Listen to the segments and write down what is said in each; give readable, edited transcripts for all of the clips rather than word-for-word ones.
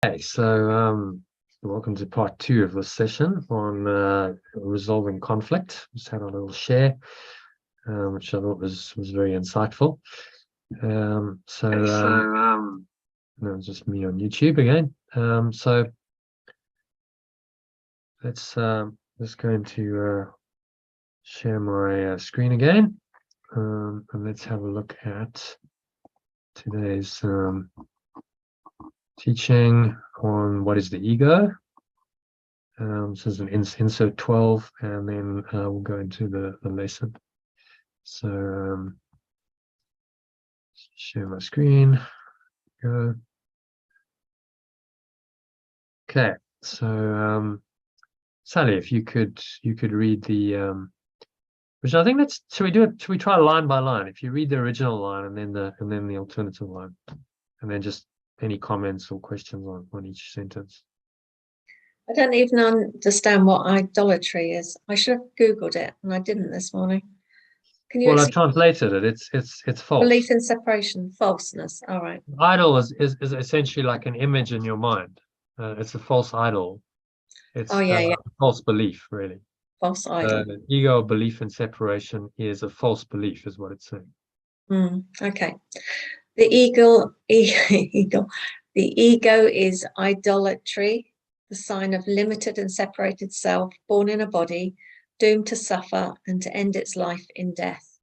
Okay, so welcome to part 2 of this session on resolving conflict. Just had a little share, which I thought was very insightful. No, it's just me on YouTube again. So let's just going to share my screen again, and let's have a look at today's teaching on what is the ego. This is an insert 12, and then we'll go into the lesson. So share my screen. Go. Okay. So Sally, if you could read the which I think that's, should we try line by line? If you read the original line and then the alternative line, and then just any comments or questions on each sentence. I don't even understand what idolatry is. I should have Googled it, and I didn't this morning. Can you? Well, I've translated it. It's false. Belief in separation, falseness. All right. Idol is essentially like an image in your mind. It's a false idol. It's a false belief, really. False idol. Ego, belief in separation, is a false belief, is what it's saying. Okay. The ego is idolatry, the sign of limited and separated self, born in a body, doomed to suffer and to end its life in death.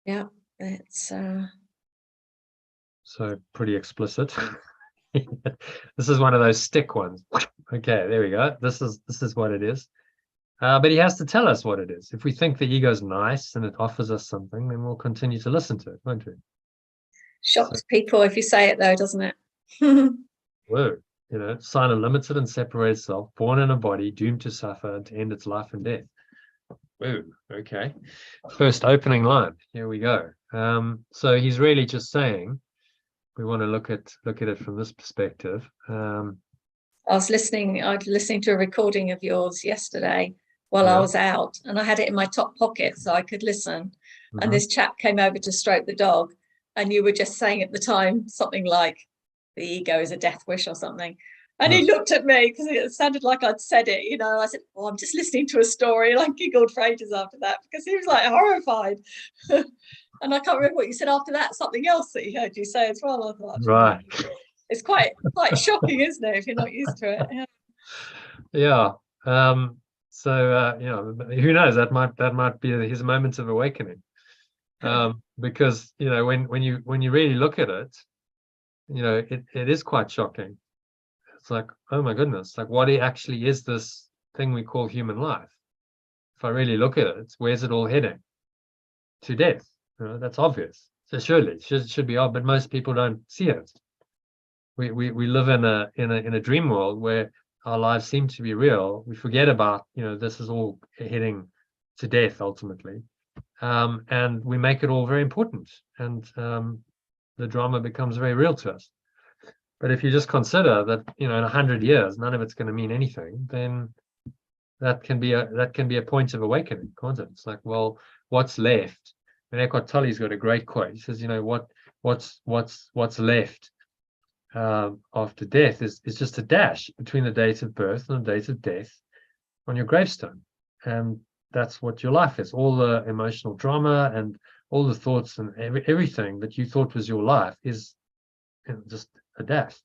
Yeah, it's so pretty explicit. This is one of those stick ones. Okay, there we go. This is what it is. But he has to tell us what it is. If we think the ego is nice and it offers us something, then we'll continue to listen to it, won't we? Shocks people if you say it, though, doesn't it? Whoa, sign of limited and separated self, born in a body, doomed to suffer and to end its life in death. Whoa, okay. First opening line. Here we go. So he's really just saying we want to look at it from this perspective. I was listening to a recording of yours yesterday while I was out, and I had it in my top pocket so I could listen. And this chap came over to stroke the dog, and you were just saying at the time something like the ego is a death wish or something. And he looked at me because it sounded like I'd said it, I said, oh, I'm just listening to a story. And I giggled for ages after that because he was like horrified. And I can't remember what you said after that, something else that he heard you say as well. I thought, right. It's quite shocking, isn't it, if you're not used to it? Yeah. So who knows, that might be his moment of awakening. Because when you really look at it, it is quite shocking. It's like, oh my goodness, like what actually is this thing we call human life? If I really look at it, where's it all heading? To death. That's obvious. So surely it should be odd, but most people don't see it. We live in a dream world where our lives seem to be real. We forget about, this is all heading to death ultimately. And we make it all very important, and the drama becomes very real to us. But if you just consider that, in 100 years, none of it's going to mean anything, then that can be a point of awakening, can't it? It's like, well, what's left? And Eckhart Tolle's got a great quote. He says, what's left after death is just a dash between the date of birth and the date of death on your gravestone, and that's what your life is. All the emotional drama and all the thoughts and everything that you thought was your life is just a dash.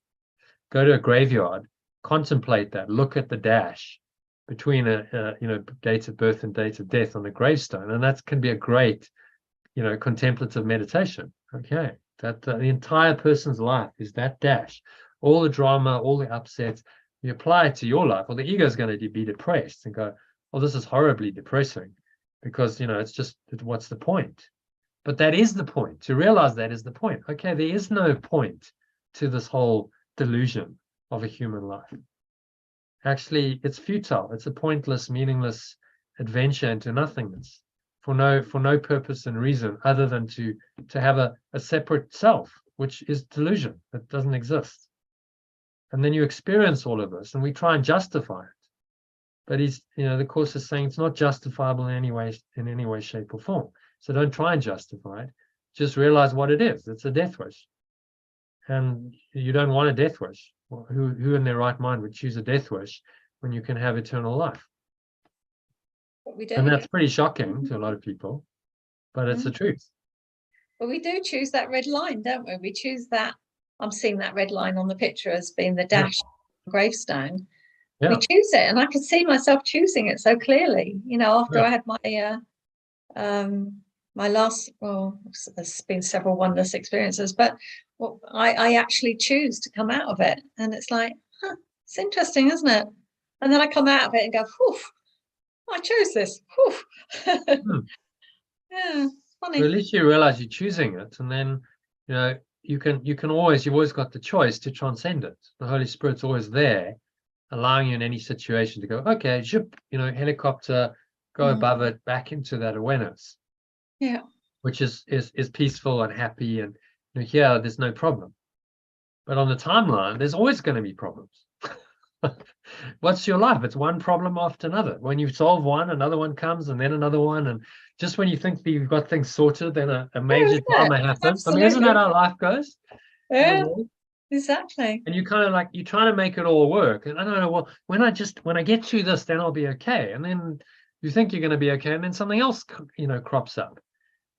Go to a graveyard, contemplate that, look at the dash between a date of birth and date of death on the gravestone, and that can be a great contemplative meditation. Okay, that the entire person's life is that dash. All the drama, all the upsets, you apply it to your life. Well, the ego is going to be depressed and go, oh, this is horribly depressing, because it's just, what's the point? But that is the point. To realize that is the point. Okay, there is no point to this whole delusion of a human life. Actually, it's futile. It's a pointless, meaningless adventure into nothingness for no purpose and reason other than to have a separate self, which is delusion that doesn't exist. And then you experience all of this, and we try and justify it. But the Course is saying it's not justifiable in any way, shape, or form. So don't try and justify it. Just realize what it is. It's a death wish. and you don't want a death wish. Well, who in their right mind would choose a death wish when you can have eternal life? But we do. And that's pretty shocking to a lot of people, but it's the truth. Well, we do choose that red line, don't we? We choose that. I'm seeing that red line on the picture as being the dash gravestone. We choose it, and I could see myself choosing it so clearly. You know, after I had my last, well, there's been several wondrous experiences, but I actually choose to come out of it, and it's like, it's interesting, isn't it? And then I come out of it and go, whew, I chose this. Whew. Yeah, it's funny. Well, at least you realize you're choosing it, and then you've always got the choice to transcend it. The Holy Spirit's always there, allowing you in any situation to go, okay, zip, helicopter, go above it, back into that awareness. Yeah. Which is peaceful and happy, and here there's no problem. But on the timeline, there's always going to be problems. What's your life? It's one problem after another. When you solve one, another one comes, and then another one, and just when you think that you've got things sorted, then a major drama happens. Absolutely. I mean, isn't that how life goes? Yeah, exactly. And you kind of you're trying to make it all work. And I don't know, well, when I get through this, then I'll be okay. And then you think you're going to be okay, and then something else, crops up.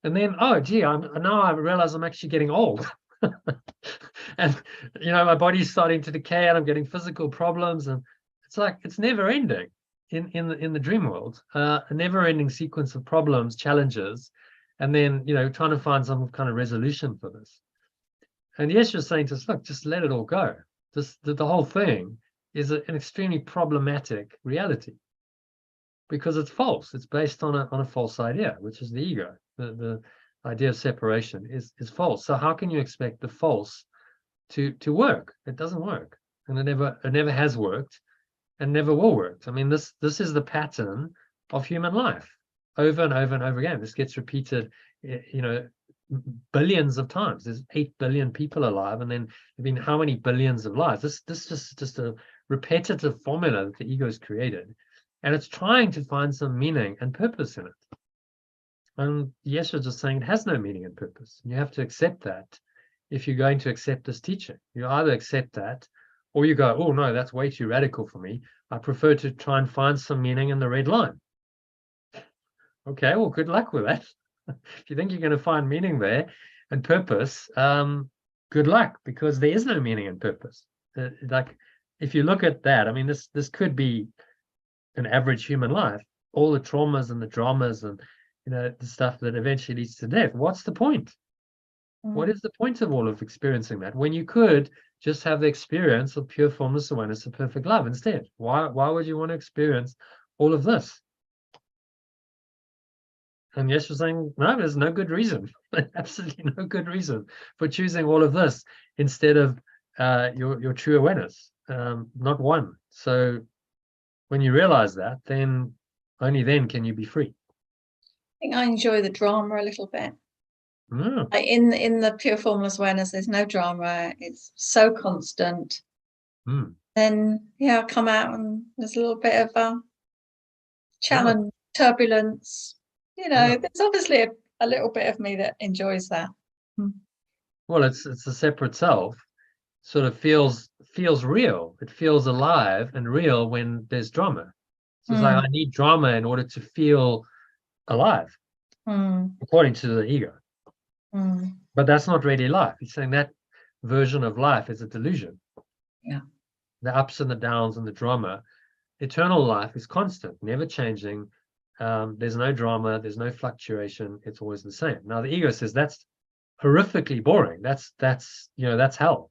And then, oh, gee, now I realize I'm actually getting old. And, my body's starting to decay, and I'm getting physical problems. And it's like, it's never ending in the dream world, a never ending sequence of problems, challenges, and then, trying to find some kind of resolution for this. And yes, you're saying to us, look, just let it all go. The whole thing is an extremely problematic reality, because it's false. It's based on a false idea, which is the ego. The idea of separation is false. So how can you expect the false to work? It doesn't work, and it never has worked, and never will work. I mean, this is the pattern of human life, over and over and over again. This gets repeated, billions of times. There's 8 billion people alive, and then there've been how many billions of lives? This is just a repetitive formula that the ego has created, and it's trying to find some meaning and purpose in it. And Yeshua's just saying it has no meaning and purpose. You have to accept that if you're going to accept this teaching. You either accept that, or you go, oh no, that's way too radical for me. I prefer to try and find some meaning in the red line. Okay, well, good luck with that. If you think you're going to find meaning there and purpose, good luck, because there is no meaning and purpose. If you look at that, I mean, this could be an average human life, all the traumas and the dramas and the stuff that eventually leads to death. What's the point? What is the point of all of experiencing that, when you could just have the experience of pure formless awareness of perfect love instead? Why would you want to experience all of this? And yes, you're saying, no, there's no good reason. Absolutely no good reason for choosing all of this instead of your true awareness. Not one. So when you realize that, then only then can you be free. I think I enjoy the drama a little bit. In the pure formless awareness, there's no drama. It's so constant. Then I come out and there's a little bit of challenge, turbulence. There's obviously a little bit of me that enjoys that. Well, it's a separate self. Sort of feels real. It feels alive and real when there's drama. So it's like, I need drama in order to feel alive, according to the ego. But that's not really life. He's saying that version of life is a delusion. Yeah. The ups and the downs and the drama. Eternal life is constant, never changing. There's no drama, there's no fluctuation. It's always the same. Now the ego says that's horrifically boring. That's hell.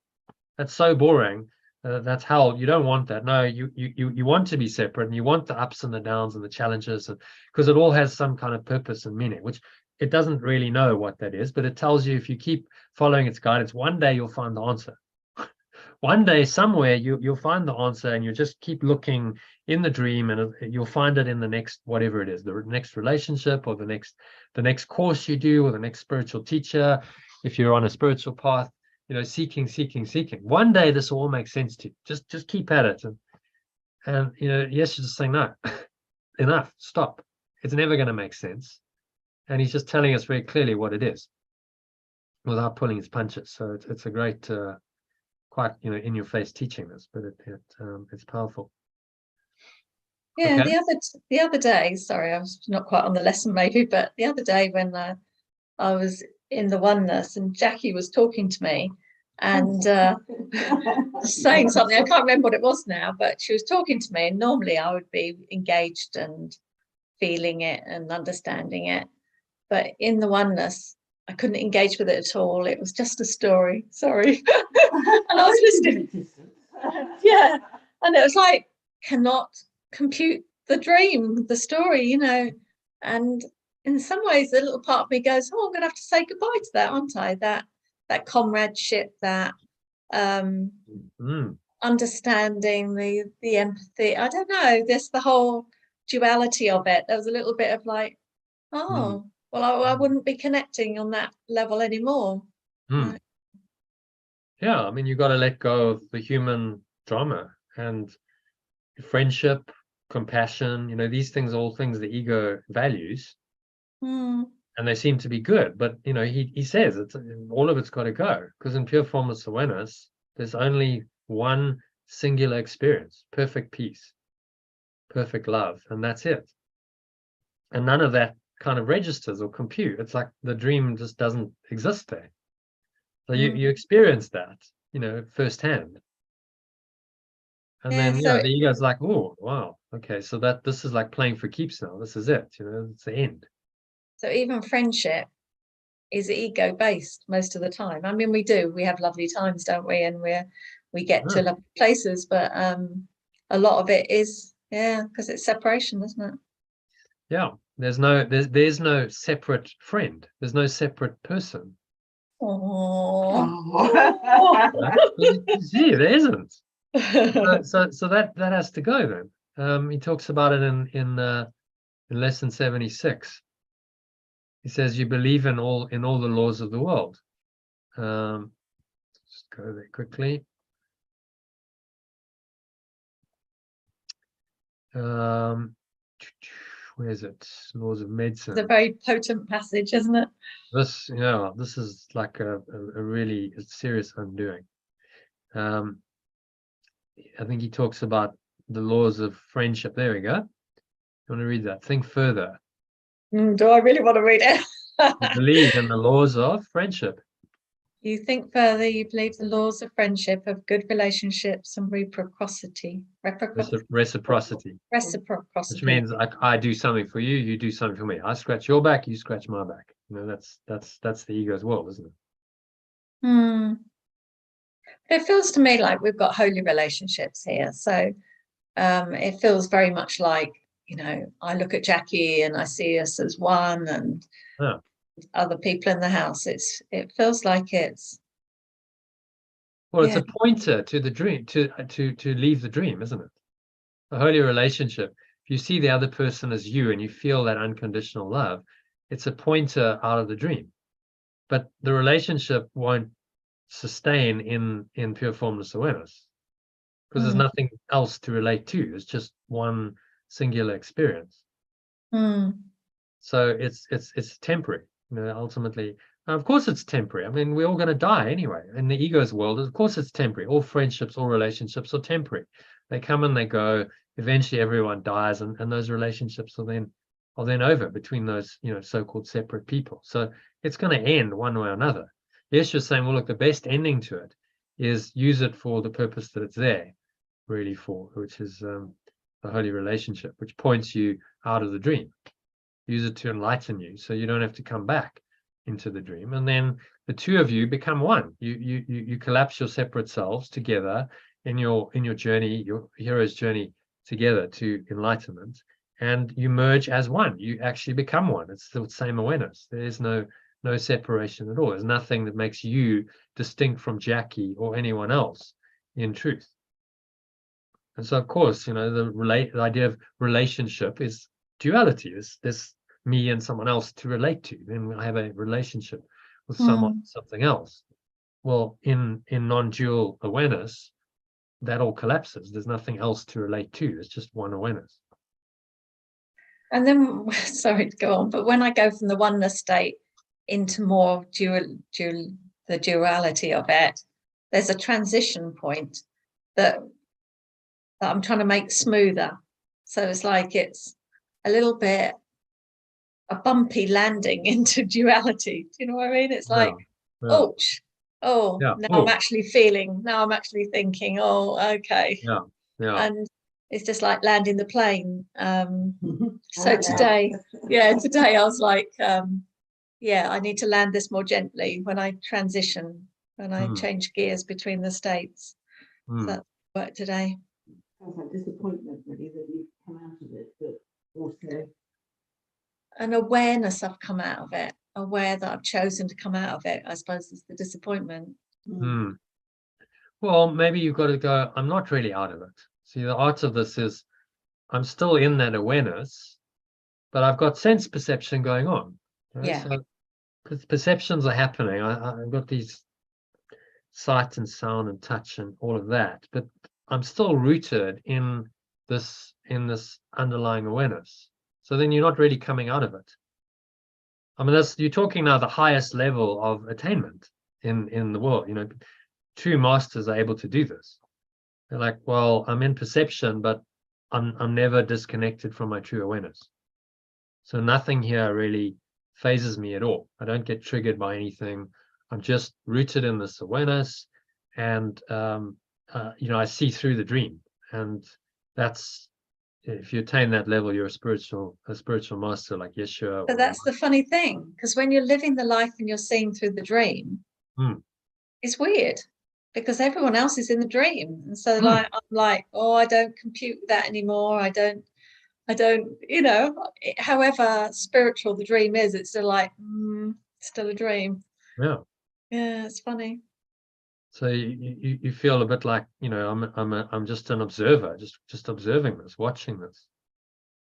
That's so boring. That's hell. You don't want that. No, you want to be separate, and you want the ups and the downs and the challenges, and because it all has some kind of purpose and meaning, which it doesn't really know what that is, but it tells you, if you keep following its guidance, one day you'll find the answer. One day, somewhere, you'll find the answer, and you just keep looking in the dream, and you'll find it in the next, whatever it is, the next relationship, or the next course you do, or the next spiritual teacher, if you're on a spiritual path, seeking. One day this will all make sense to you. Just keep at it. And yes, you're just saying, no, enough, stop. It's never going to make sense. And he's just telling us very clearly what it is, without pulling his punches. So it's a great quite, in your face teaching this, but it's powerful. Yeah, Okay. the other day, sorry, I was not quite on the lesson maybe, but the other day when I was in the oneness and Jackie was talking to me and saying something, I can't remember what it was now, but she was talking to me, and normally I would be engaged and feeling it and understanding it, but in the oneness I couldn't engage with it at all. It was just a story, sorry. And I was listening. Yeah, and it was like, cannot compute the dream, the story, and in some ways a little part of me goes, oh, I'm gonna have to say goodbye to that, aren't I? That comradeship, that understanding, the empathy, I don't know, there's the whole duality of it. There was a little bit of like, well, I wouldn't be connecting on that level anymore. Right. Yeah, I mean, you got to let go of the human drama and friendship, compassion, these things are all things the ego values, and they seem to be good, but he says it's all of it's got to go, because in pure formless awareness there's only one singular experience, perfect peace, perfect love, and that's it. And none of that kind of registers or compute. It's like the dream just doesn't exist there. So you experience that firsthand. And then the ego's like, oh wow, okay, so this is like playing for keeps now. This is it, it's the end. So even friendship is ego based most of the time. I mean, we have lovely times, don't we? And we get to lovely places, but a lot of it is, because it's separation, isn't it? Yeah, there's no separate friend. There's no separate person. Oh, see, there isn't. So that has to go then. He talks about it in lesson 76. He says you believe in all the laws of the world. Just go there quickly. Where is it? Laws of medicine. It's a very potent passage, isn't it? This is like a really serious undoing. I think he talks about the laws of friendship. There we go. You want to read that? Think further. Do I really want to read it? You believe in the laws of friendship. You think further, you believe the laws of friendship, of good relationships and reciprocity. Reciprocity. Which means I do something for you, you do something for me. I scratch your back, you scratch my back. That's the ego's world, isn't it? It feels to me like we've got holy relationships here. So it feels very much like, I look at Jackie and I see us as one, and other people in the house. It feels like it's. Well, it's a pointer to the dream, to leave the dream, isn't it? A holy relationship. If you see the other person as you and you feel that unconditional love, it's a pointer out of the dream. But the relationship won't sustain in pure formless awareness, because there's nothing else to relate to. It's just one singular experience. So it's temporary, ultimately. Of course it's temporary. I mean, we're all going to die anyway. In the ego's world, of course it's temporary. All friendships, all relationships are temporary. They come and they go. Eventually everyone dies, and those relationships are then over between those so-called separate people. So it's going to end one way or another. Yes, you're saying, well, look, the best ending to it is use it for the purpose that it's there really for, which is the holy relationship, which points you out of the dream. Use it to enlighten you, so you don't have to come back into the dream. And then the two of you become one. You collapse your separate selves together in your journey, your hero's journey together to enlightenment, and you merge as one. You actually become one. It's the same awareness. There is no separation at all. There's nothing that makes you distinct from Jackie or anyone else in truth. And so, of course, the idea of relationship is duality. There's me and someone else to relate to. Then I have a relationship with something else. Well, in non-dual awareness, that all collapses. There's nothing else to relate to. It's just one awareness. And then, sorry to go on, but when I go from the oneness state into more the duality of it, there's a transition point that I'm trying to make smoother. So it's like it's a little bit a bumpy landing into duality. Do you know what I mean? It's like, now I'm actually feeling, now I'm actually thinking, okay. And it's just like landing the plane. So today I was like, I need to land this more gently when I transition, when I change gears between the states. So that worked today. Sounds like disappointment, really, that you've come out of it, but also an awareness I've come out of it, aware that I've chosen to come out of it, I suppose, is the disappointment. Well, maybe you've got to go, I'm not really out of it. See, the art of this is I'm still in that awareness, but I've got sense perception going on. Right? Yeah. So perceptions are happening. I've got these sight and sound and touch and all of that, but I'm still rooted in this underlying awareness. So then you're not really coming out of it. I mean, you're talking now the highest level of attainment in the world. You know, true masters are able to do this. They're like, well, I'm in perception, but I'm never disconnected from my true awareness. So nothing here really phases me at all. I don't get triggered by anything. I'm just rooted in this awareness, and I see through the dream. And that's, if you attain that level, you're a spiritual master like Yeshua. But that's the funny thing, because when you're living the life and you're seeing through the dream, it's weird, because everyone else is in the dream. And so I'm like, I don't compute that anymore. I don't, however spiritual the dream is, it's still like, still a dream. Yeah, it's funny. So you feel a bit like, I'm just an observer, just observing this, watching this.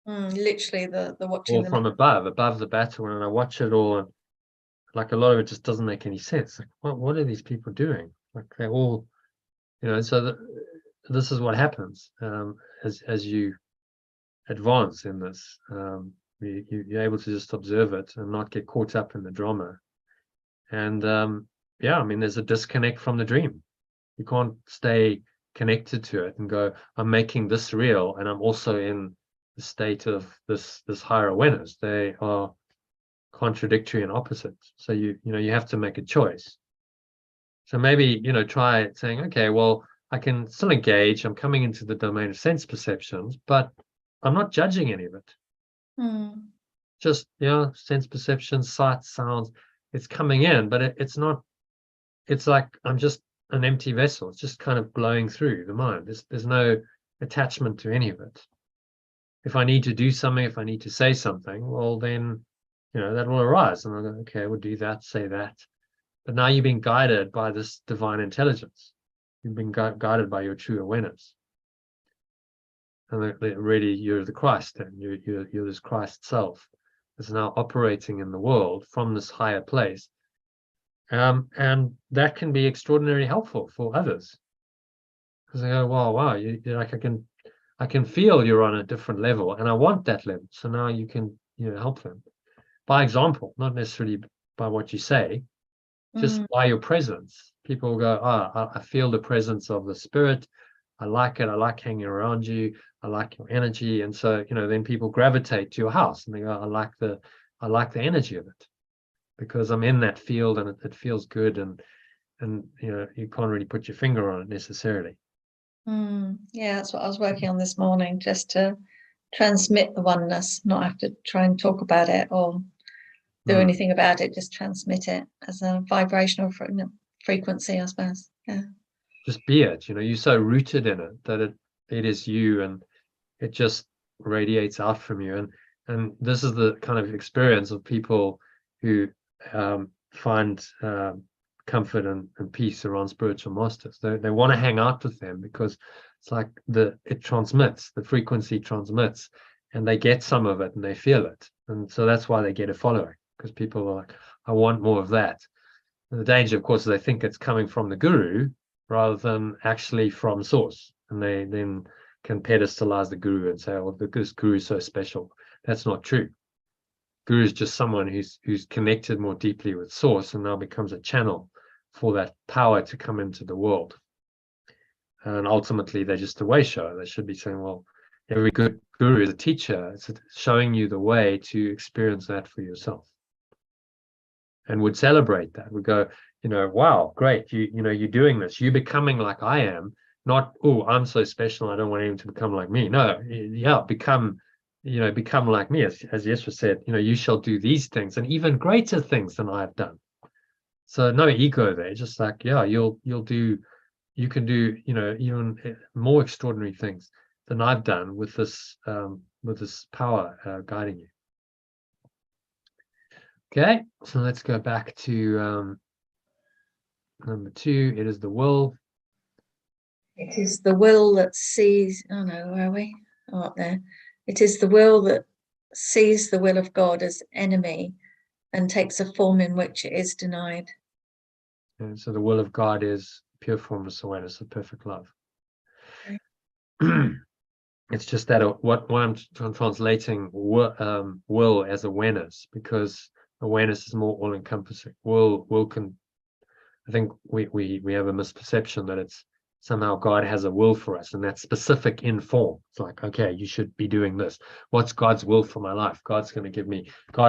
Literally the watching. Or from above the battle, and I watch it all, and like a lot of it just doesn't make any sense. Like, what are these people doing? Like they're all, so this is what happens as you advance in this. You're able to just observe it and not get caught up in the drama. And I mean, there's a disconnect from the dream. You can't stay connected to it and go, I'm making this real, and I'm also in the state of this higher awareness. They are contradictory and opposite. So you have to make a choice. So maybe try saying, okay, well, I can still engage. I'm coming into the domain of sense perceptions, but I'm not judging any of it. Just sense perceptions, sight, sounds. It's coming in, but it's not. It's like I'm just an empty vessel. It's just kind of blowing through the mind. There's no attachment to any of it. If I need to do something, if I need to say something, well, then that will arise, and I'll go, okay, we'll do that, say that. But now you've been guided by this divine intelligence. You've been guided by your true awareness, and really you're the Christ. Then you're this Christ self that's now operating in the world from this higher place. And that can be extraordinarily helpful for others, because they go, wow, you're like, I can feel you're on a different level, and I want that level. So now you can help them by example, not necessarily by what you say, just by your presence. People will go, I feel the presence of the spirit. I like it. I like hanging around you. I like your energy. And so then people gravitate to your house, and they go, I like the energy of it, because I'm in that field, and it feels good, and you can't really put your finger on it necessarily. Yeah, that's what I was working on this morning, just to transmit the oneness, not have to try and talk about it or do anything about it, just transmit it as a vibrational frequency, I suppose. Yeah, just be it. You're so rooted in it that it is you, and it just radiates out from you. And this is the kind of experience of people who find comfort and peace around spiritual masters. They want to hang out with them, because it's like it transmits, the frequency transmits, and they get some of it and they feel it. And so that's why they get a following, because people are like, I want more of that. And the danger, of course, is they think it's coming from the guru rather than actually from source. And they then can pedestalize the guru and say, oh, this guru is so special. That's not true. Guru is just someone who's connected more deeply with source, and now becomes a channel for that power to come into the world. And ultimately, they're just a way show. They should be saying, well, every good guru is a teacher. It's showing you the way to experience that for yourself. And would celebrate that. Would go, wow, great. You're doing this. You're becoming like I am. Not, oh, I'm so special, I don't want him to become like me. No, yeah, become like me. As Yeshua said, you shall do these things and even greater things than I have done. So no ego there. Just like, yeah, you can do, even more extraordinary things than I've done with this power guiding you. Okay, so let's go back to number 2. It is the will. It is the will that sees, oh no, where are we? Oh, up there. It is the will that sees the will of God as enemy and takes a form in which it is denied. And so the will of God is pure formless awareness of perfect love. Okay. It's just that what I'm translating will as awareness, because awareness is more all-encompassing. Will can, I think we have a misperception that it's somehow God has a will for us, and that's specific in form. It's like, okay, you should be doing this. What's God's will for my life? God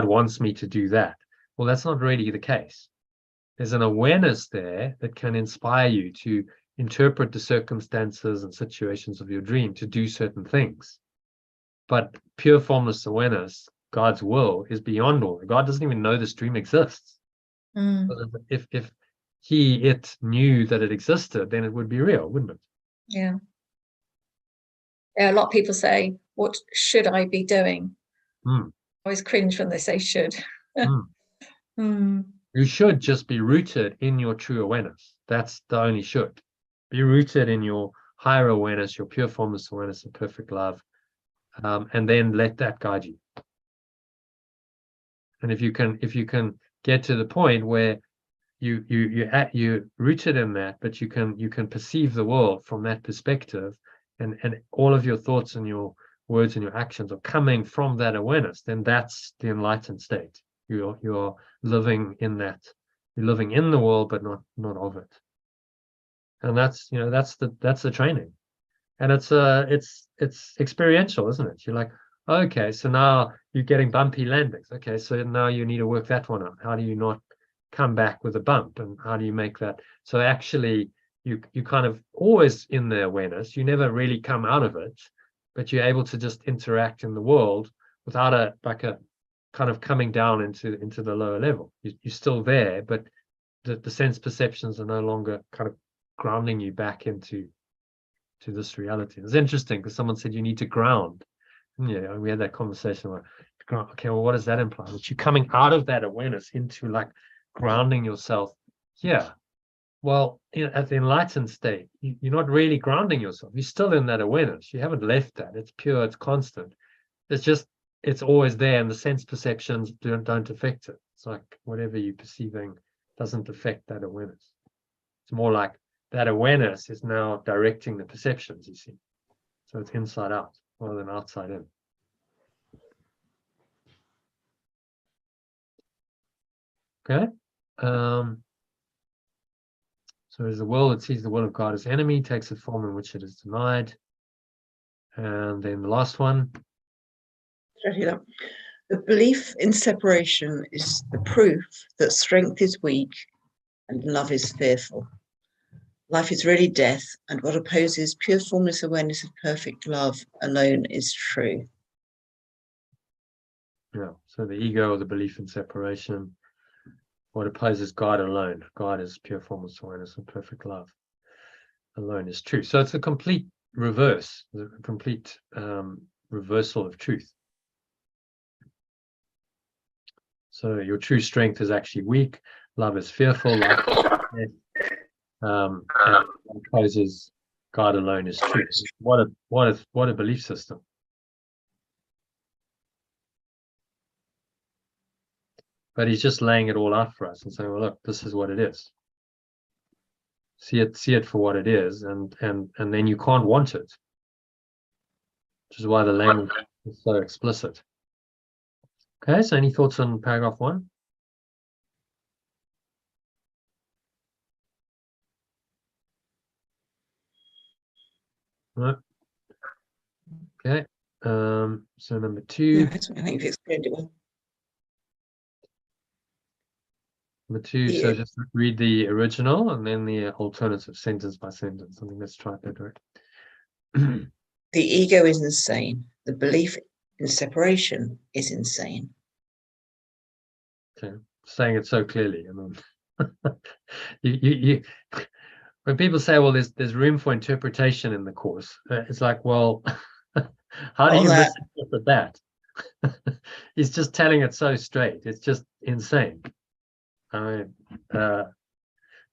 wants me to do that. Well, that's not really the case. There's an awareness there that can inspire you to interpret the circumstances and situations of your dream to do certain things. But pure formless awareness, God's will, is beyond all. God doesn't even know this dream exists. If it knew that it existed, then it would be real, wouldn't it? Yeah. A lot of people say, what should I be doing? I always cringe when they say should. You should just be rooted in your true awareness. That's the only should. Be rooted in your higher awareness, your pure formless awareness of perfect love, and then let that guide you. And if you can get to the point where you're rooted in that, but you can perceive the world from that perspective, and all of your thoughts and your words and your actions are coming from that awareness, then that's the enlightened state. You're living in that. You're living in the world, but not of it. And that's the training, and it's experiential, isn't it? You're like, okay, so now you're getting bumpy landings. Okay, so now you need to work that one out. How do you not come back with a bump, and how do you make that? So actually, you kind of always in the awareness. You never really come out of it, but you're able to just interact in the world without a kind of coming down into the lower level. You're still there, but the sense perceptions are no longer kind of grounding you back into this reality. It's interesting because someone said you need to ground. Yeah, we had that conversation where, okay, well, what does that imply? That you're coming out of that awareness into like grounding yourself. Yeah. Well, at the enlightened state, you're not really grounding yourself. You're still in that awareness. You haven't left that. It's pure, it's constant. It's always there, and the sense perceptions don't affect it. It's like whatever you're perceiving doesn't affect that awareness. It's more like that awareness is now directing the perceptions, you see. So it's inside out rather than outside in. Okay. So as the world that sees the will of God as enemy takes a form in which it is denied. And then the last one. The belief in separation is the proof that strength is weak and love is fearful. Life is really death, and what opposes pure formless awareness of perfect love alone is true. Yeah, so the ego or the belief in separation, what opposes God alone. God is pure formless awareness of perfect love alone is true. So it's a complete reverse, a complete reversal of truth. So your true strength is actually weak, love is fearful, and opposes God alone is true. What a belief system. But he's just laying it all out for us and saying, well, look, this is what it is. See it for what it is, and then you can't want it. Which is why the language is so explicit. Okay, so any thoughts on paragraph 1? Right. Okay. So number Yeah, 2. I think you've explained it well. Number 2. So just read the original and then the alternative sentence by sentence. I think let's try that, right? The ego is insane. The belief in separation is insane. Okay. Saying it so clearly. I mean, you when people say, well, there's room for interpretation in the course, it's like, well, how do you miss that? He's just telling it so straight. It's just insane. I mean,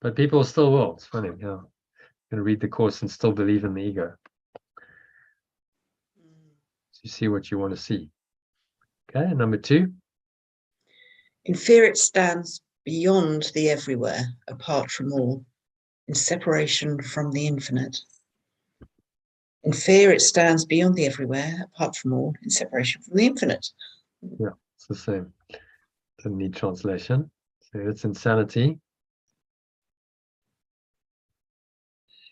but people still will. It's funny, yeah. Going to read the course and still believe in the ego. So you see what you want to see. Okay, number 2. In fear, it stands beyond the everywhere, apart from all, in separation from the infinite. In fear, it stands beyond the everywhere, apart from all, in separation from the infinite. Yeah, it's the same. Doesn't need translation. So it's insanity.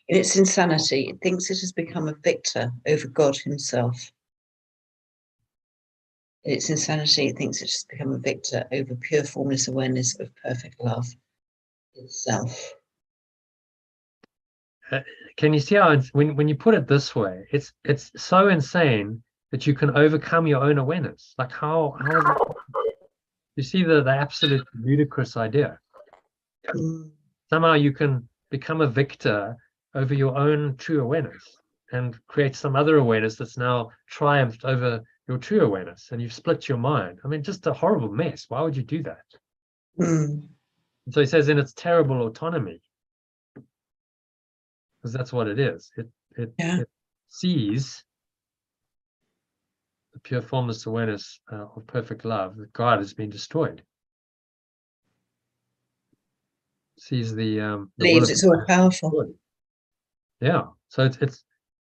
In its insanity, it thinks it has become a victor over God himself. In its insanity, it thinks it has become a victor over pure formless awareness of perfect love itself. Can you see how when you put it this way, it's so insane that you can overcome your own awareness? Like how is it? You see the absolute ludicrous idea. Somehow you can become a victor over your own true awareness and create some other awareness that's now triumphed over your true awareness, and you've split your mind. I mean, just a horrible mess. Why would you do that? And so he says, in its terrible autonomy, because that's what it is. It sees the pure formless awareness of perfect love that God has been destroyed. Sees the Believes it's all powerful. Yeah, so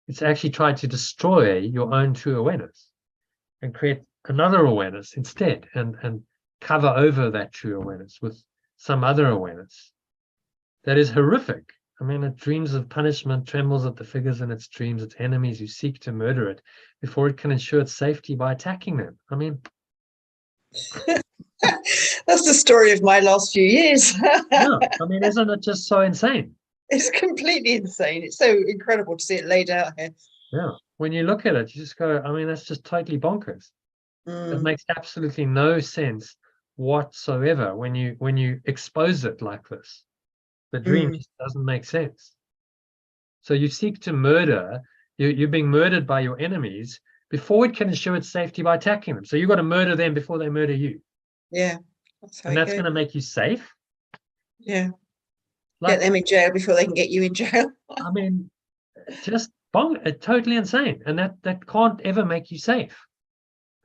it's actually tried to destroy your own true awareness and create another awareness instead, and cover over that true awareness with some other awareness that is horrific. I mean, it dreams of punishment, trembles at the figures in its dreams, its enemies who seek to murder it before it can ensure its safety by attacking them. I mean, that's the story of my last few years. yeah, I mean, isn't it just so insane? It's completely insane. It's so incredible to see it laid out here. Yeah, when you look at it, you just go, I mean, that's just totally bonkers. It makes absolutely no sense whatsoever when you expose it like this. The dream just doesn't make sense. So you seek to murder, you're being murdered by your enemies before it can ensure its safety by attacking them. So you've got to murder them before they murder you. Yeah. And that's going to make you safe. Yeah. Like, get them in jail before they can get you in jail. I mean, just totally insane. And that can't ever make you safe.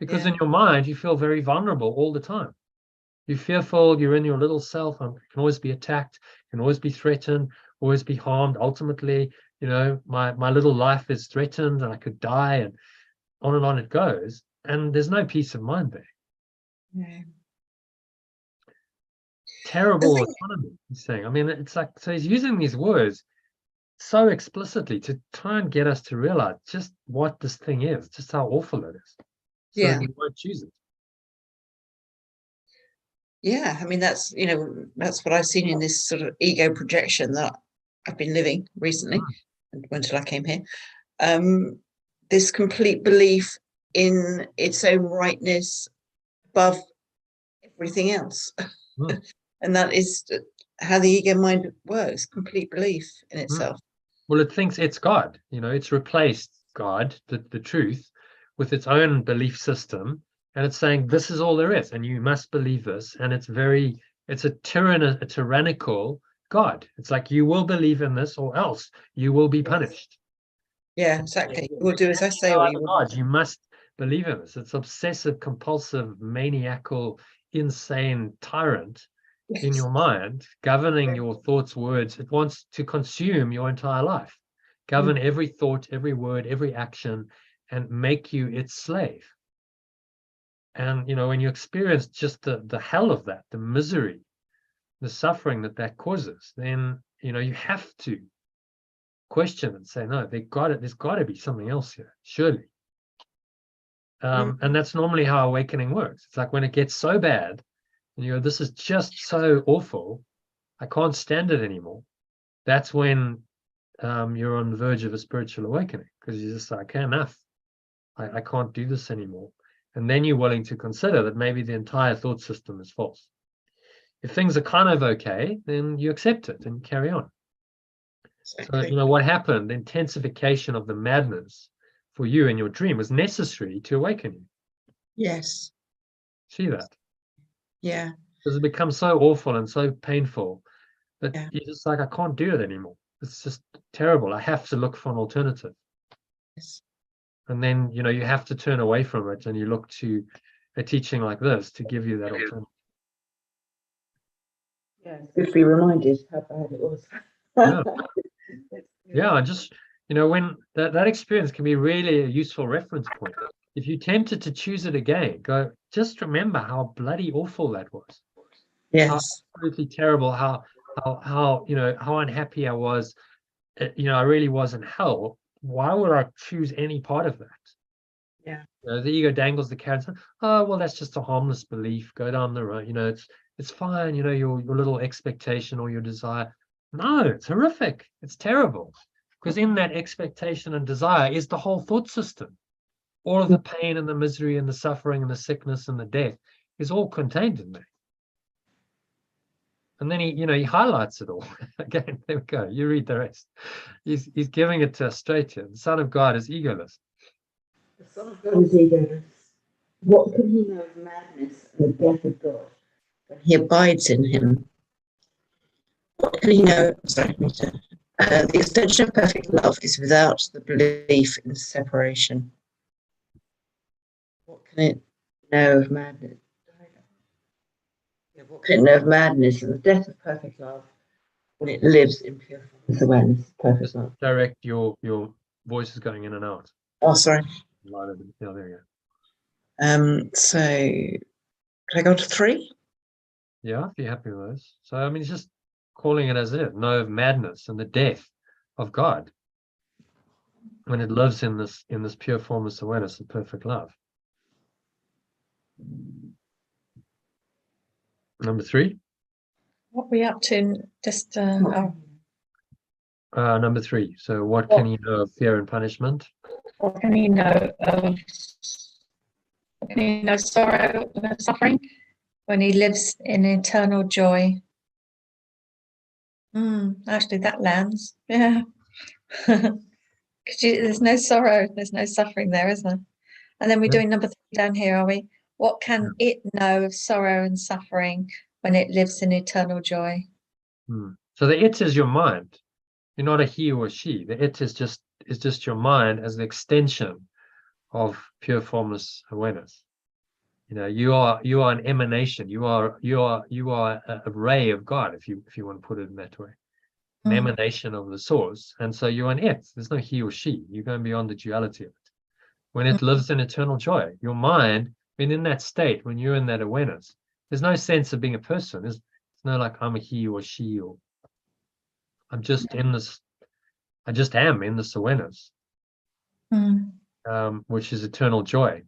Because in your mind, you feel very vulnerable all the time. You're fearful, you're in your little self, and can always be attacked, can always be threatened, always be harmed. Ultimately, you know, my little life is threatened and I could die, and on it goes. And there's no peace of mind there. Yeah. Terrible autonomy, he's saying. I mean, it's like, so he's using these words so explicitly to try and get us to realize just what this thing is, just how awful it is. So that we won't choose it. Yeah, I mean, that's what I've seen in this sort of ego projection that I've been living recently until I came here. This complete belief in its own rightness above everything else. And that is how the ego mind works, complete belief in itself. Well, it thinks it's God, it's replaced God, the truth, with its own belief system. And it's saying, this is all there is, and you must believe this. And it's a tyrannical God. It's like, you will believe in this or else you will be punished. Yeah, exactly. You will do as I say, or you will. God, you must believe in this. It's obsessive, compulsive, maniacal, insane tyrant in your mind, governing your thoughts, words. It wants to consume your entire life, govern every thought, every word, every action, and make you its slave. And when you experience just the hell of that, the misery, the suffering that causes, then you have to question and say, no, there's got to be something else here, surely. And that's normally how awakening works. It's like when it gets so bad, and you go, this is just so awful, I can't stand it anymore. That's when you're on the verge of a spiritual awakening, because you're just like, okay, enough. I can't do this anymore. And then you're willing to consider that maybe the entire thought system is false. If things are kind of okay, then you accept it and carry on. Exactly. So, what happened, the intensification of the madness for you in your dream was necessary to awaken you. Yes. See that? Yeah. Because it becomes so awful and so painful that Yeah. you're just like, I can't do it anymore. It's just terrible. I have to look for an alternative. Yes. And then, you have to turn away from it, and you look to a teaching like this to give you that alternative. Yeah, it's good to be reminded how bad it was. Yeah. Yeah, just, when that experience can be really a useful reference point. If you're tempted to choose it again, go, just remember how bloody awful that was. Yes. How absolutely terrible, how unhappy I was. I really was in hell. Why would I choose any part of that? Yeah. The ego dangles the carrot. Oh, well, that's just a harmless belief. Go down the road. It's fine. Your little expectation or your desire. No, it's horrific. It's terrible. Because in that expectation and desire is the whole thought system. All of the pain and the misery and the suffering and the sickness and the death is all contained in there. And then he highlights it all. Again, there we go. You read the rest. He's giving it to us straight here. The Son of God is egoless. The Son of God is egoless. What can he know of madness and the death of God when he abides in him? What can he know? Sorry, the extension of perfect love is without the belief in separation. What can it know of madness? What can it know of madness and the death of perfect love when it lives in pure formless awareness? Perfect love. Direct your voice is going in and out. Oh, sorry. Yeah, there you go. So can I go to 3? Yeah, if you're happy with those. So it's just calling it as it is. Know of madness and the death of God when it lives in this pure formless awareness of perfect love. Number 3. What are we up to? Just Number 3. So what can he know of fear and punishment? What can he know of? What can he know sorrow and suffering when he lives in eternal joy? Actually, that lands. Yeah. There's no sorrow, there's no suffering there, is there? And then we're doing number 3 down here, are we? What can it know of sorrow and suffering when it lives in eternal joy? So the it is your mind. You're not a he or a she. The it is just your mind as the extension of pure formless awareness. You are an emanation. You are a ray of God, if you want to put it in that way. An emanation of the source. And so you're an it. There's no he or she. You're going beyond the duality of it. When it lives in eternal joy, your mind, when in that state, when you're in that awareness, there's no sense of being a person. There's no like I'm a he or she, or I'm just in this, I just am in this awareness, which is eternal joy.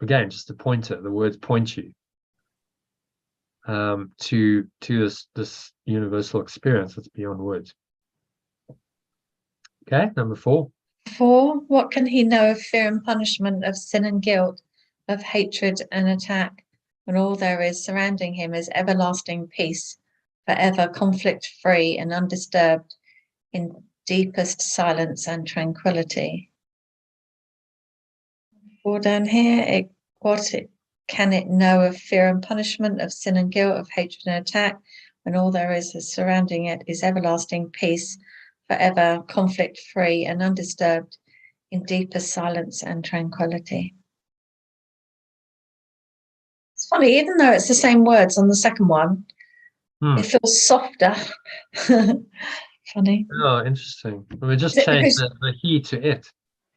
Again, just a pointer, the words point you to this universal experience that's beyond words. Okay, number 4. 4, what can he know of fear and punishment, of sin and guilt, of hatred and attack, when all there is surrounding him is everlasting peace, forever conflict-free and undisturbed, in deepest silence and tranquility? Or down here, can it know of fear and punishment, of sin and guilt, of hatred and attack, when all there is surrounding it is everlasting peace, forever conflict-free and undisturbed, in deepest silence and tranquility? It's funny, even though it's the same words on the second one, it feels softer. Funny. Oh, interesting. We just changed the he to it.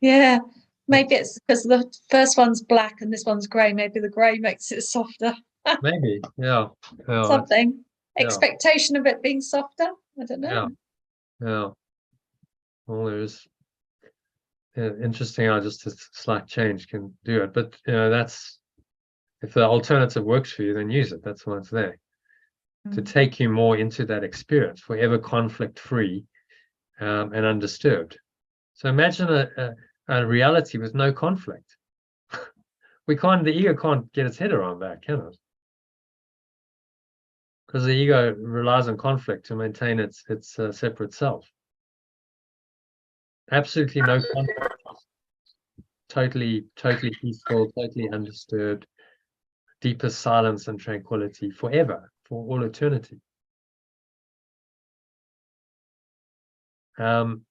Yeah, maybe it's because the first one's black and this one's grey. Maybe the grey makes it softer. Maybe, yeah. Something. Expectation of it being softer. I don't know. Yeah. Well, there's interesting how just a slight change can do it. But that's, if the alternative works for you, then use it. That's why it's there, to take you more into that experience, forever conflict free and undisturbed. So imagine a reality with no conflict. The ego can't get its head around that, can it? Because the ego relies on conflict to maintain its separate self. Absolutely no conflict. Totally peaceful, totally undisturbed, deepest silence and tranquility forever, for all eternity. And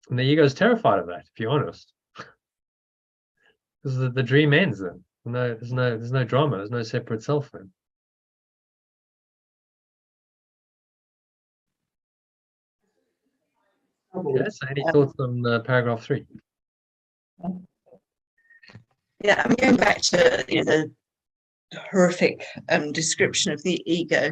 the ego is terrified of that, if you're honest. Because the dream ends then. There's no drama, there's no separate self then. Yes, any thoughts on paragraph 3? Yeah, I'm going back to the horrific description of the ego.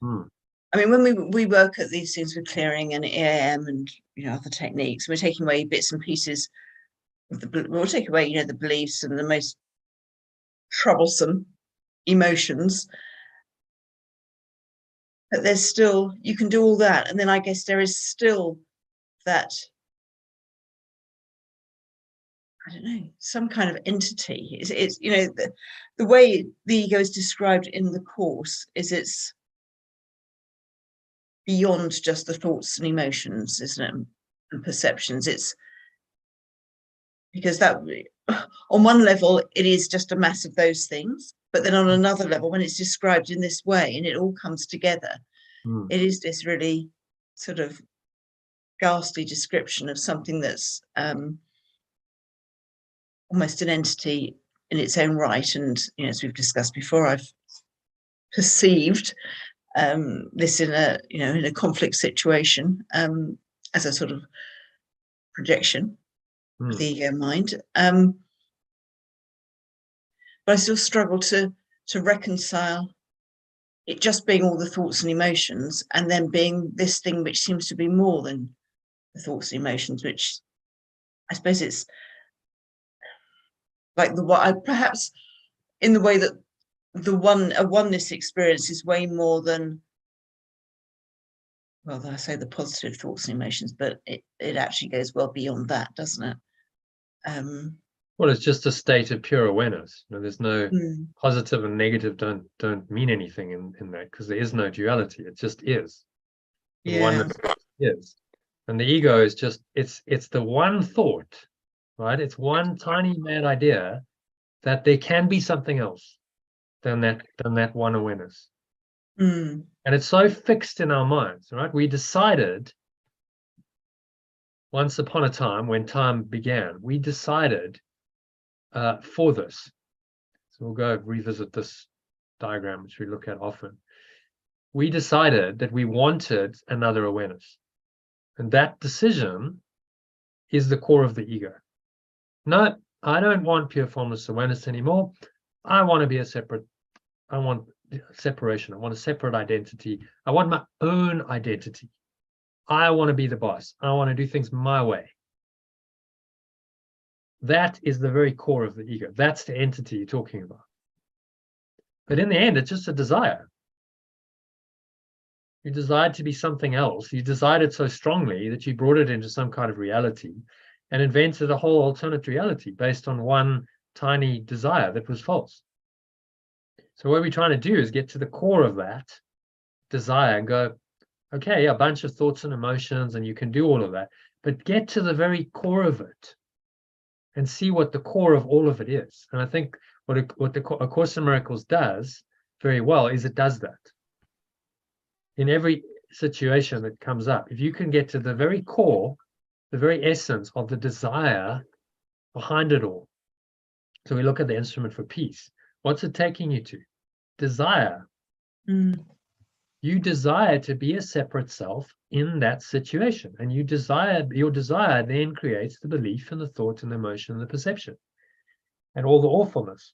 I mean, when we work at these things with clearing and AIM and other techniques, we're taking away bits and pieces of we'll take away the beliefs and the most troublesome emotions. But there's still, you can do all that, and then I guess there is still that, I don't know, some kind of entity. It's the way the ego is described in the course is it's beyond just the thoughts and emotions, isn't it, and perceptions. It's because that on one level it is just a mass of those things, but then on another level, when it's described in this way and it all comes together, it is this really sort of ghastly description of something that's almost an entity in its own right. And as we've discussed before, I've perceived this in a conflict situation as a sort of projection of the ego mind. But I still struggle to reconcile it just being all the thoughts and emotions, and then being this thing which seems to be more than the thoughts and emotions, which I suppose it's like perhaps in the way that a oneness experience is way more than, well, I say the positive thoughts and emotions, but it actually goes well beyond that, doesn't it? Well, it's just a state of pure awareness. There's no positive and negative don't mean anything in that, because there is no duality. It just is. Oneness is. And the ego is just, it's the one thought, right? It's one tiny mad idea that there can be something else than that one awareness. And it's so fixed in our minds, right? We decided once upon a time, when time began, we decided for this. So we'll go revisit this diagram, which we look at often. We decided that we wanted another awareness. And that decision is the core of the ego. No, I don't want pure formless awareness anymore. I want to be I want separation. I want a separate identity. I want my own identity. I want to be the boss. I want to do things my way. That is the very core of the ego. That's the entity you're talking about. But in the end, it's just a desire. You desired to be something else. You desired it so strongly that you brought it into some kind of reality and invented a whole alternate reality based on one tiny desire that was false. So what we're trying to do is get to the core of that desire and go, okay, a bunch of thoughts and emotions, and you can do all of that, but get to the very core of it and see what the core of all of it is. And I think what A Course in Miracles does very well is it does that. In every situation that comes up, if you can get to the very core, the very essence of the desire behind it all. So we look at the instrument for peace. What's it taking you to? Desire. You desire to be a separate self in that situation. And your desire then creates the belief and the thought and the emotion and the perception and all the awfulness,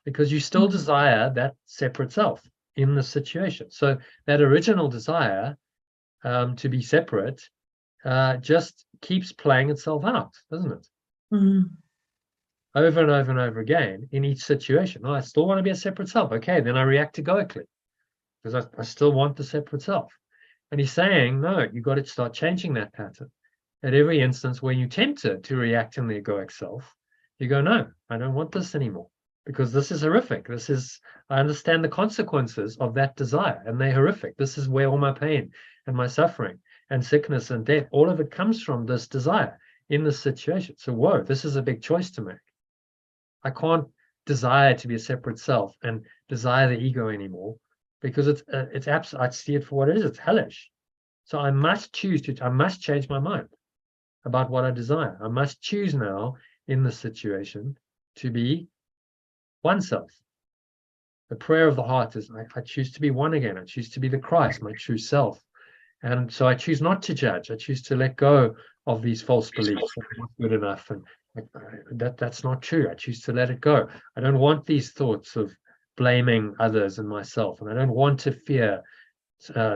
because you still desire that separate self in the situation. So that original desire to be separate just keeps playing itself out, doesn't it? Mm. Over and over and over again in each situation. Oh, I still want to be a separate self. Okay, then I react egoically because I still want the separate self. And he's saying, no, you got to start changing that pattern. At every instance where you tempted to react in the egoic self, you go, no, I don't want this anymore because this is horrific. I understand the consequences of that desire and they're horrific. This is where all my pain and my suffering and sickness and death, all of it comes from this desire in this situation. So, whoa, this is a big choice to make. I can't desire to be a separate self and desire the ego anymore because it's absolute. I see it for what it is. It's hellish. So I must change my mind about what I desire. I must choose now in this situation to be oneself. The prayer of the heart is I choose to be one again. I choose to be the Christ, my true self. And so I choose not to judge. I choose to let go of these false beliefs that I'm not good enough and that's not true. I choose to let it go. I don't want these thoughts of blaming others and myself, and I don't want to fear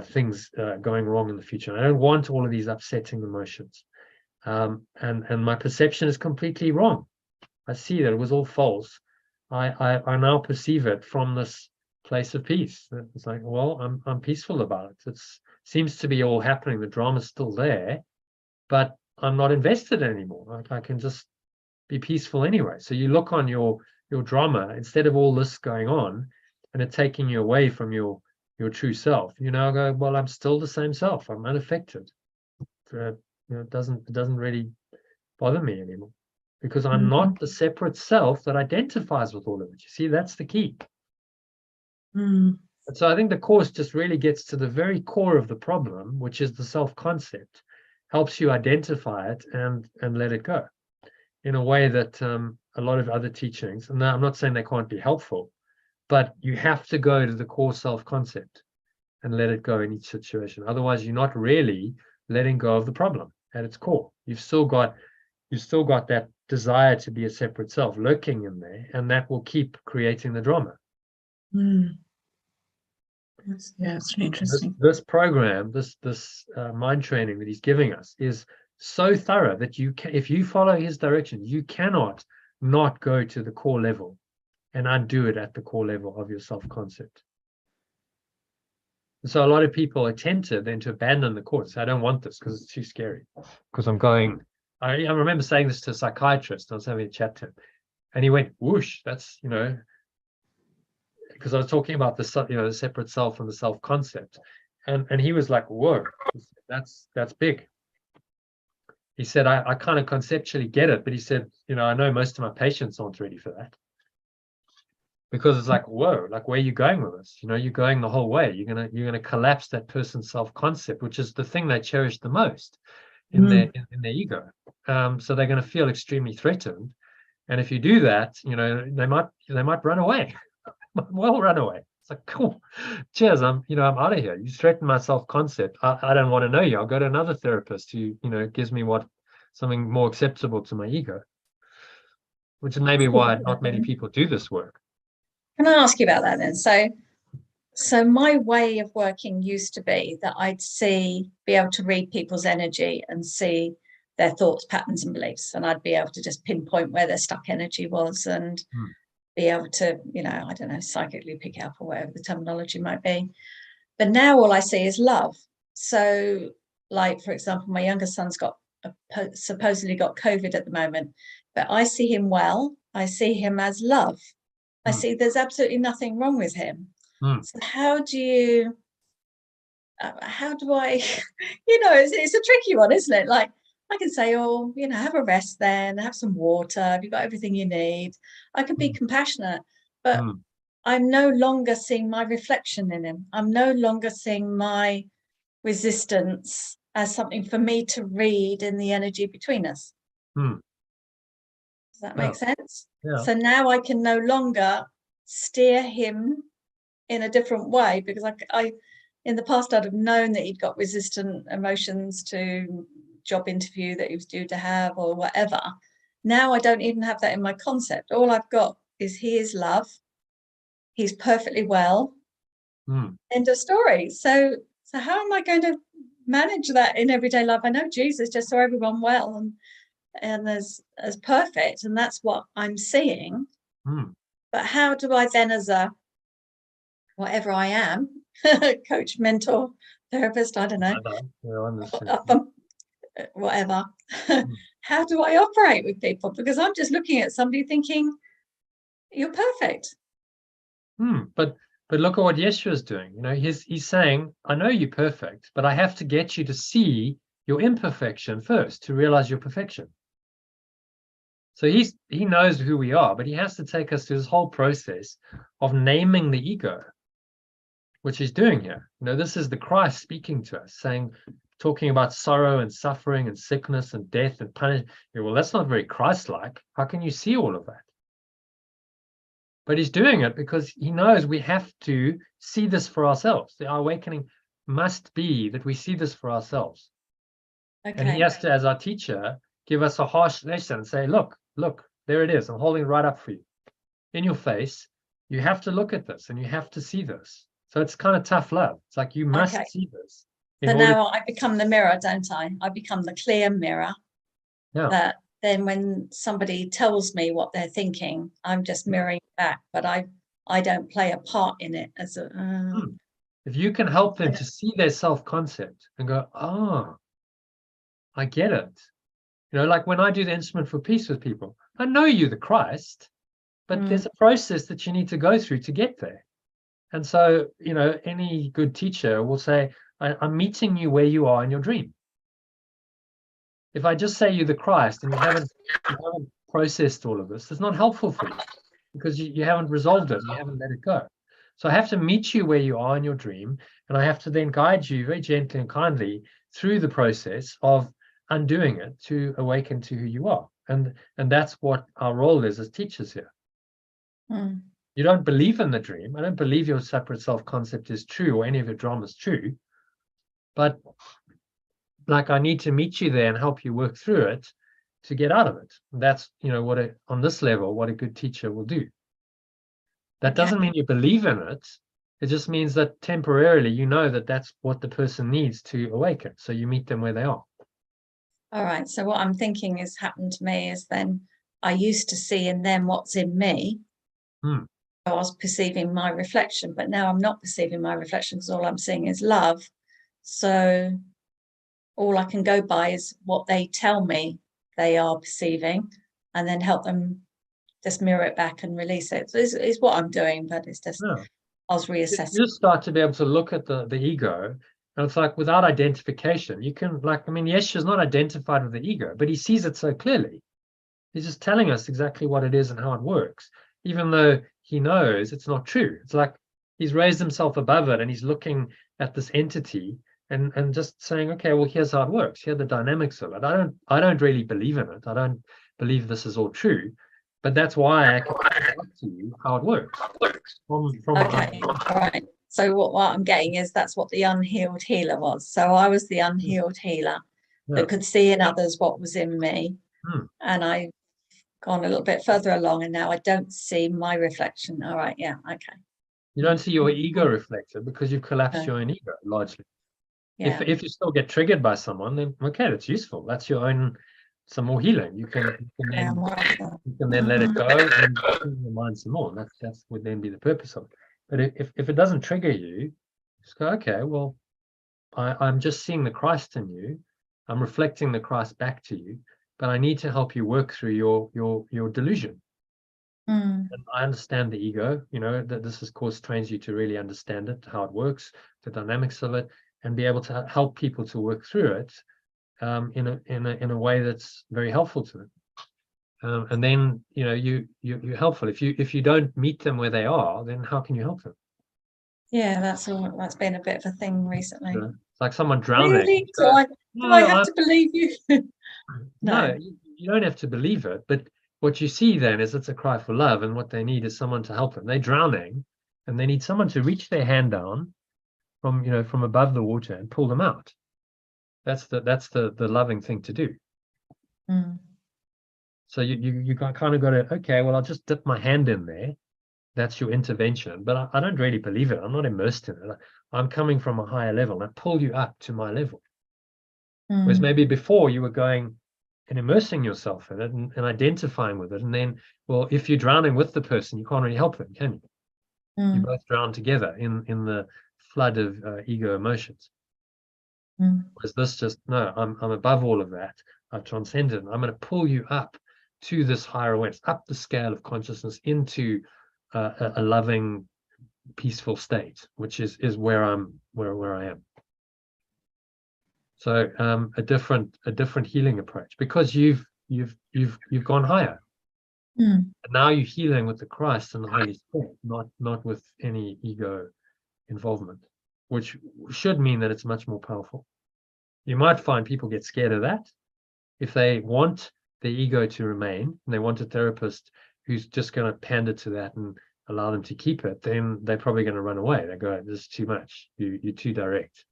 things going wrong in the future. I don't want all of these upsetting emotions. And my perception is completely wrong. I see that it was all false. I now perceive it from this place of peace. It's like, well, I'm peaceful about it. It seems to be all happening. The drama's still there, but I'm not invested anymore. I can just be peaceful anyway. So you look on your drama instead of all this going on and it taking you away from your true self. You now go, well, I'm still the same self. I'm unaffected. It doesn't really bother me anymore because I'm not the separate self that identifies with all of it. You see, that's the key. And so I think the course just really gets to the very core of the problem, which is the self-concept, helps you identify it and let it go in a way that a lot of other teachings, and I'm not saying they can't be helpful, but you have to go to the core self-concept and let it go in each situation. Otherwise, you're not really letting go of the problem at its core. You've still got that desire to be a separate self lurking in there, and that will keep creating the drama. Yeah, it's really interesting. This program, this mind training that he's giving us is so thorough that if you follow his direction, you cannot not go to the core level and undo it at the core level of your self-concept. So a lot of people are tempted then to abandon the course. I don't want this because it's too scary. Because I remember saying this to a psychiatrist. I was having a chat to him, and he went, "Whoosh!" That's because I was talking about the separate self and the self-concept, and he was like, "Whoa, that's big." He said, I kind of conceptually get it, but he said, I know most of my patients aren't ready for that. Because it's like, whoa, like where are you going with this? You're going the whole way. You're gonna collapse that person's self-concept, which is the thing they cherish the most in their ego. So they're gonna feel extremely threatened. And if you do that, they might run away. Well, run away. It's like, cool, cheers, I'm out of here. You threaten my self-concept. I don't want to know you. I'll go to another therapist who gives me something more acceptable to my ego, which is maybe why not many people do this work. Can I ask you about that then? So my way of working used to be that I'd be able to read people's energy and see their thoughts, patterns and beliefs, and I'd be able to just pinpoint where their stuck energy was and be able to, I don't know, psychically pick it up or whatever the terminology might be. But now all I see is love. So, like, for example, my younger son's supposedly got COVID at the moment, but I see him well. I see him as love. I see there's absolutely nothing wrong with him. So how do I, it's a tricky one, isn't it? Like, I can say, have a rest then, have some water, have you got everything you need? I can be compassionate, but I'm no longer seeing my reflection in him. I'm no longer seeing my resistance as something for me to read in the energy between us. Does that make sense? Yeah. So now I can no longer steer him in a different way, because I in the past I'd have known that he'd got resistant emotions to job interview that he was due to have or whatever. Now I don't even have that in my concept. All I've got is he is love. He's perfectly well. End of story. So how am I going to manage that in everyday life? I know Jesus just saw everyone well and as perfect, and that's what I'm seeing. But how do I then, as a whatever I am, coach, mentor, therapist, I don't know, whatever, how do I operate with people? Because I'm just looking at somebody thinking, you're perfect. But look at what Yeshua is doing. You know, he's saying, I know you're perfect, but I have to get you to see your imperfection first to realize your perfection. So he knows who we are, but he has to take us through this whole process of naming the ego, which he's doing here. You know, this is the Christ speaking to us, talking about sorrow and suffering and sickness and death and punishment. Well, that's not very Christ-like. How can you see all of that? But he's doing it because he knows we have to see this for ourselves. Our awakening must be that we see this for ourselves. Okay. And he has to, as our teacher, give us a harsh lesson and say, look, there it is. I'm holding it right up for you. In your face, you have to look at this and you have to see this. So it's kind of tough love. It's like you must see this. So now I become the mirror, don't I? I become the clear mirror. Yeah. That then when somebody tells me what they're thinking, I'm just mirroring back, but I don't play a part in it as a. If you can help them to see their self-concept and go, I get it. You know, like when I do the instrument for peace with people, I know you're the Christ, but there's a process that you need to go through to get there. And so, you know, any good teacher will say, I'm meeting you where you are in your dream. If I just say you're the Christ and you haven't processed all of this, it's not helpful for you because you haven't resolved it, you haven't let it go. So I have to meet you where you are in your dream, and I have to then guide you very gently and kindly through the process of undoing it to awaken to who you are. And that's what our role is as teachers here. You don't believe in the dream. I don't believe your separate self-concept is true or any of your drama is true. But like I need to meet you there and help you work through it to get out of it. That's, you know, on this level, what a good teacher will do. That doesn't mean you believe in it. It just means that temporarily you know that that's what the person needs to awaken. So you meet them where they are. All right. So what I'm thinking has happened to me is then I used to see in them what's in me. I was perceiving my reflection, but now I'm not perceiving my reflection because all I'm seeing is love. So all I can go by is what they tell me they are perceiving and then help them just mirror it back and release it. So it's what I'm doing, but it's just, I was reassessing. You start to be able to look at the ego, and it's like without identification, you can, like, I mean, Yeshua's not identified with the ego, but he sees it so clearly. He's just telling us exactly what it is and how it works, even though he knows it's not true. It's like he's raised himself above it and he's looking at this entity and just saying, okay, well, here's how it works. Here are the dynamics of it. I don't really believe in it. I don't believe this is all true, but that's why I can talk to you how it works. Okay, all right. So what I'm getting is that's what the unhealed healer was. So I was the unhealed healer that could see in others what was in me. And I've gone a little bit further along and now I don't see my reflection. All right, yeah, okay. You don't see your ego reflected because you've collapsed your own ego largely. Yeah. If you still get triggered by someone, then okay, that's useful. That's your own, some more healing. You can then let it go and clean your mind some more. That would then be the purpose of it. But if it doesn't trigger you, just go, okay, well, I'm just seeing the Christ in you. I'm reflecting the Christ back to you, but I need to help you work through your delusion. And I understand the ego, you know, that this course trains you to really understand it, how it works, the dynamics of it, and be able to help people to work through it in a way that's very helpful to them. And then, you know, you're helpful. If you don't meet them where they are, then how can you help them? Yeah, that's been a bit of a thing recently. Yeah. It's like someone drowning. Really? Do I have to believe you? No, you don't have to believe it. But what you see then is it's a cry for love, and what they need is someone to help them. They're drowning, and they need someone to reach their hand down from above the water and pull them out. That's the loving thing to do. So you kind of got to, okay, well, I'll just dip my hand in there. That's your intervention. But I don't really believe it. I'm not immersed in it. I'm coming from a higher level. I pull you up to my level. Whereas maybe before you were going and immersing yourself in it and identifying with it. And then, well, if you're drowning with the person, you can't really help them, can you? You both drown together in the flood of ego emotions. Whereas this just, no, I'm above all of that. I've transcended. I'm going to pull you up to this higher awareness, up the scale of consciousness into a loving, peaceful state, which is where I am. So a different healing approach, because you've gone higher. And now you're healing with the Christ and the Holy Spirit, not with any ego involvement, which should mean that it's much more powerful. You might find people get scared of that. If they want their ego to remain and they want a therapist who's just going to pander to that and allow them to keep it, then they're probably going to run away. They go, this is too much. You're too direct.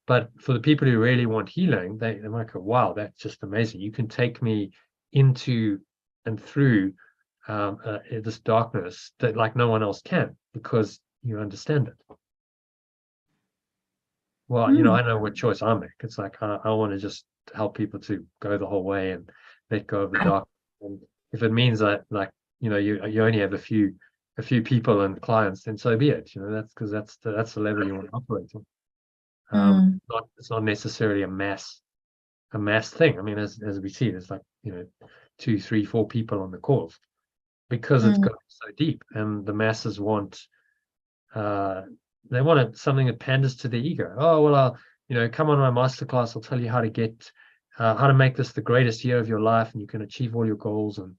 But for the people who really want healing, they might go, wow, that's just amazing. You can take me into and through this darkness that like no one else can, because you understand it. Well, you know, I know what choice I make. It's like I want to just help people to go the whole way and let go of the dark. And if it means that, like, you know, you only have a few people and clients, then so be it. You know, that's because that's the level you want to operate on. It's not necessarily a mass thing. I mean, as we see, there's like, you know, 2, 3, 4 people on the calls, because it's going so deep, and the masses want they want something that panders to their ego. Oh, well, I'll, you know, come on my masterclass, I'll tell you how to get how to make this the greatest year of your life, and you can achieve all your goals, and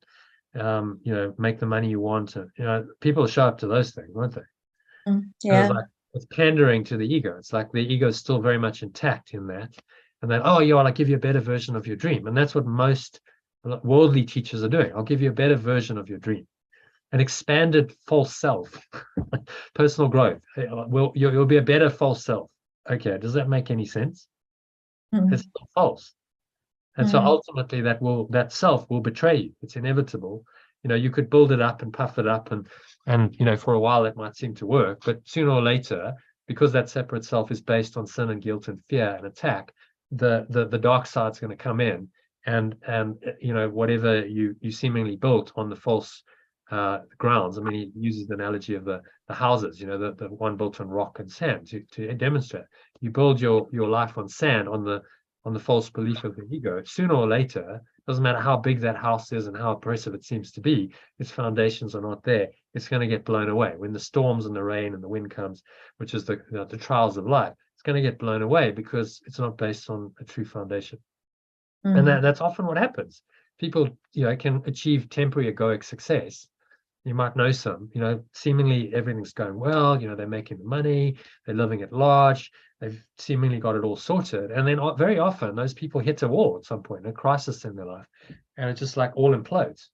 you know, make the money you want. And you know, people show up to those things, won't they? Yeah. It's pandering to the ego. It's like the ego is still very much intact in that, and then, oh, yeah, I'll give you a better version of your dream. And that's what most worldly teachers are doing. I'll give you a better version of your dream, an expanded false self, personal growth. You'll be a better false self. Okay, does that make any sense? It's still false. And so ultimately that self will betray you. It's inevitable. You know, you could build it up and puff it up, and you know, for a while it might seem to work, but sooner or later, because that separate self is based on sin and guilt and fear and attack, the dark side's going to come in, and you know, whatever you seemingly built on the false grounds. I mean, he uses the analogy of the houses, you know, the one built on rock and sand to demonstrate. You build your life on sand, on the false belief of the ego. Sooner or later, doesn't matter how big that house is and how oppressive it seems to be, its foundations are not there. It's going to get blown away when the storms and the rain and the wind comes, which is the trials of life. It's going to get blown away because it's not based on a true foundation. And that's often what happens. People, you know, can achieve temporary egoic success. You might know some, you know, seemingly everything's going well, you know, they're making the money, they're living at large, they've seemingly got it all sorted. And then very often those people hit a wall at some point, a crisis in their life, and it just like all implodes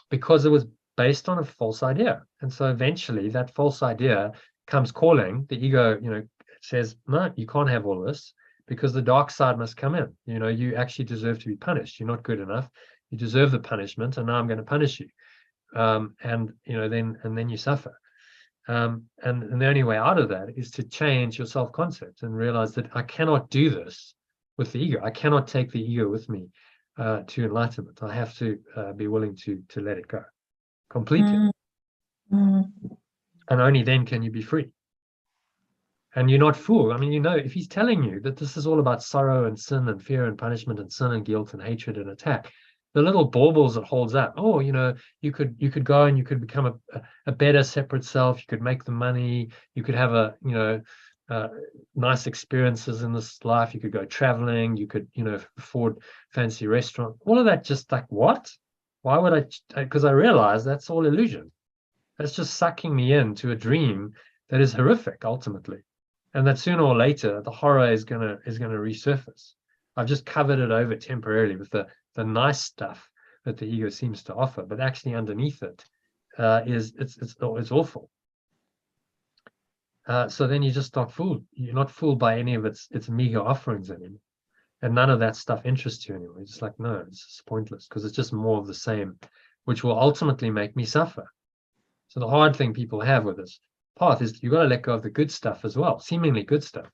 because it was based on a false idea. And so eventually that false idea comes calling. The ego, you know, says, no, you can't have all this, because the dark side must come in. You know, you actually deserve to be punished. You're not good enough. You deserve the punishment, and now I'm going to punish you. And you know, then you suffer. And the only way out of that is to change your self-concept and realize that I cannot do this with the ego. I cannot take the ego with me to enlightenment. I have to be willing to let it go completely. And only then can you be free. And you're not fooled. I mean, you know, if he's telling you that this is all about sorrow and sin and fear and punishment and sin and guilt and hatred and attack, the little baubles it holds up, oh, you know, you could go and you could become a better separate self. You could make the money. You could have nice experiences in this life. You could go traveling. You could, you know, afford fancy restaurant. All of that, just like, what? Why would I? Because I realize that's all illusion. That's just sucking me into a dream that is horrific ultimately. And that sooner or later, the horror is gonna resurface. I've just covered it over temporarily with the nice stuff that the ego seems to offer, but actually underneath it it's awful. So then you're just not fooled. You're not fooled by any of its meager offerings anymore, and none of that stuff interests you anymore. It's just like, no, it's just pointless, because it's just more of the same, which will ultimately make me suffer. So the hard thing people have with this path is you've got to let go of the good stuff as well, seemingly good stuff.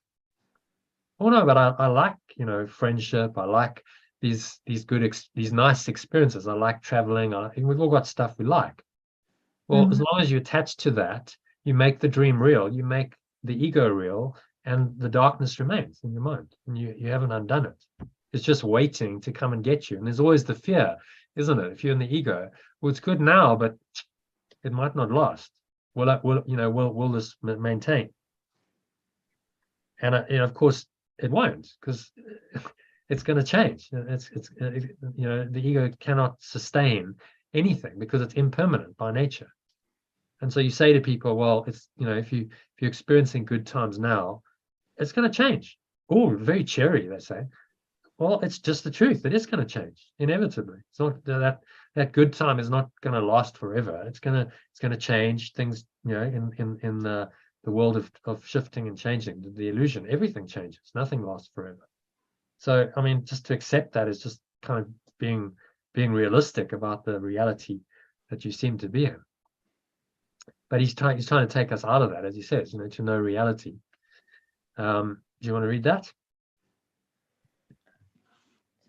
oh no, but I like, you know, friendship. I like these nice experiences. I like traveling. We've all got stuff we like. Well, as long as you attach to that, you make the dream real, you make the ego real, and the darkness remains in your mind, and you haven't undone it. It's just waiting to come and get you. And there's always the fear, isn't it? If you're in the ego, well, it's good now, but it might not last. Will this maintain? And of course, it won't, because it's going to change. You know, the ego cannot sustain anything because it's impermanent by nature. And so you say to people, well, it's, you know, if you're experiencing good times now, it's going to change. Oh, very cheery, they say. Well, it's just the truth. It is going to change inevitably. It's not that good time is not going to last forever. It's going to change things. You know, in the world of shifting and changing, the illusion, everything changes. Nothing lasts forever. So, I mean, just to accept that is just kind of being realistic about the reality that you seem to be in. But he's trying to take us out of that, as he says, you know, to know reality. Do you want to read that?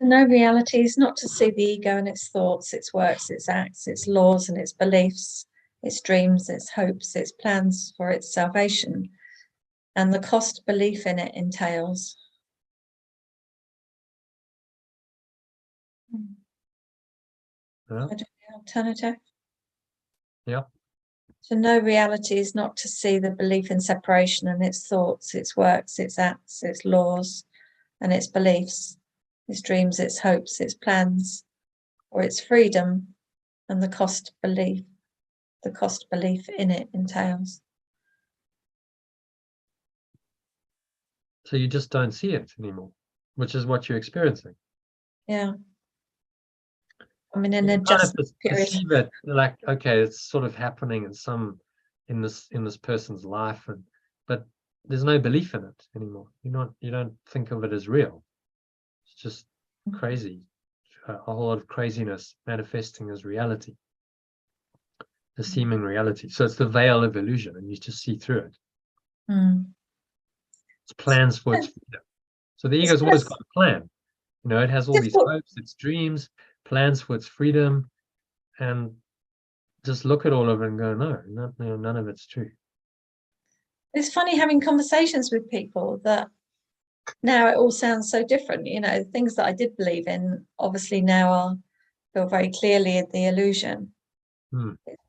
To know reality is not to see the ego and its thoughts, its works, its acts, its laws and its beliefs, its dreams, its hopes, its plans for its salvation, and the cost belief in it entails. Yeah. Alternative. Yeah. To know reality is not to see the belief in separation and its thoughts, its works, its acts, its laws, and its beliefs, its dreams, its hopes, its plans, or its freedom, and the cost belief in it entails. So you just don't see it anymore, which is what you're experiencing. Yeah. I mean, in You a kind of just period. perceive it like, okay, it's sort of happening in this person's life, but there's no belief in it anymore. You don't think of it as real. It's just crazy, a whole lot of craziness manifesting as reality, the seeming reality. So it's the veil of illusion, and you just see through it. It's plans for its freedom. So the ego's always got a plan. You know, it has all these hopes, its dreams, plans for its freedom, and just look at all of it and go, no, none of it's true. It's funny having conversations with people that now it all sounds so different. You know, things that I did believe in, obviously now feel very clearly the illusion.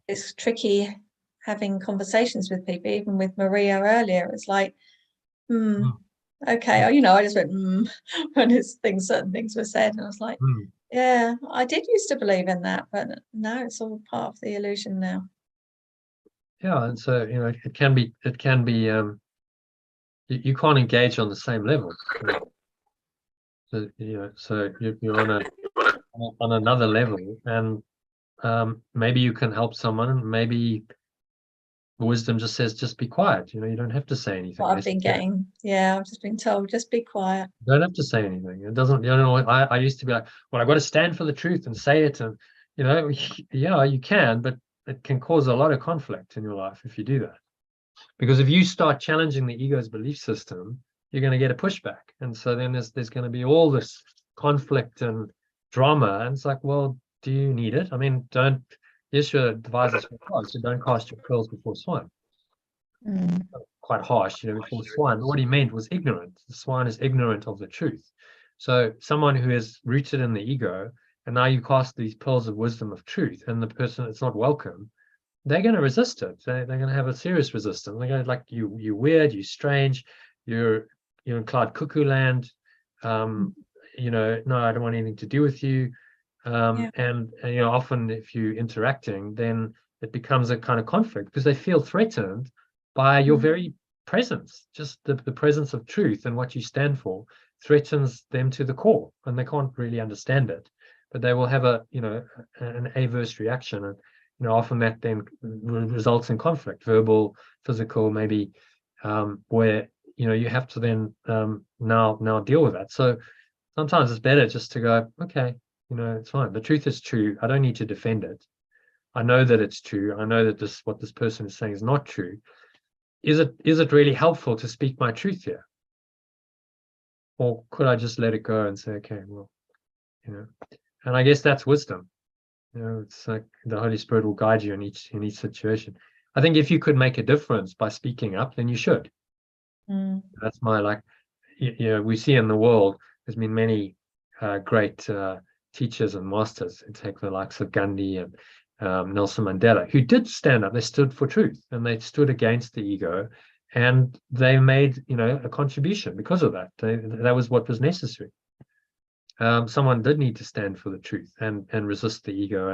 It's tricky having conversations with people, even with Maria earlier. It's like, okay, you know, I just went, when certain things were said, and I was like, yeah, I did used to believe in that, but no, it's all part of the illusion now. Yeah, and so, you know, it can be you can't engage on the same level. So, you know, so you're on another level, and maybe you can help someone. Maybe wisdom just says, just be quiet. You know, you don't have to say anything. I've been getting, I've just been told, just be quiet. You don't have to say anything. It doesn't, you know, I used to be like, well, I've got to stand for the truth and say it. And, you know, yeah, you can, but it can cause a lot of conflict in your life if you do that. Because if you start challenging the ego's belief system, you're going to get a pushback. And so then there's going to be all this conflict and drama. And it's like, well, do you need it? I mean, Yeshua advises for God, so don't cast your pearls before swine. Quite harsh, you know, before swine. What he meant was ignorant. The swine is ignorant of the truth. So someone who is rooted in the ego, and now you cast these pearls of wisdom of truth, and the person that's not welcome, they're going to resist it. They're going to have a serious resistance. They're going to like, you're weird, you're strange, you're in cloud cuckoo land. You know, no, I don't want anything to do with you. And you know, often if you're interacting, then it becomes a kind of conflict because they feel threatened by your very presence. Just the presence of truth and what you stand for threatens them to the core, and they can't really understand it. But they will have an adverse reaction, and you know, often that then results in conflict, verbal, physical, maybe, where you know you have to then now deal with that. So sometimes it's better just to go, okay, you know, it's fine. The truth is true. I don't need to defend it. I know that it's true. I know that what this person is saying is not true. Is it really helpful to speak my truth here? or could I just let it go and say, okay, well, and I guess that's wisdom. It's like the Holy Spirit will guide you in each situation. I think if you could make a difference by speaking up, then you should. That's my we see in the world there's been many great teachers and masters. Take the likes of Gandhi and Nelson Mandela, who did stand up. They stood for truth and they stood against the ego, and they made a contribution because of that. That was what was necessary. Someone did need to stand for the truth and resist the ego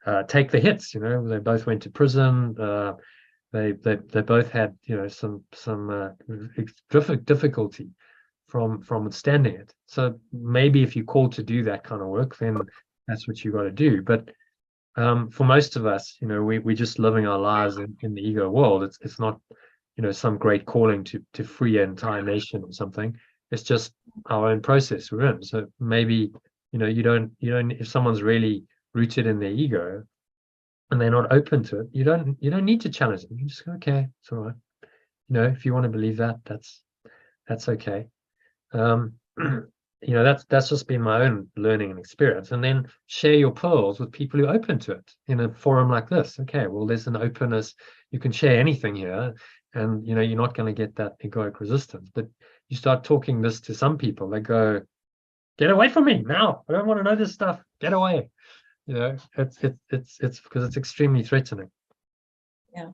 and take the hits. They both went to prison. They both had some difficulty from withstanding it. So maybe if you're called to do that kind of work, then that's what you got to do. But for most of us, we're just living our lives in the ego world. It's not some great calling to free an entire nation or something. It's just our own process we're in. So maybe you don't if someone's really rooted in their ego and they're not open to it, you don't need to challenge them. You just go, okay, it's all right. If you want to believe that, that's okay. That's just been my own learning and experience. And then share your pearls with people who are open to it in a forum like this. Okay, well, there's an openness. You can share anything here, and you're not going to get that egoic resistance. But you start talking this to some people, they go, "Get away from me now! I don't want to know this stuff. Get away!" It's because it's extremely threatening. Yeah.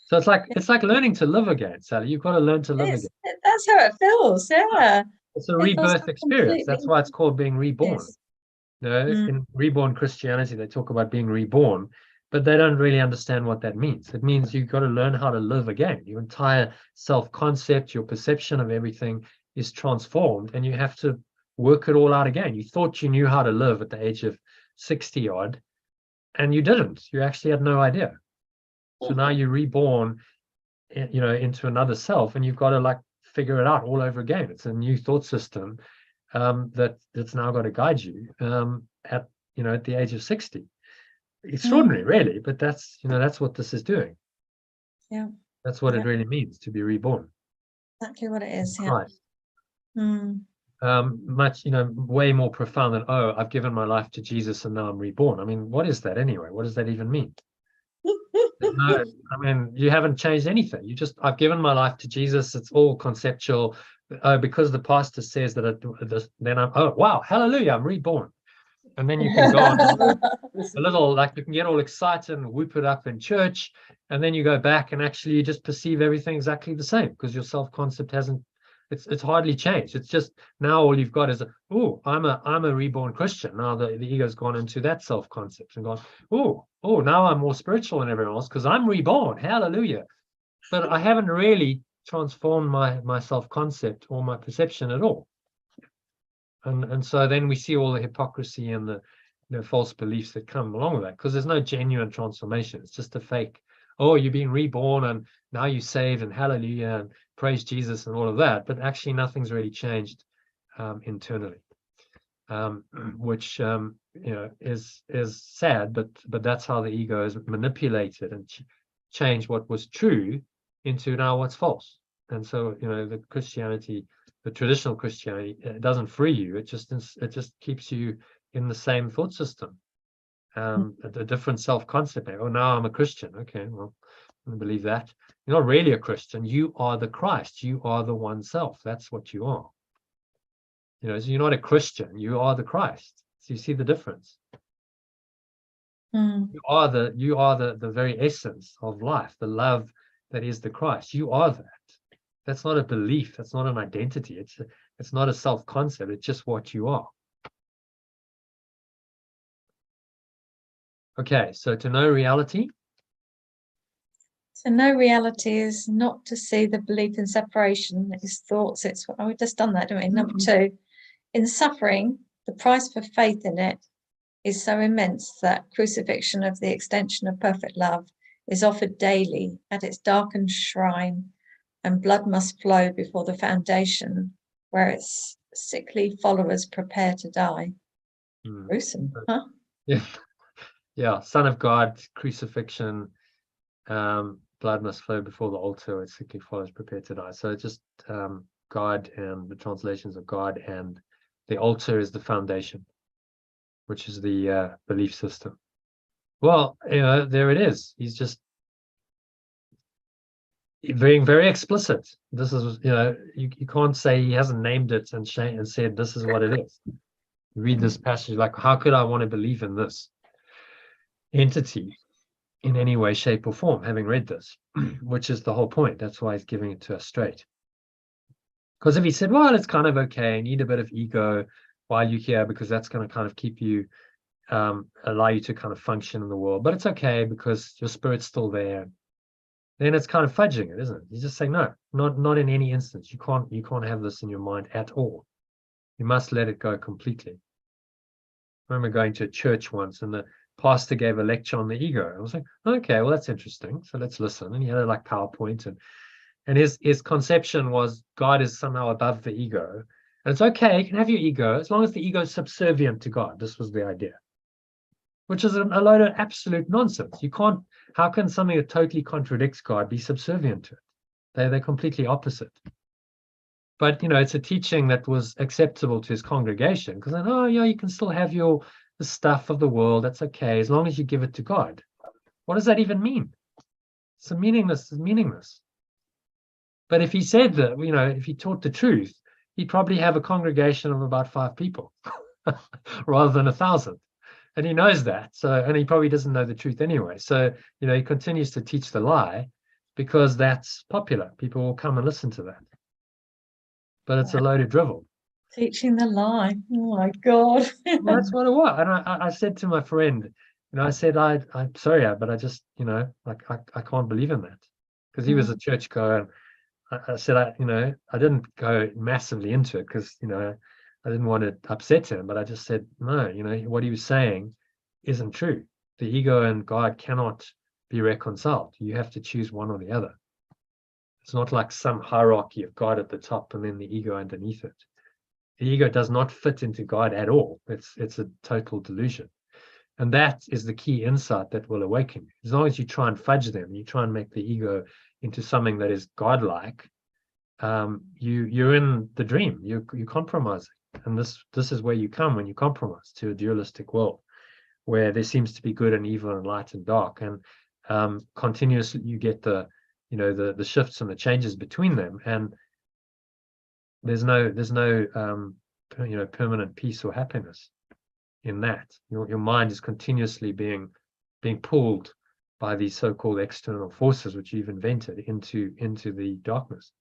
So it's like learning to live again, Sally. You've got to learn to live again. That's how it feels. Yeah. It's a rebirth experience. That's why it's called being reborn. Yes. In reborn Christianity, they talk about being reborn, but they don't really understand what that means. It means you've got to learn how to live again. Your entire self-concept, your perception of everything is transformed, and you have to work it all out again. You thought you knew how to live at the age of 60 odd, and you didn't. You actually had no idea. So now you're reborn, into another self, and you've got to figure it out all over again. It's a new thought system that's now got to guide you at the age of 60. Extraordinary, really, but that's what this is doing. Yeah, that's what it really means to be reborn. Exactly what it is. Yeah. Right. Much way more profound than, oh, I've given my life to Jesus and now I'm reborn. I mean, what is that anyway? What does that even mean? No, I mean, you haven't changed anything. I've given my life to Jesus. It's all conceptual. Because the pastor says that then oh wow, hallelujah, I'm reborn. And then you can go on a little, you can get all excited and whoop it up in church, and then you go back and actually you just perceive everything exactly the same because your self-concept hasn't, it's hardly changed. It's just now all you've got is I'm a reborn Christian. Now the ego's gone into that self-concept and gone, now I'm more spiritual than everyone else because I'm reborn. Hallelujah. But I haven't really transformed my self-concept or my perception at all. And so then we see all the hypocrisy and the false beliefs that come along with that, because there's no genuine transformation. It's just a fake, you're being reborn and now you're saved and hallelujah and praise Jesus and all of that. But actually nothing's really changed internally, which is sad, but that's how the ego is manipulated and changed what was true into now what's false. And so the traditional Christianity, it doesn't free you. It just keeps you in the same thought system, a different self-concept. Now I'm a Christian. Okay, well, I don't believe that. You're not really a Christian. You are the Christ. You are the one self. That's what you are. So you're not a Christian. You are the Christ. So you see the difference. You are the very essence of life, the love that is the Christ. You are that. That's not a belief. That's not an identity. It's not a self-concept. It's just what you are. Okay, so to know reality. To know reality is not to see the belief in separation, its thoughts. We've just done that, haven't we? Number 2, in suffering, the price for faith in it is so immense that crucifixion of the extension of perfect love is offered daily at its darkened shrine, and blood must flow before the foundation where its sickly followers prepare to die. Gruesome, huh? Yeah. Son of God, crucifixion, blood must flow before the altar where its sickly followers prepare to die. So just God and the translations of God, and the altar is the foundation, which is the belief system. Well, there it is. He's just being very explicit. This is, you can't say he hasn't named it and said this is what it is. Read this passage, like, how could I want to believe in this entity in any way, shape, or form, having read this? Which is the whole point. That's why he's giving it to us straight. Because if he said, well, it's kind of okay, need a bit of ego while you're here, because that's going to kind of keep you, allow you to kind of function in the world, but it's okay because your spirit's still there, then it's kind of fudging it, isn't it? He's just saying, no, not in any instance. You can't have this in your mind at all. You must let it go completely. I remember going to a church once, and the pastor gave a lecture on the ego. I was like, okay, well, that's interesting. So let's listen. And he had a like PowerPoint, and his conception was God is somehow above the ego. And it's okay, you can have your ego as long as the ego is subservient to God. This was the idea, which is a load of absolute nonsense. You can't, how can something that totally contradicts God be subservient to it? They're completely opposite. But, it's a teaching that was acceptable to his congregation, because then, oh, yeah, you can still have the stuff of the world. That's okay, as long as you give it to God. What does that even mean? It's meaningless. But if he said that, if he taught the truth, he'd probably have a congregation of about 5 people rather than 1,000. And he knows that. And he probably doesn't know the truth anyway. So, he continues to teach the lie because that's popular. People will come and listen to that. But it's a load of drivel. Teaching the lie. Oh my God. Well, that's what it was. And I said to my friend, I said, I'm sorry, but I just, I can't believe in that. Because he was a churchgoer. I said, I didn't go massively into it because, I didn't want to upset him, but I just said, no, what he was saying isn't true. The ego and God cannot be reconciled. You have to choose one or the other. It's not like some hierarchy of God at the top and then the ego underneath it. The ego does not fit into God at all. It's a total delusion. And that is the key insight that will awaken you. As long as you try and fudge them, you try and make the ego into something that is godlike, you're in the dream. You're compromising. And this is where you come when you compromise to a dualistic world, where there seems to be good and evil and light and dark, and continuously you get the shifts and the changes between them, and there's no permanent peace or happiness in that. Your mind is continuously being pulled by these so-called external forces which you've invented into the darkness.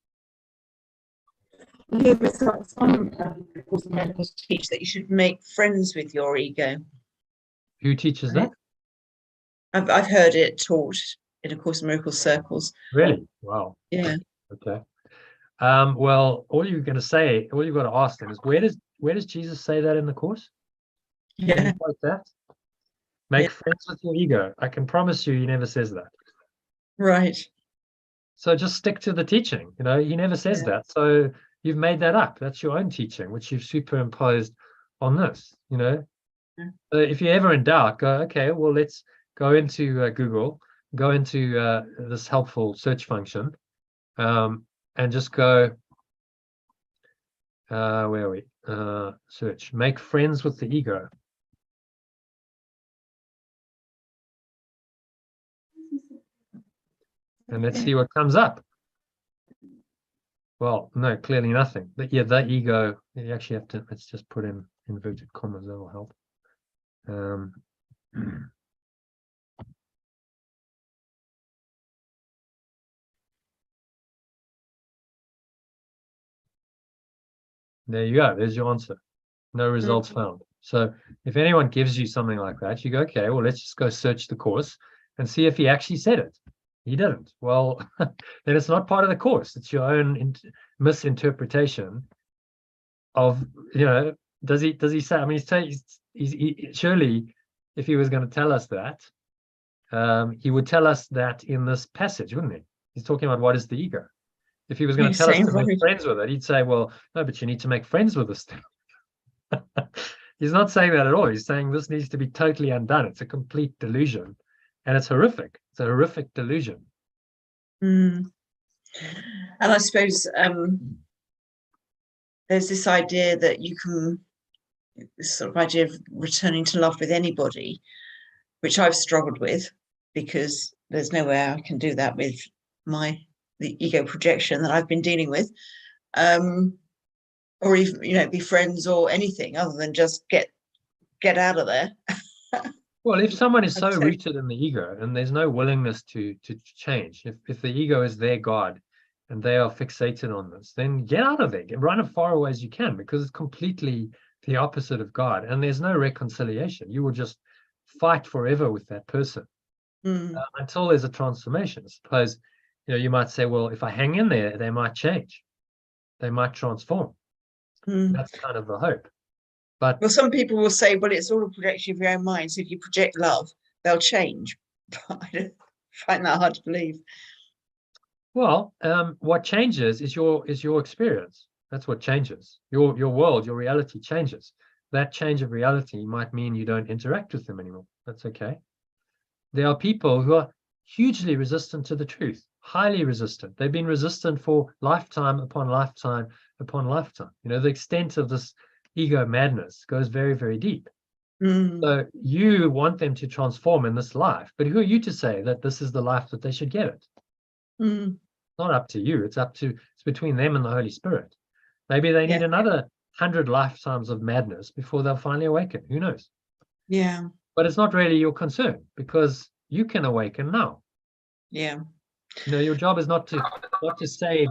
Yeah, but some Course in Miracles teach that you should make friends with your ego. Who teaches that? I've heard it taught in A Course in Miracles circles. Really? Wow. Yeah. Okay. Well, all you've got to ask them is, where does Jesus say that in the Course? Yeah. Like that? Make friends with your ego. I can promise you he never says that. Right. So just stick to the teaching. He never says that. So you've made that up. That's your own teaching, which you've superimposed on this. So if you're ever in doubt, go, okay, well, let's go into Google, go into this helpful search function, and just go, where are we? Search, make friends with the ego. And let's see what comes up. Well, no, clearly nothing. But yeah, the ego, you actually have to, let's just put in inverted commas, that will help. There you go. There's your answer. No results found. So if anyone gives you something like that, you go, okay, well, let's just go search the Course and see if he actually said it. He didn't. Well, then it's not part of the Course. It's your own misinterpretation of, does he say, I mean, he's surely, if he was going to tell us that, he would tell us that in this passage, wouldn't he? He's talking about what is the ego. If he was going to tell us to make friends with it, he'd say, well, no, but you need to make friends with this thing. He's not saying that at all. He's saying this needs to be totally undone. It's a complete delusion. And it's horrific. It's a horrific delusion. And I suppose there's this idea that you can, this sort of idea of returning to love with anybody, which I've struggled with, because there's no way I can do that with the ego projection that I've been dealing with, or even, be friends or anything other than just get out of there. Well, if someone is so rooted in the ego and there's no willingness to change, if the ego is their God and they are fixated on this, then get out of there, run as far away as you can, because it's completely the opposite of God, and there's no reconciliation. You will just fight forever with that person until there's a transformation. I suppose, you might say, well, if I hang in there, they might change, they might transform. That's kind of the hope. But well, some people will say, well, it's all a projection of your own mind, so if you project love, they'll change. But I don't find that hard to believe. Well, what changes is your experience. That's what changes. Your world, your reality changes. That change of reality might mean you don't interact with them anymore. That's okay. There are people who are hugely resistant to the truth, highly resistant. They've been resistant for lifetime upon lifetime upon lifetime. The extent of this ego madness goes very, very deep. So you want them to transform in this life, but who are you to say that this is the life that they should get it? It's not up to you. It's between them and the Holy Spirit. Maybe they need another 100 lifetimes of madness before they'll finally awaken. Who knows? Yeah. But it's not really your concern, because you can awaken now. Yeah. Your job is not to save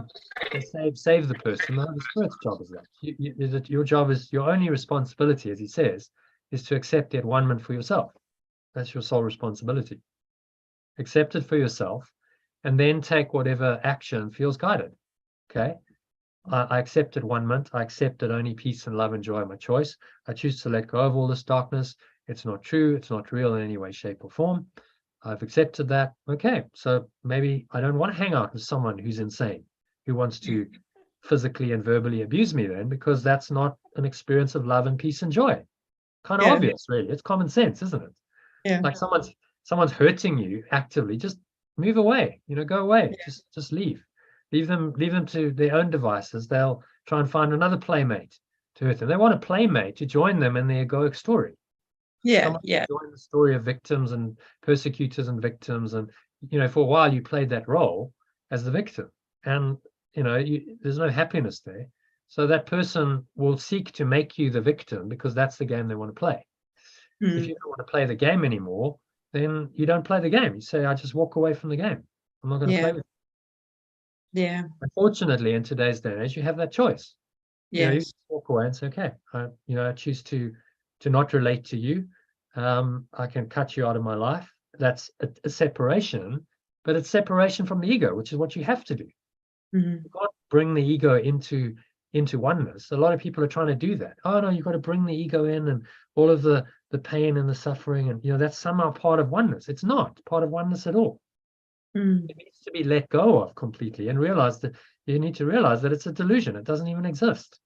the person. The Holy Spirit's job is that. Your job is, your only responsibility, as he says, is to accept the at-one-ment for yourself. That's your sole responsibility. Accept it for yourself, and then take whatever action feels guided. Okay? I accept at-one-ment. I accept that only peace and love and joy are my choice. I choose to let go of all this darkness. It's not true. It's not real in any way, shape, or form. I've accepted that. Okay, so maybe I don't want to hang out with someone who's insane, who wants to physically and verbally abuse me then, because that's not an experience of love and peace and joy. Kind of obvious, really. It's common sense, isn't it? Yeah. Like someone's hurting you actively, just move away, go away. Just leave. Leave them to their own devices. They'll try and find another playmate to hurt them. They want a playmate to join them in their egoic story. Join the story of victims and persecutors and victims, and for a while you played that role as the victim, and there's no happiness there. So that person will seek to make you the victim, because that's the game they want to play. If you don't want to play the game anymore, then you don't play the game. You say, I just walk away from the game. I'm not going to play with it. Yeah. Unfortunately, in today's day and age, you have that choice. Yes. You just walk away and say, okay, I choose to not relate to you. I can cut you out of my life. That's a separation, but it's separation from the ego, which is what you have to do. You can't bring the ego into oneness. A lot of people are trying to do that. Oh no, you've got to bring the ego in, and all of the pain and the suffering, and that's somehow part of oneness. It's not part of oneness at all. It needs to be let go of completely, and you need to realize that it's a delusion. It doesn't even exist.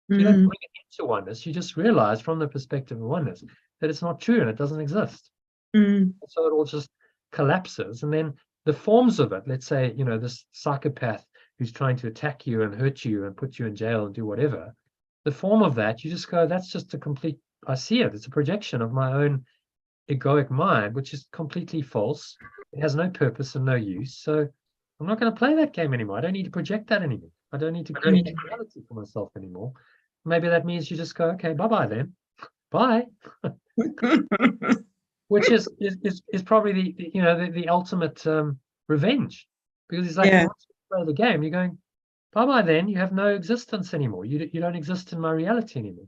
You don't bring it into oneness. You just realize from the perspective of oneness that it's not true and it doesn't exist. So it all just collapses. And then the forms of it, let's say, this psychopath who's trying to attack you and hurt you and put you in jail and do whatever, the form of that, you just go, that's just I see it. It's a projection of my own egoic mind, which is completely false. It has no purpose and no use. So I'm not going to play that game anymore. I don't need to project that anymore. I don't need to create reality for myself anymore. Maybe that means you just go, okay, bye-bye then. Bye. Which is probably the ultimate revenge, because it's like, once you play the game, you're going, bye-bye then. You have no existence anymore. You don't exist in my reality anymore.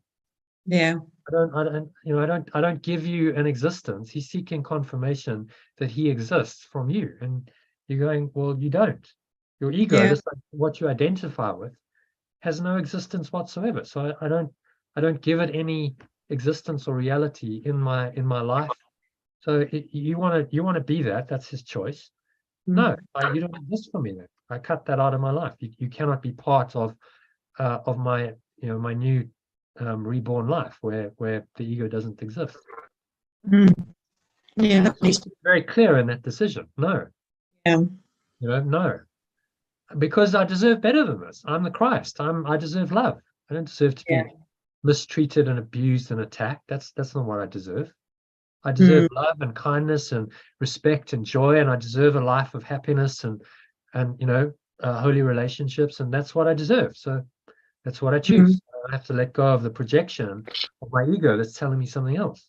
Yeah. I don't give you an existence. He's seeking confirmation that he exists from you, and you're going, well, you don't. Your ego, just like what you identify with, has no existence whatsoever. So I don't give it any existence or reality in my life. So you want to be that. That's his choice. No, you don't exist for me then. I cut that out of my life. You cannot be part of my my new reborn life where the ego doesn't exist. Yeah, It's very clear in that decision. No. No. Because I deserve better than this. I'm the Christ. I deserve love. I don't deserve to be mistreated and abused and attacked. That's not what I deserve. I deserve love and kindness and respect and joy, and I deserve a life of happiness and holy relationships, and that's what I deserve. So that's what I choose. I have to let go of the projection of my ego that's telling me something else.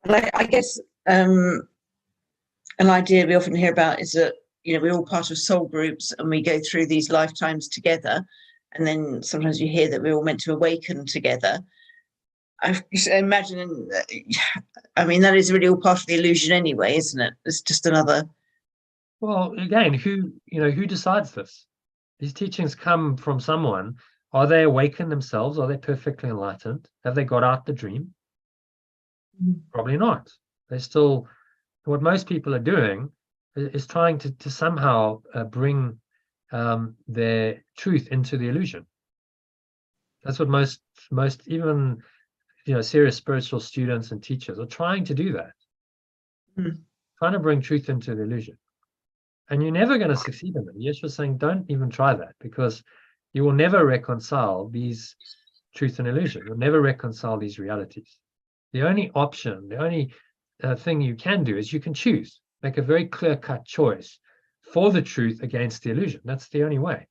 I guess an idea we often hear about is that, we're all part of soul groups and we go through these lifetimes together. And then sometimes you hear that we're all meant to awaken together. I imagine, that is really all part of the illusion anyway, isn't it? It's just another. Well, again, who decides this? These teachings come from someone. Are they awakened themselves? Are they perfectly enlightened? Have they got out the dream? Probably not. They're still, what most people are doing is trying to somehow bring their truth into the illusion. That's what most even serious spiritual students and teachers are trying to do, that trying to bring truth into the illusion. And you're never going to succeed in it. Yeshua's saying, don't even try that, because you will never reconcile these truth and illusion. You'll never reconcile these realities. The only option, the only thing you can do is you can choose, make a very clear-cut choice for the truth against the illusion. That's the only way.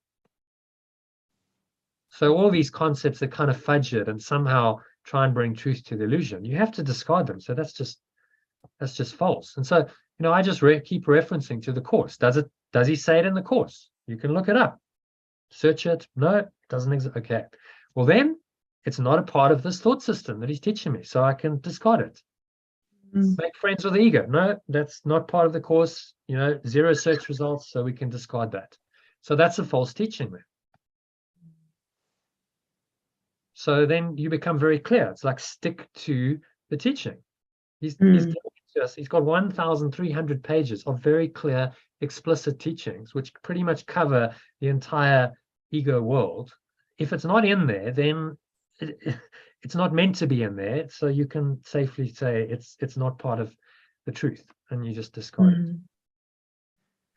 So all these concepts that kind of fudge it and somehow try and bring truth to the illusion, you have to discard them. So that's just false. And so, I just keep referencing to the Course. Does he say it in the Course? You can look it up, search it. No, it doesn't exist. Okay. Well, then it's not a part of this thought system that he's teaching me, so I can discard it. Make friends with the ego. No, that's not part of the Course. 0 search results, so we can discard that. So that's a false teaching there. So then you become very clear. It's like, stick to the teaching. He's got 1,300 pages of very clear, explicit teachings, which pretty much cover the entire ego world. If it's not in there, then it's not meant to be in there. So you can safely say it's not part of the truth, and you just discard it.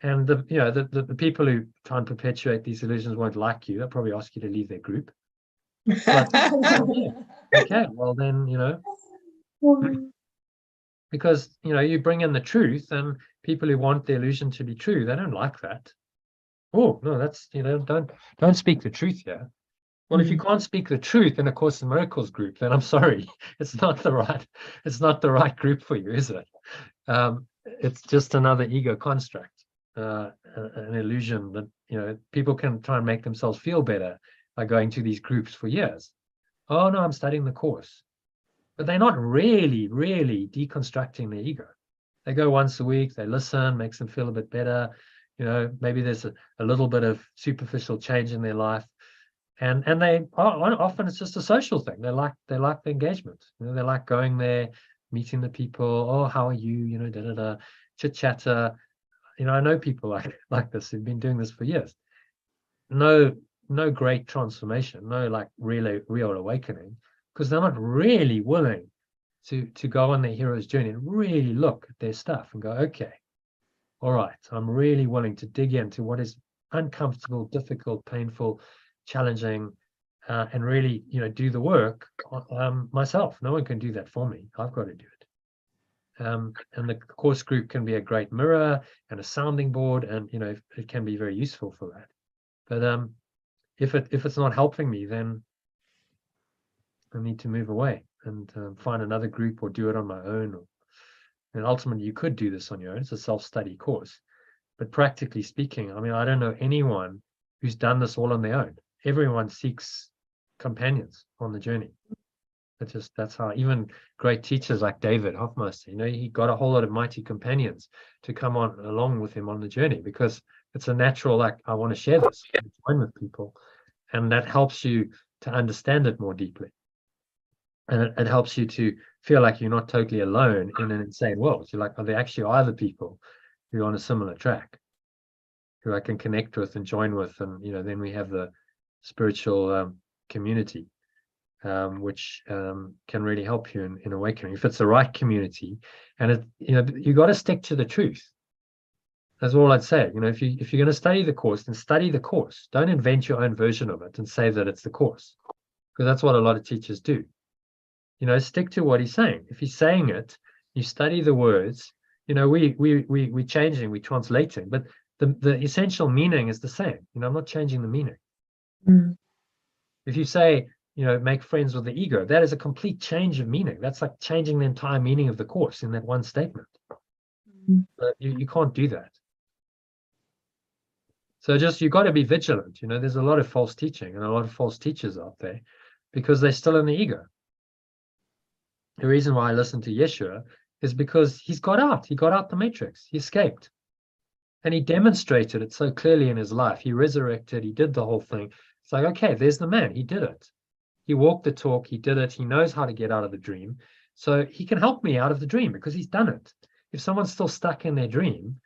And the people who try and perpetuate these illusions won't like you. They'll probably ask you to leave their group. But, okay, well then, because you bring in the truth, and people who want the illusion to be true, they don't like that. Oh no, that's don't speak the truth here. Well, if you can't speak the truth in a Course in Miracles group, then I'm sorry, it's not the right group for you, is it? It's just another ego construct, an illusion that people can try and make themselves feel better by going to these groups for years. Oh no, I'm studying the Course. But they're not really deconstructing their ego. They go once a week, they listen, makes them feel a bit better. Maybe there's a little bit of superficial change in their life. And they often it's just a social thing. They like the engagement. They like going there, meeting the people. Oh, how are you? Chit chatter. I know people like this who've been doing this for years. No great transformation, no like real awakening, because they're not really willing to go on their hero's journey and really look at their stuff and go, okay, all right, I'm really willing to dig into what is uncomfortable, difficult, painful, challenging, and really, do the work myself. No one can do that for me. I've got to do it. And the Course group can be a great mirror and a sounding board, and it can be very useful for that. But if it's not helping me, then I need to move away and find another group or do it on my own. And ultimately, you could do this on your own. It's a self-study course. But practically speaking, I don't know anyone who's done this all on their own. Everyone seeks companions on the journey. That's how even great teachers like David Hoffmeister, he got a whole lot of mighty companions to come on along with him on the journey, because it's a natural, like, I want to share this, join with people. And that helps you to understand it more deeply. And it helps you to feel like you're not totally alone in an insane world. You're like, there actually are other people who are on a similar track, who I can connect with and join with. And, then we have the spiritual community, which can really help you in awakening. If it's the right community, and you got to stick to the truth. That's all I'd say. If you're going to study the course, then study the course. Don't invent your own version of it and say that it's the course, because that's what a lot of teachers do. Stick to what he's saying. If he's saying it, you study the words. We're changing, we're translating, but the essential meaning is the same. I'm not changing the meaning. If you say, make friends with the ego, that is a complete change of meaning. That's like changing the entire meaning of the course in that one statement. But you can't do that. So you've got to be vigilant. There's a lot of false teaching and a lot of false teachers out there because they're still in the ego. The reason why I listen to Yeshua is because he got out the matrix, he escaped. And he demonstrated it so clearly in his life. He resurrected, he did the whole thing. It's like, okay, there's the man, he did it. He walked the talk, he did it, he knows how to get out of the dream. So he can help me out of the dream because he's done it. If someone's still stuck in their dream,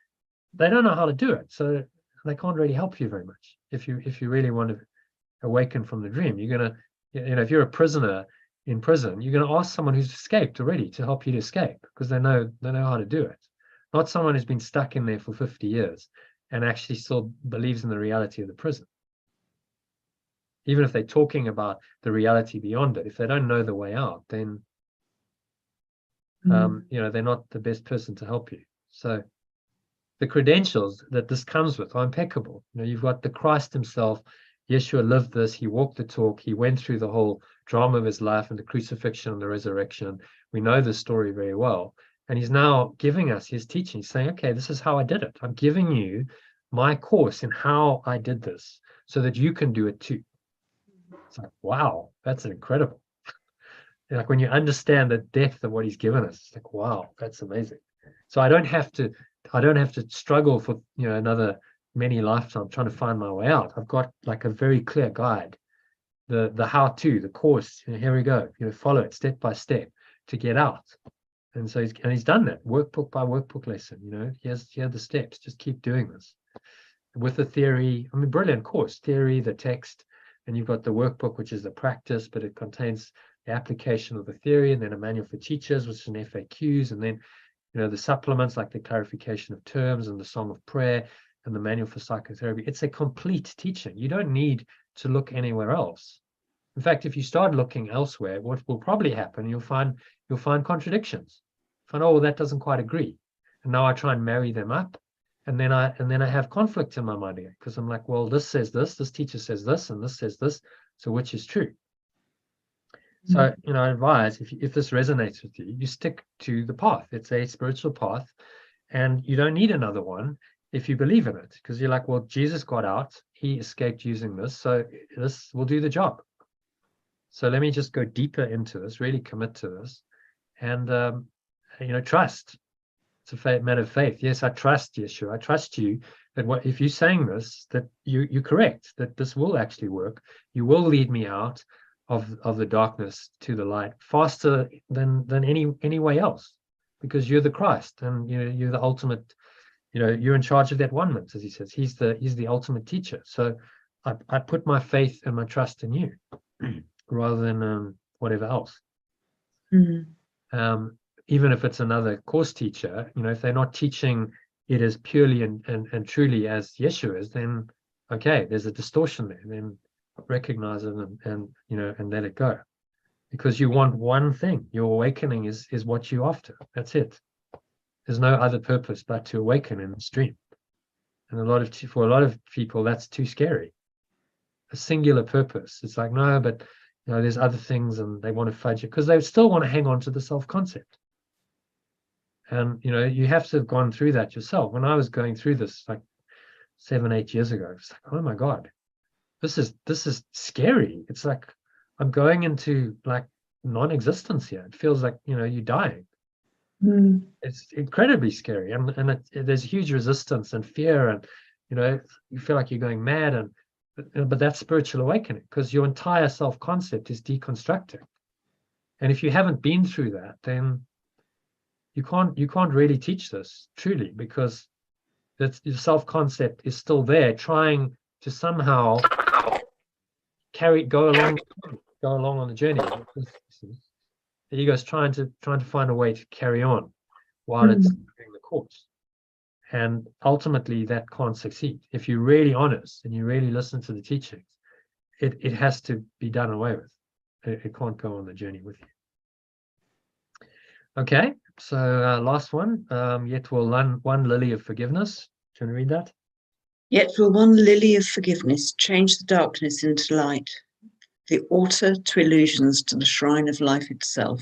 they don't know how to do it. So they can't really help you very much. If you really want to awaken from the dream, you're going to, if you're a prisoner in prison, you're going to ask someone who's escaped already to help you to escape because they know how to do it. Not someone who's been stuck in there for 50 years and actually still believes in the reality of the prison. Even if they're talking about the reality beyond it, if they don't know the way out, then they're not the best person to help you. So the credentials that this comes with are impeccable. You've got the Christ himself. Yeshua lived this. He walked the talk. He went through the whole drama of his life and the crucifixion and the resurrection. We know this story very well. And he's now giving us his teaching, saying, okay, this is how I did it. I'm giving you my course in how I did this so that you can do it too. It's like, wow, that's incredible. Like when you understand the depth of what he's given us, it's like, wow, that's amazing. So I don't have to struggle for another many lifetimes trying to find my way out. I've got like a very clear guide, the how-to, the course. Here we go. Follow it step by step to get out. And so he's done that workbook by workbook lesson. He has the steps. Just keep doing this with the theory. I mean, brilliant course, theory, the text, and you've got the workbook, which is the practice, but it contains the application of the theory, and then a manual for teachers, which is an FAQs, and then the supplements like the clarification of terms and the song of prayer and the manual for psychotherapy. It's a complete teaching. You don't need to look anywhere else. In fact, if you start looking elsewhere, what will probably happen, you'll find contradictions. Find, oh, well, that doesn't quite agree. And now I try and marry them up. And then I have conflict in my mind again, because I'm like, well, this says this teacher says this, and this says this. So which is true? So, I advise if this resonates with you, you stick to the path. It's a spiritual path, and you don't need another one if you believe in it, because you're like, well, Jesus got out, he escaped using this, so this will do the job. So let me just go deeper into this, really commit to this, and trust. It's a matter of faith. Yes, I trust Yeshua. I trust you that if you're saying this, that you're correct, that this will actually work. You will lead me out of the darkness to the light faster than any way else, because you're the Christ, and you're the ultimate. You're in charge of that one-ment, as he says. He's the ultimate teacher. So I put my faith and my trust in you rather than whatever else. Even if it's another course teacher, if they're not teaching it as purely and truly as Yeshua is, then okay, there's a distortion there. Then recognize it and let it go, because you want one thing. Your awakening is what you're after. That's it. There's no other purpose but to awaken in the stream. And for a lot of people, that's too scary. A singular purpose. It's like, no, but there's other things, and they want to fudge it because they still want to hang on to the self-concept. And you have to have gone through that yourself. When I was going through this like 7-8 years ago, it's like, oh my God, this is scary. It's like I'm going into like non-existence here. It feels like you're dying. It's incredibly scary, and there's huge resistance and fear, and you feel like you're going mad, but that's spiritual awakening, because your entire self-concept is deconstructing. And if you haven't been through that, then you can't really teach this truly, because the self-concept is still there, trying to somehow go along on the journey. The ego is trying to find a way to carry on while it's doing the course. And ultimately that can't succeed. If you're really honest and you really listen to the teachings, it has to be done away with. It can't go on the journey with you. Okay, so last one. Yet will one lily of forgiveness. Do you want to read that? Yet will one lily of forgiveness change the darkness into light, the altar to illusions to the shrine of life itself.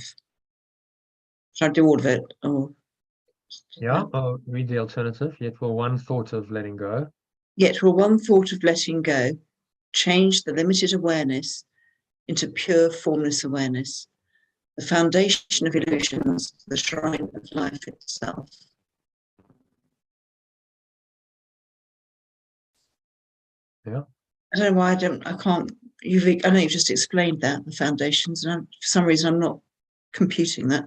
Shall I do all of it? Or Yeah, I'll read the alternative. Yet will one thought of letting go. Yet will one thought of letting go change the limited awareness into pure formless awareness, the foundation of illusions, the shrine of life itself. Yeah. I don't know why I can't, I know you've just explained that, the foundations, and for some reason I'm not computing that,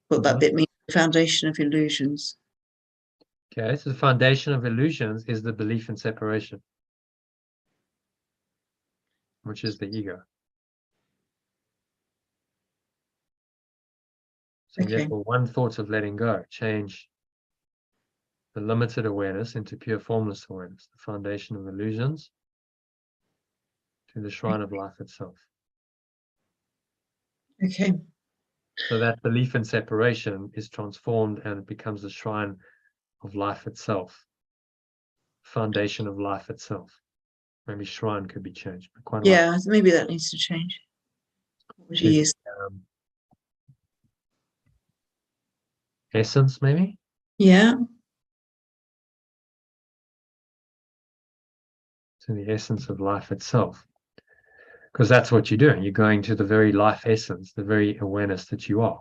what that bit means, the foundation of illusions. Okay, so the foundation of illusions is the belief in separation, which is the ego. So Okay. therefore, one thought of letting go, change the limited awareness into pure formless awareness, the foundation of illusions to the shrine of life itself. Okay. So that belief in separation is transformed and it becomes the shrine of life itself, foundation of life itself. Maybe shrine could be changed, but quite a lot. Yeah, maybe that needs to change. What would you use? Essence, maybe? Yeah. To the essence of life itself. Because that's what you're doing. You're going to the very life essence, the very awareness that you are.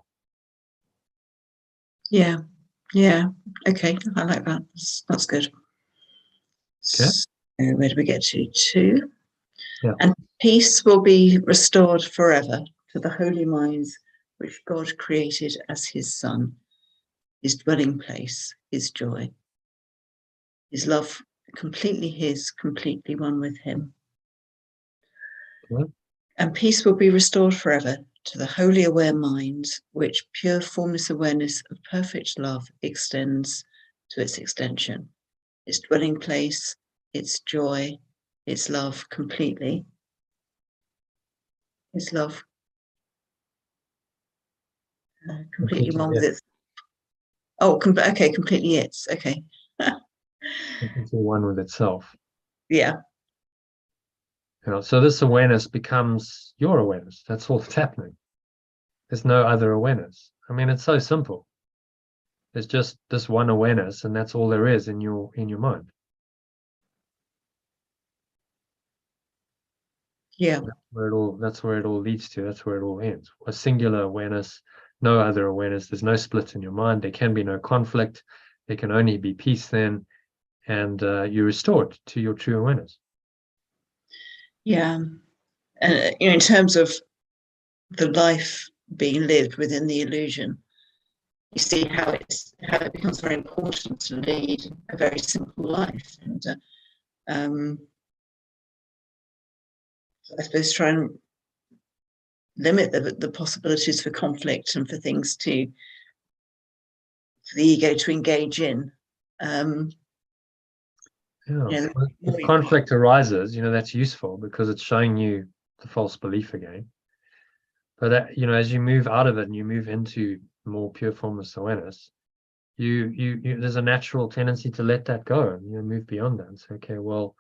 Yeah. Yeah. Okay. I like that. That's good. Okay. So where do we get to? 2. Yeah. And peace will be restored forever to the holy minds which God created as his son, his dwelling place, his joy, his love, completely his, completely one with him. Okay. And peace will be restored forever to the wholly aware minds which pure formless awareness of perfect love extends to its extension, its dwelling place, its joy, its love completely. Its love completely one with it. Oh, okay, completely it's okay. Completely one with itself. Yeah. You know, so this awareness becomes your awareness. That's all that's happening. There's no other awareness. I mean, it's so simple. There's just this one awareness, and that's all there is in your mind. Yeah. That's where it all leads to. That's where it all ends. A singular awareness, no other awareness. There's no split in your mind. There can be no conflict. There can only be peace then, and you're restored to your true awareness. Yeah. And in terms of the life being lived within the illusion, you see how it becomes very important to lead a very simple life, and I suppose try and limit the possibilities for conflict and for things for the ego to engage in. If conflict arises, that's useful because it's showing you the false belief again. But as you move out of it and you move into more pure formless awareness, you there's a natural tendency to let that go and move beyond that and say, okay, well,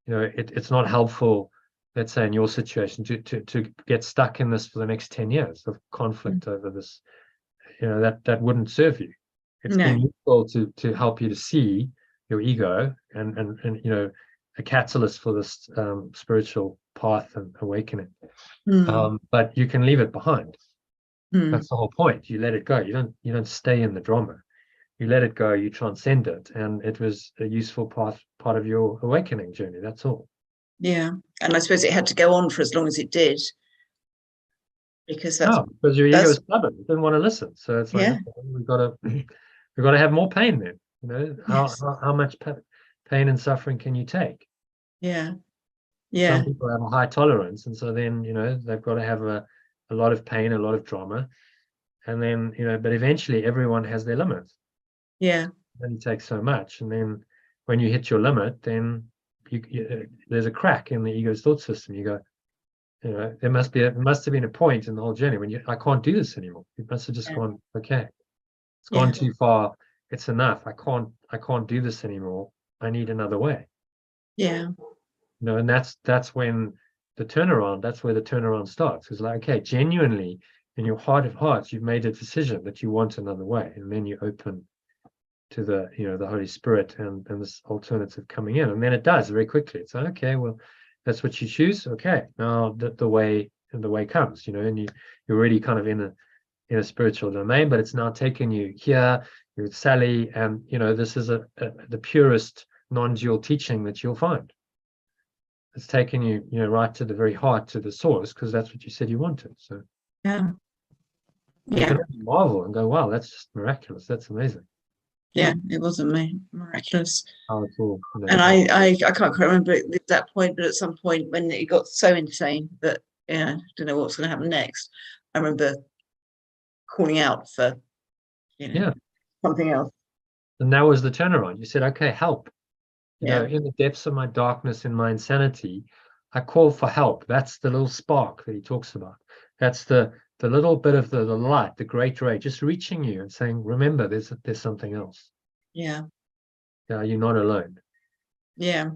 it's not helpful, let's say in your situation, to get stuck in this for the next 10 years of conflict over this. That wouldn't serve you. It's been useful to help you to see your ego and a catalyst for this spiritual path and awakening. But you can leave it behind. That's the whole point. You let it go. You don't stay in the drama. You let it go, you transcend it, and it was a useful part of your awakening journey. That's all. Yeah. And I suppose it had to go on for as long as it did. Because because your ego is stubborn, it didn't want to listen. So it's like, yeah. okay, we've got to have more pain then. How much pain and suffering can you take? Yeah. Some people have a high tolerance, and so then they've got to have a lot of pain, a lot of drama, and then but eventually everyone has their limits. Yeah. only takes so much, and then when you hit your limit, then there's a crack in the ego's thought system. You go, there must have been a point in the whole journey when I can't do this anymore. It must have just gone, okay, it's gone too far. It's enough. I can't do this anymore. I need another way. Yeah. And that's when that's where the turnaround starts. It's like, okay, genuinely in your heart of hearts, you've made a decision that you want another way, and then you open to the the Holy Spirit and this alternative coming in, and then it does very quickly. It's like, okay, well, that's what you choose. Okay, now the way comes, and you're already kind of in a spiritual domain, but it's now taking you here. You're with Sally, and this is the purest non-dual teaching that you'll find. It's taking you right to the very heart, to the source, because that's what you said you wanted. So you can marvel and go, wow, that's just miraculous. That's amazing. Yeah, it wasn't miraculous. Powerful. And I can't quite remember at that point, but at some point when it got so insane that I don't know what's going to happen next, I remember calling out for something else. And that was the turnaround. You said, okay, help. In the depths of my darkness, in my insanity, I call for help. That's the little spark that he talks about. That's the little bit of the light, the great ray, just reaching you and saying, remember, there's something else. Yeah. You're not alone. Yeah.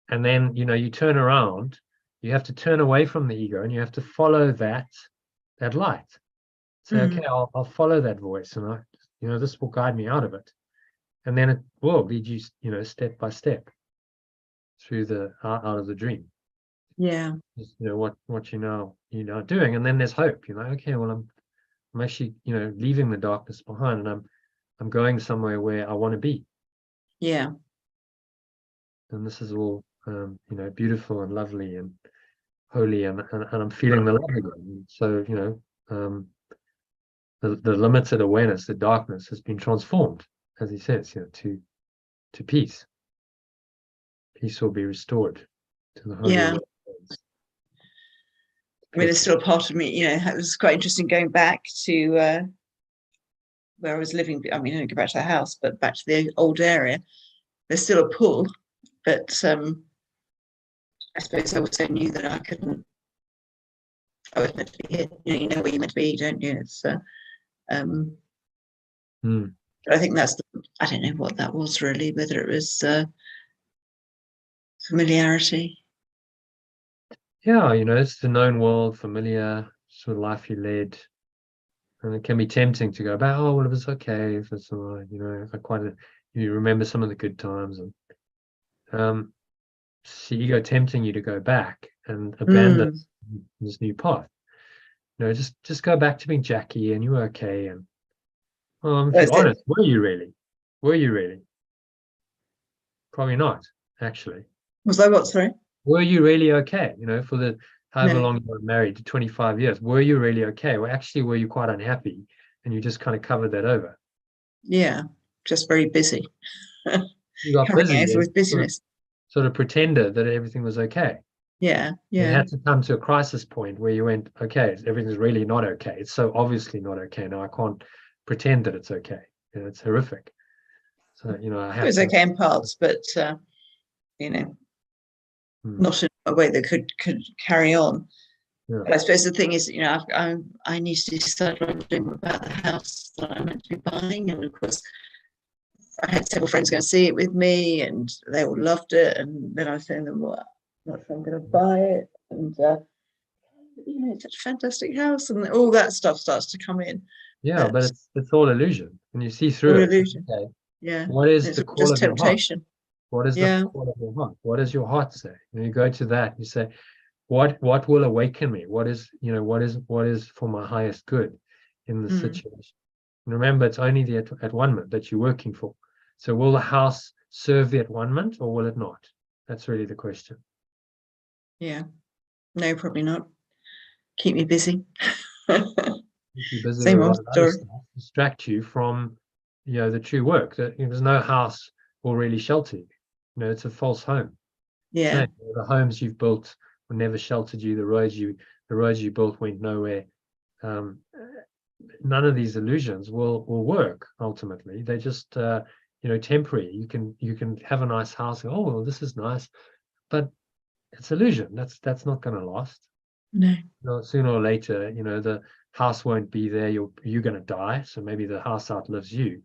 And then, you turn around, you have to turn away from the ego and you have to follow that light. Say, okay, I'll follow that voice, and this will guide me out of it. And then it will lead you, step by step through out of the dream. Yeah. Just, what you're now doing. And then there's hope. Okay, well, I'm actually, leaving the darkness behind, and I'm going somewhere where I want to be. Yeah. And this is all, beautiful and lovely and holy, and I'm feeling the love again. So, the limited awareness, the darkness, has been transformed, as he says, to peace. Peace will be restored to the holy. Yeah. I mean, there's still a part of me, it was quite interesting going back to where I was living. I mean, I didn't go back to the house, but back to the old area. There's still a pull, but I suppose I also knew that I was meant to be here. You know where you're meant to be, don't you? It's but I think I don't know what that was really, whether it was familiarity. Yeah, it's the known world, familiar sort of life you led. And it can be tempting to go back, well, it was okay, if it's all right, you remember some of the good times, and see ego tempting you to go back and abandon this new path. Just go back to being Jackie, and you were okay. And if you're honest, were you really? Probably not, actually. Was I what, sorry? Were you really okay? For the however long you were married, to 25 years, were you really okay? Well, actually, were you quite unhappy, and you just kind of covered that over? Yeah, just very busy. You got busy with business. Sort of pretended that everything was okay. Yeah. You had to come to a crisis point where you went, okay, everything's really not okay. It's so obviously not okay. Now I can't pretend that it's okay. It's horrific. So I have. It was okay in parts, but not in a way that could carry on. Yeah. But I suppose the thing is, I need to decide what I'm doing about the house that I'm meant to be buying, and of course, I had several friends go and see it with me, and they all loved it. And then I was saying to them, "Well, I'm not sure I'm going to buy it," and it's such a fantastic house, and all that stuff starts to come in. Yeah, but it's all illusion, and you see through it. Illusion. Okay. Yeah. What is the call of temptation? Your heart? What is the call of your heart? What does your heart say? You go to that. You say, what will awaken me? What is for my highest good in this situation? And remember, it's only the at-one-ment that you're working for. So will the house serve the at-one-ment, or will it not? That's really the question. Yeah. No, probably not. Keep me busy. Keep you busy. Same old story. Distract you from the true work. There's no house will really shelter you. It's a false home. Yeah. The homes you've built will never sheltered you. The roads you built went nowhere. none of these illusions will work ultimately. They just temporary. You can have a nice house and, oh well, this is nice, but it's illusion. That's not going to last. No. Sooner or later, the house won't be there. You're going to die, so maybe the house outlives you.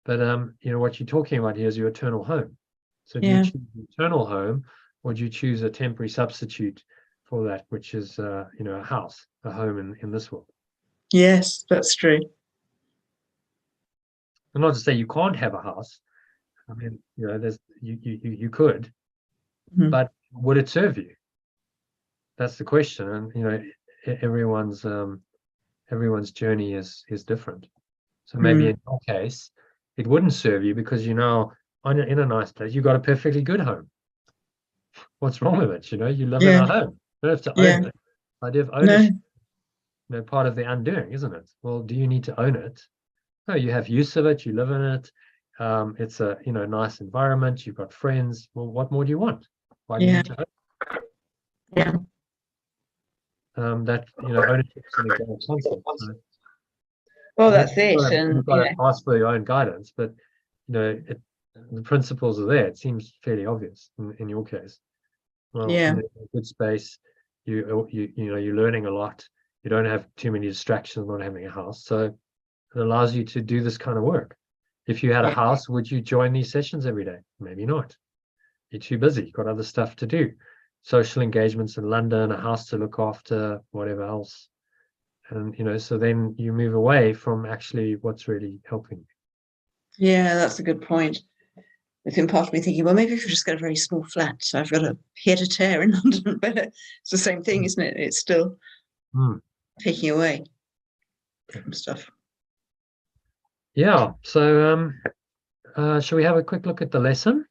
But what you're talking about here is your eternal home. So do you choose the eternal home, or do you choose a temporary substitute for that, which is a house, a home in this world? Yes, that's true. And not to say you can't have a house. I mean, there's you could, but would it serve you? That's the question. And everyone's journey is different. So maybe in your case, it wouldn't serve you because in a nice place. You got a perfectly good home. What's wrong with it? You live in a home. You don't have to own it. The idea of ownership, part of the undoing, isn't it? Well, do you need to own it? No, you have use of it. You live in it. It's a nice environment. You've got friends. Well, what more do you want? Why do you need to own it? Yeah. That ownership is an example concept. So, well, that's it. And you've got to ask for your own guidance, but the principles are there. It seems fairly obvious in your case. Well, in a good space, you're learning a lot. You don't have too many distractions not having a house, so it allows you to do this kind of work. If you had a house, would you join these sessions every day? Maybe not. You're too busy. You've got other stuff to do. Social engagements in London, a house to look after, whatever else. And so then you move away from actually what's really helping you. Yeah, that's a good point. Within part of me thinking, well, maybe if you just get a very small flat, so I've got a pied à terre in London, but it's the same thing, isn't it? It's still taking away from stuff. Yeah. So shall we have a quick look at the lesson?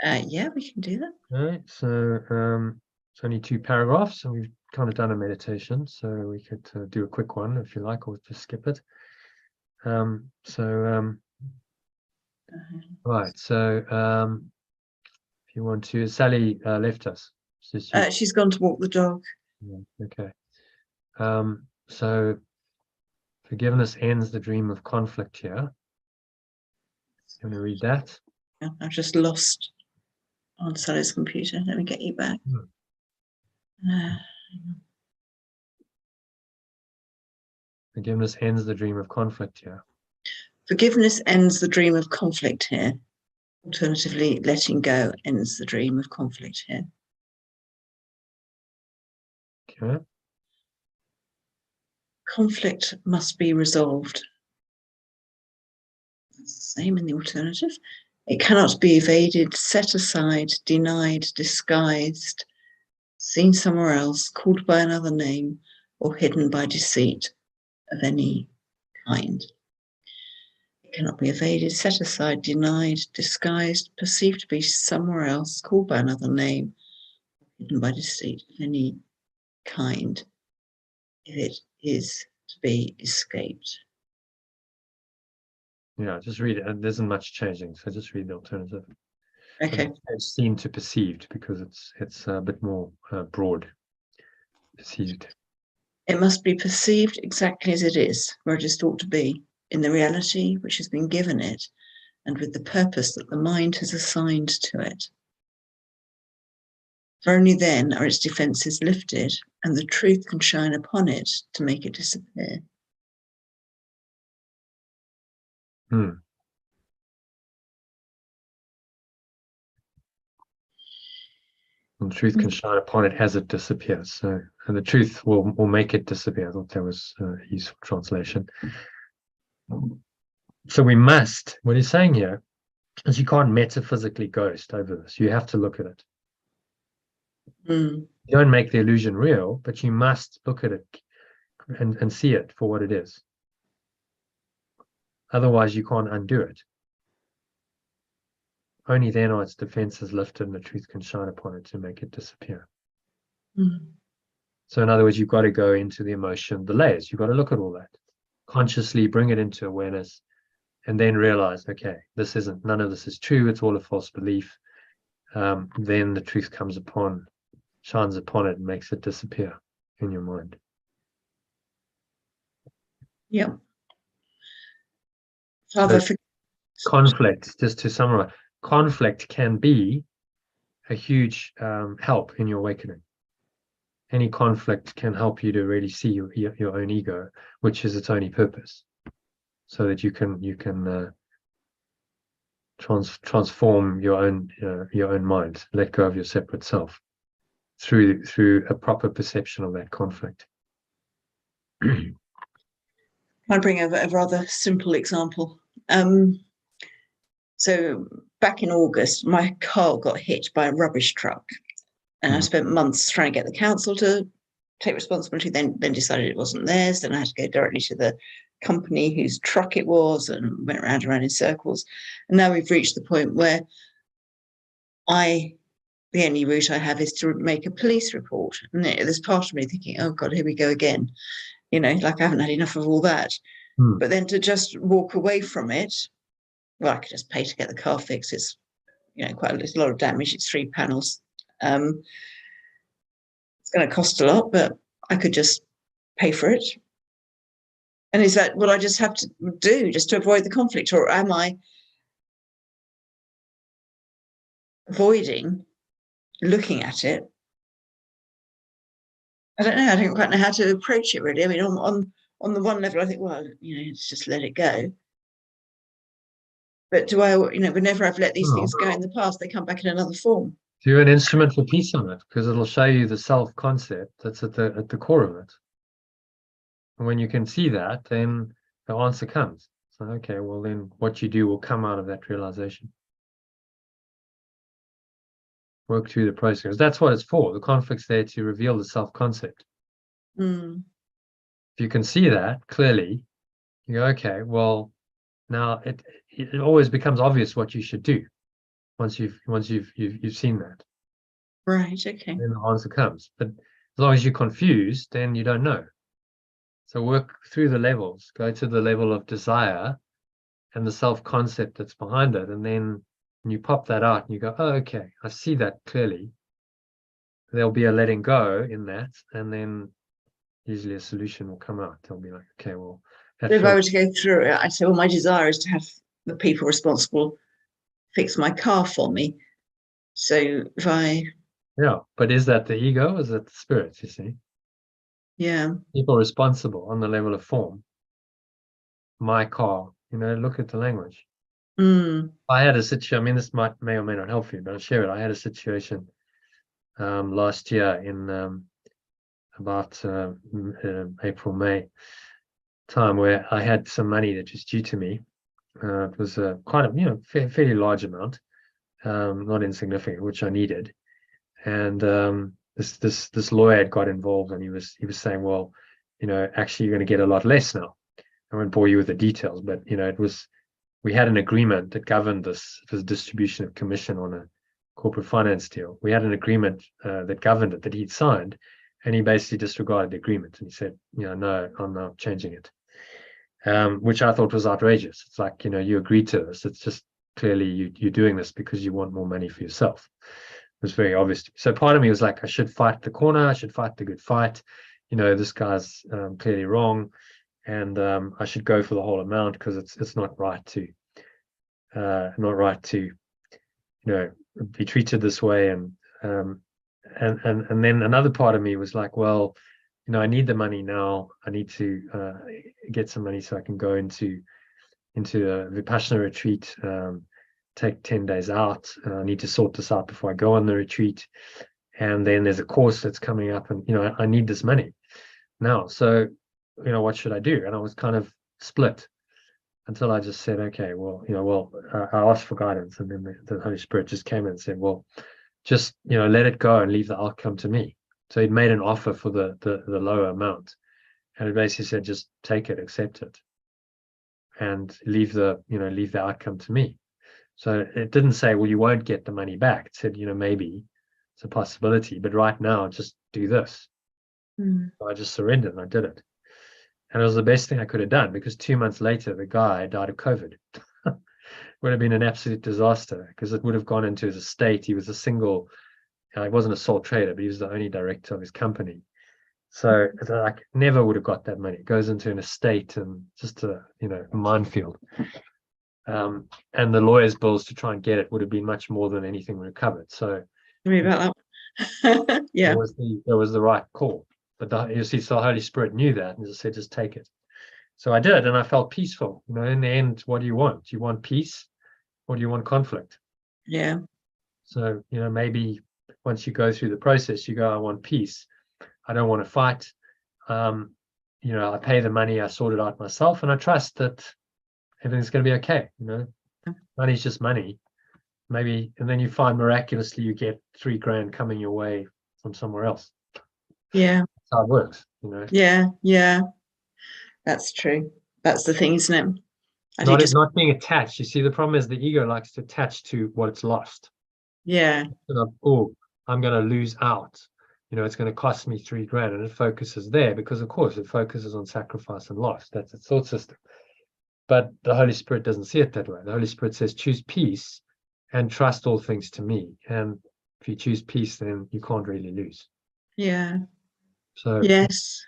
Yeah, we can do that. All right. So it's only 2 paragraphs, and we've kind of done a meditation, so we could do a quick one if you like, or just skip it. Right. So if you want to, Sally left us. She's gone to walk the dog. Yeah, okay. So forgiveness ends the dream of conflict here. You want to read that? Yeah, I've just lost on Sally's computer. Let me get you back. Forgiveness ends the dream of conflict here. Forgiveness ends the dream of conflict here. Alternatively, letting go ends the dream of conflict here. Okay. Conflict must be resolved. It's the same in the alternative. It cannot be evaded, set aside, denied, disguised, seen somewhere else, called by another name, or hidden by deceit of any kind. It cannot be evaded, set aside, denied, disguised, perceived to be somewhere else, called by another name, hidden by deceit of any kind, if it is to be escaped. Yeah, just read it. And there isn't much changing, so just read the alternative. Okay. It's seen to perceived because it's a bit more broad. Perceived. It must be perceived exactly as it is, where it is thought to be, in the reality which has been given it, and with the purpose that the mind has assigned to it. For only then are its defences lifted, and the truth can shine upon it to make it disappear. And truth can shine upon it as it disappears. So, and the truth will make it disappear. I thought that was a useful translation. So we must, what he's saying here is you can't metaphysically ghost over this. You have to look at it. You don't make the illusion real, but you must look at it and see it for what it is. Otherwise, you can't undo it. Only then are its defenses lifted and the truth can shine upon it to make it disappear. So in other words, you've got to go into the emotion, the layers. You've got to look at all that. Consciously bring it into awareness and then realize, okay, none of this is true. It's all a false belief. Then the truth shines upon it and makes it disappear in your mind. Yeah. Father, Conflict, just to summarize, conflict can be a huge help in your awakening. Any conflict can help you to really see your own ego, which is its only purpose, so that you can transform your own mind, let go of your separate self through a proper perception of that conflict. I bring a rather simple example. So back in August, my car got hit by a rubbish truck, and I spent months trying to get the council to take responsibility. Then decided it wasn't theirs. Then I had to go directly to the company whose truck it was, and went round and round in circles. And now we've reached the point where the only route I have is to make a police report. And there's part of me thinking, oh God, here we go again. Like I haven't had enough of all that. But then to just walk away from it, well, I could just pay to get the car fixed. It's, it's a lot of damage. It's 3 panels. It's going to cost a lot, but I could just pay for it. And is that what I just have to do just to avoid the conflict? Or am I avoiding looking at it? I don't know. I don't quite know how to approach it, really. I mean, on the one level, I think, well, it's just let it go. But do I, whenever I've let these things go in the past, they come back in another form. Do an instrument for peace on it, because it'll show you the self-concept that's at the core of it. And when you can see that, then the answer comes. So, okay, well, then what you do will come out of that realization. Work through the process. That's what it's for. The conflict's there to reveal the self-concept. If you can see that clearly, you go, okay, well, now it always becomes obvious what you should do once you've seen that. Right. Okay. Then the answer comes. But as long as you're confused, then you don't know. So work through the levels. Go to the level of desire and the self-concept that's behind it, and then when you pop that out and you go, oh, okay, I see that clearly. There'll be a letting go in that, and then usually a solution will come out. They'll be like, okay, well, if I were to go through it, I'd say, well, my desire is to have the people responsible fix my car for me. So if yeah, but is that the ego? Or is that the spirit? You see, people responsible on the level of form. My car, look at the language. I had a situation. I mean, this may or may not help you, but I'll share it. I had a situation last year in about April, May time, where I had some money that was due to me. It was quite a fairly large amount, not insignificant, which I needed. And this lawyer had got involved, and he was saying, well, actually you're going to get a lot less now. I won't bore you with the details, but we had an agreement that governed this. It was distribution of commission on a corporate finance deal. We had an agreement that governed it, that he'd signed, and he basically disregarded the agreement, and he said, no, I'm not changing it, which I thought was outrageous. It's like, you agreed to this. It's just clearly you're doing this because you want more money for yourself. It was very obvious to me. So part of me was like, I should fight the corner. I should fight the good fight. This guy's clearly wrong, and I should go for the whole amount, because it's not right to be treated this way. And then another part of me was like, well, I need the money now. I need to get some money so I can go into a Vipassana retreat, take 10 days out. I need to sort this out before I go on the retreat. And then there's a course that's coming up, and I need this money now. So what should I do? And I was kind of split until I just said, okay, well, I asked for guidance, and then the Holy Spirit just came in and said, well, just let it go and leave the outcome to me. So he'd made an offer for the lower amount, and it basically said, just take it, accept it, and leave the outcome to me. So it didn't say, well, you won't get the money back. It said, maybe it's a possibility, but right now just do this. So I just surrendered, and I did it. And it was the best thing I could have done, because 2 months later, the guy died of COVID. Would have been an absolute disaster, because it would have gone into his estate. He was he wasn't a sole trader, but he was the only director of his company. So it's like never would have got that money. It goes into an estate and just a minefield. And the lawyer's bills to try and get it would have been much more than anything recovered. So Tell me about that. Yeah. It was the right call. But you see, so the Holy Spirit knew that and just said, just take it. So I did, and I felt peaceful. In the end, what do you want? Do you want peace or do you want conflict? Yeah. So, maybe once you go through the process, you go, I want peace. I don't want to fight. I pay the money, I sort it out myself, and I trust that everything's going to be okay. Money's just money. Maybe, and then you find miraculously you get $3,000 coming your way from somewhere else. Yeah. That's how it works, Yeah. That's true. That's the thing, isn't it? Not being attached. You see, the problem is the ego likes to attach to what it's lost. Yeah. Oh, I'm going to lose out. It's going to cost me $3,000, and it focuses there because, of course, it focuses on sacrifice and loss. That's its thought system. But the Holy Spirit doesn't see it that way. The Holy Spirit says, choose peace and trust all things to me. And if you choose peace, then you can't really lose. Yeah. So yes.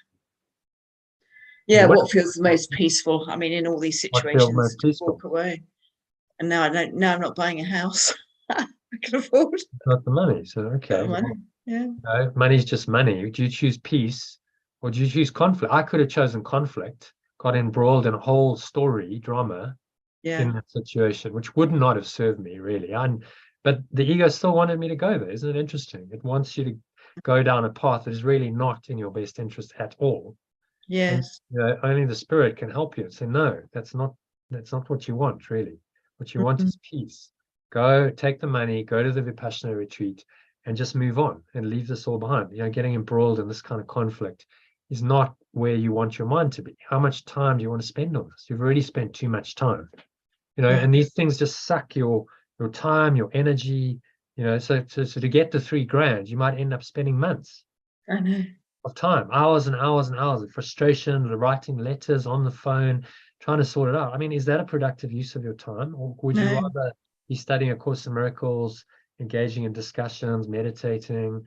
Yeah, what feels the most peaceful? I mean, in all these situations, to walk away. And now I'm not buying a house. I can afford. Not the money. So okay. Money. Yeah. Money's just money. Do you choose peace or do you choose conflict? I could have chosen conflict, got embroiled in a whole story, drama in that situation, which would not have served me really. But the ego still wanted me to go there. Isn't it interesting? It wants you to go down a path that is really not in your best interest at all. Yes. And, only the Spirit can help you and say, no, that's not what you want, really. What you want is peace. Go take the money, go to the Vipassana retreat, and just move on and leave this all behind. Getting embroiled in this kind of conflict is not where you want your mind to be. How much time do you want to spend on this? You've already spent too much time. And these things just suck your time, your energy. So to get the $3,000, you might end up spending months. I know. Of time, hours and hours and hours of frustration, writing letters on the phone, trying to sort it out. I mean, is that a productive use of your time? Or would you rather be studying A Course in Miracles, engaging in discussions, meditating,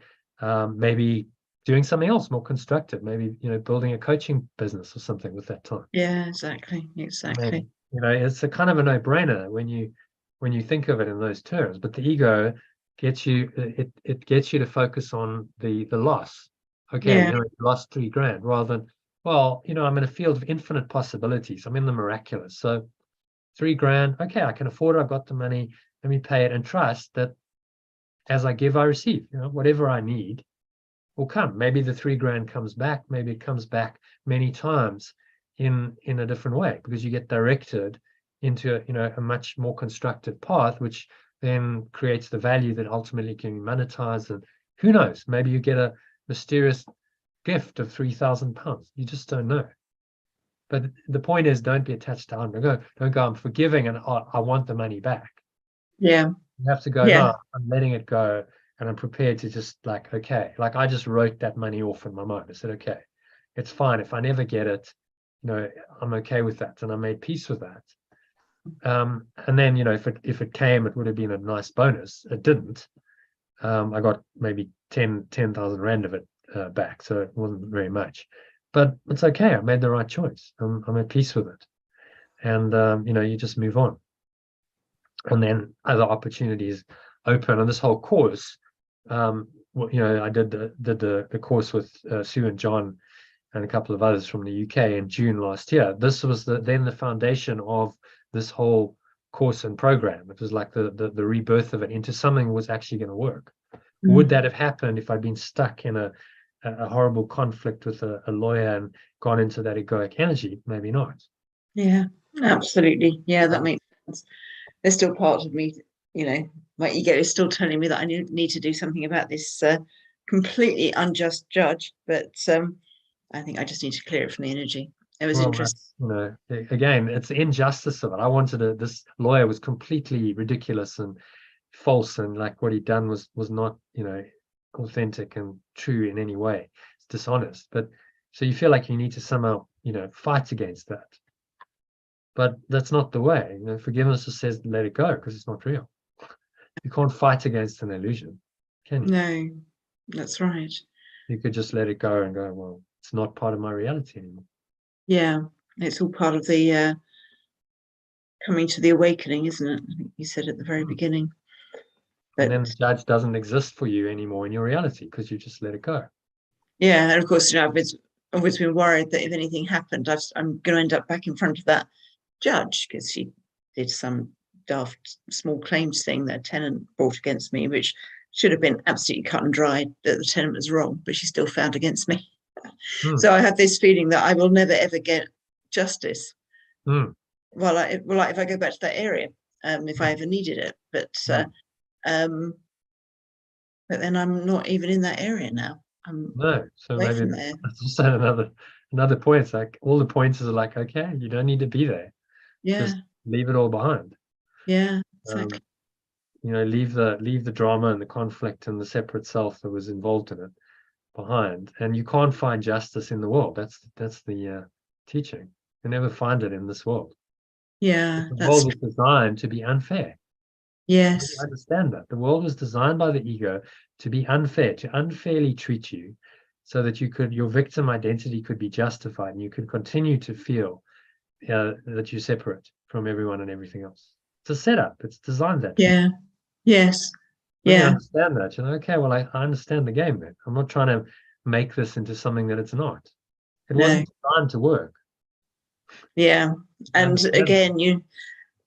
maybe doing something else more constructive, maybe, building a coaching business or something with that time? Yeah, exactly. Maybe, it's a kind of a no-brainer when you think of it in those terms, but the ego gets you, it gets you to focus on the loss. Okay, you lost $3,000 rather than, well, I'm in a field of infinite possibilities. I'm in the miraculous. So $3,000, okay, I can afford it. I've got the money. Let me pay it and trust that as I give, I receive. Whatever I need will come. Maybe the $3,000 comes back. Maybe it comes back many times in a different way because you get directed into a much more constructive path, which then creates the value that ultimately can be monetized. And who knows? Maybe you get a mysterious gift of £3,000. You just don't know. But the point is, don't be attached to don't go, I'm forgiving and I want the money back. Yeah. You have to go, no, I'm letting it go and I'm prepared to just okay. I just wrote that money off in my mind. I said, okay, it's fine. If I never get it, I'm okay with that. And I made peace with that. And then, if it came, it would have been a nice bonus. It didn't. I got maybe 10,000 Rand of it back, so it wasn't very much, but it's okay. I made the right choice. I'm at peace with it, and you just move on, and then other opportunities open. And this whole course, I did the course with Sue and John and a couple of others from the UK in June last year. This was then the foundation of this whole course and program. It was like the rebirth of it into something that was actually going to work. Would that have happened if I'd been stuck in a horrible conflict with a lawyer and gone into that egoic energy? Maybe not. Yeah, absolutely. Yeah, that makes sense. There's still part of me, my ego is still telling me that I need to do something about this completely unjust judge, but I think I just need to clear it from the energy. It was interesting. Again, it's the injustice of it. I wanted this lawyer was completely ridiculous and false, and what he'd done was not, authentic and true in any way. It's dishonest. But so you feel like you need to somehow, fight against that. But that's not the way. Forgiveness just says let it go because it's not real. You can't fight against an illusion, can you? No, that's right. you could just let it go and go, well, it's not part of my reality anymore. Yeah, it's all part of the coming to the awakening, isn't it? I think you said at the very beginning. And then the judge doesn't exist for you anymore in your reality because you just let it go. Yeah, and of course, I've always been worried that if anything happened, I'm going to end up back in front of that judge because she did some daft small claims thing that a tenant brought against me, which should have been absolutely cut and dried that the tenant was wrong, but she still found against me. So I have this feeling that I will never ever get justice. Well, if I go back to that area, if I ever needed it, but then I'm not even in that area now. No, so away maybe from there. that's just another point. It's like all the pointers are like, okay, you don't need to be there. Yeah, Just leave it all behind. yeah, exactly. Leave the drama and the conflict and the separate self that was involved in it behind. And you can't find justice in the world. That's the teaching. You never find it in this world. Yeah, The that's world is designed to be unfair. yes. You understand that the world was designed by the ego to be unfair, to unfairly treat you, so that your victim identity could be justified, and you could continue to feel that you're separate from everyone and everything else. It's a setup. It's designed that way. Yeah. Yes. When you Yeah. understand that, okay, well, I understand the game then. I'm not trying to make this into something that it's not. It wasn't designed to work. Yeah. And again,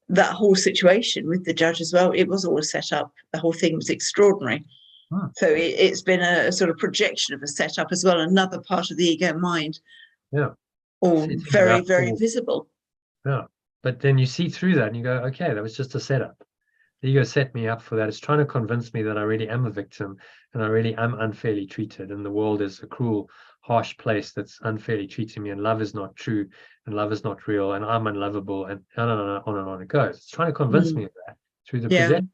that whole situation with the judge as well, it was all set up. The whole thing was extraordinary. So it's been a sort of projection of a setup as well, another part of the ego mind. Yeah. All very, very visible. Yeah. But then you see through that and you go, okay, that was just a setup. The ego set me up for that. It's trying to convince me that I really am a victim and I really am unfairly treated, and the world is a cruel, harsh place that's unfairly treating me, and love is not true and love is not real and I'm unlovable, and on and on it goes. It's trying to convince me of that through the projection.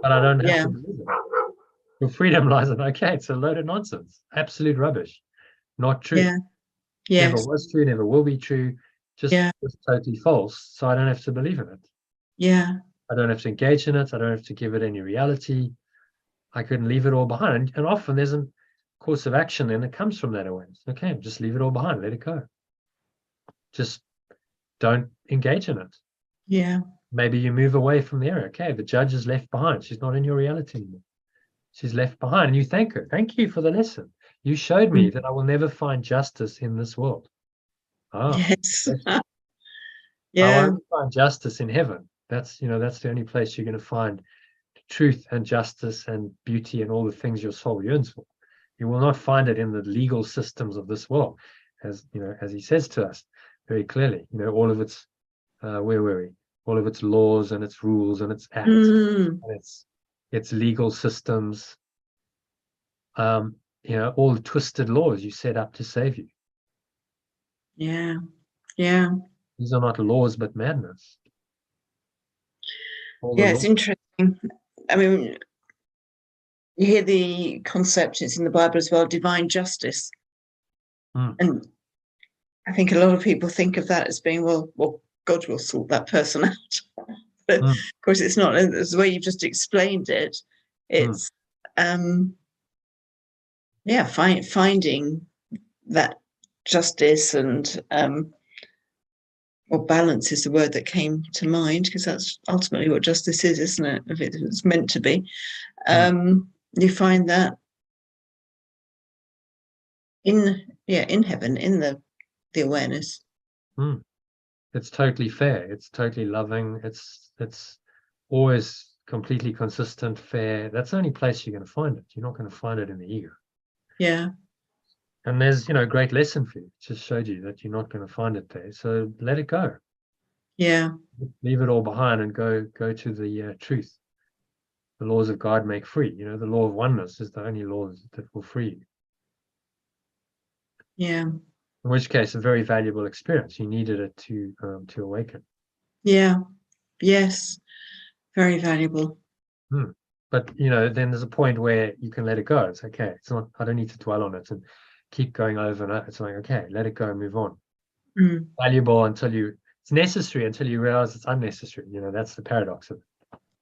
But I don't have to believe it. Your freedom lies in, okay, it's a load of nonsense, absolute rubbish, not true. Yeah. Yes. Never was true, never will be true, just totally false. So I don't have to believe in it. Yeah. I don't have to engage in it. I don't have to give it any reality. I couldn't leave it all behind. And often there's a course of action and it comes from that awareness. Okay, just leave it all behind, let it go. Just don't engage in it. Yeah. Maybe you move away from the area. Okay, the judge is left behind. She's not in your reality anymore. She's left behind, and you thank her. Thank you for the lesson. You showed me that I will never find justice in this world. Yes. I won't find justice in heaven. That's the only place you're going to find truth and justice and beauty and all the things your soul yearns for. You will not find it in the legal systems of this world, as he says to us very clearly. All of its all of its laws and its rules and its acts and its legal systems. All the twisted laws you set up to save you. Yeah. Yeah. These are not laws, but madness. It's interesting. I mean, you hear the concept, it's in the Bible as well, divine justice. And I think a lot of people think of that as being, well, God will sort that person out. But of course, it's not. It's the way you've just explained it. It's, finding that justice and balance is the word that came to mind, because that's ultimately what justice is, isn't it? If it's meant to be, you find that in heaven, in the awareness. It's totally fair. It's totally loving. It's always completely consistent, fair. That's the only place you're going to find it. You're not going to find it in the ego. Yeah. And there's a great lesson for you. Just showed you that you're not going to find it there. So let it go. Yeah. Leave it all behind and go to the truth. The laws of God make free. The law of oneness is the only law that will free you. Yeah. In which case, a very valuable experience. You needed it to awaken. Yeah. Yes. Very valuable. But then there's a point where you can let it go. It's okay. It's not. I don't need to dwell on it and keep going over and over. It's like, okay, let it go and move on. Valuable until it's necessary until you realize it's unnecessary. That's the paradox of it.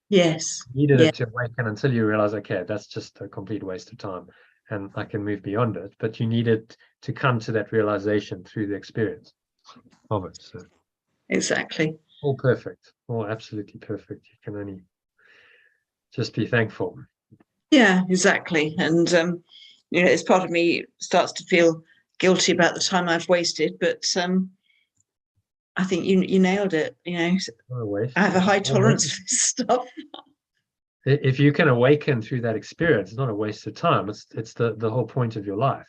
Yes. You needed it to awaken until you realize, okay, that's just a complete waste of time and I can move beyond it. But you needed to come to that realization through the experience of it. So Exactly. all perfect, all absolutely perfect. You can only just be thankful. Yeah, exactly. And it's part of me starts to feel guilty about the time I've wasted, but I think you nailed it. Not a waste. I have a high tolerance for this stuff. If you can awaken through that experience, it's not a waste of time. It's the whole point of your life.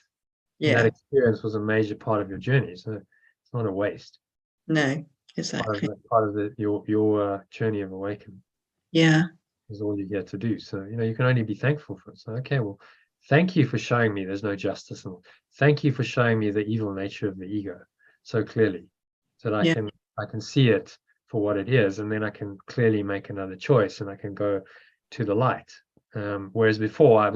And that Yeah. experience was a major part of your journey, so it's not a waste. No, exactly. Part of your journey of awakening. Yeah. Is all you get to do. So you can only be thankful for it. So okay, well, thank you for showing me there's no justice, and thank you for showing me the evil nature of the ego so clearly, so that Yeah. I can see it for what it is, and then I can clearly make another choice, and I can go to the light. Whereas before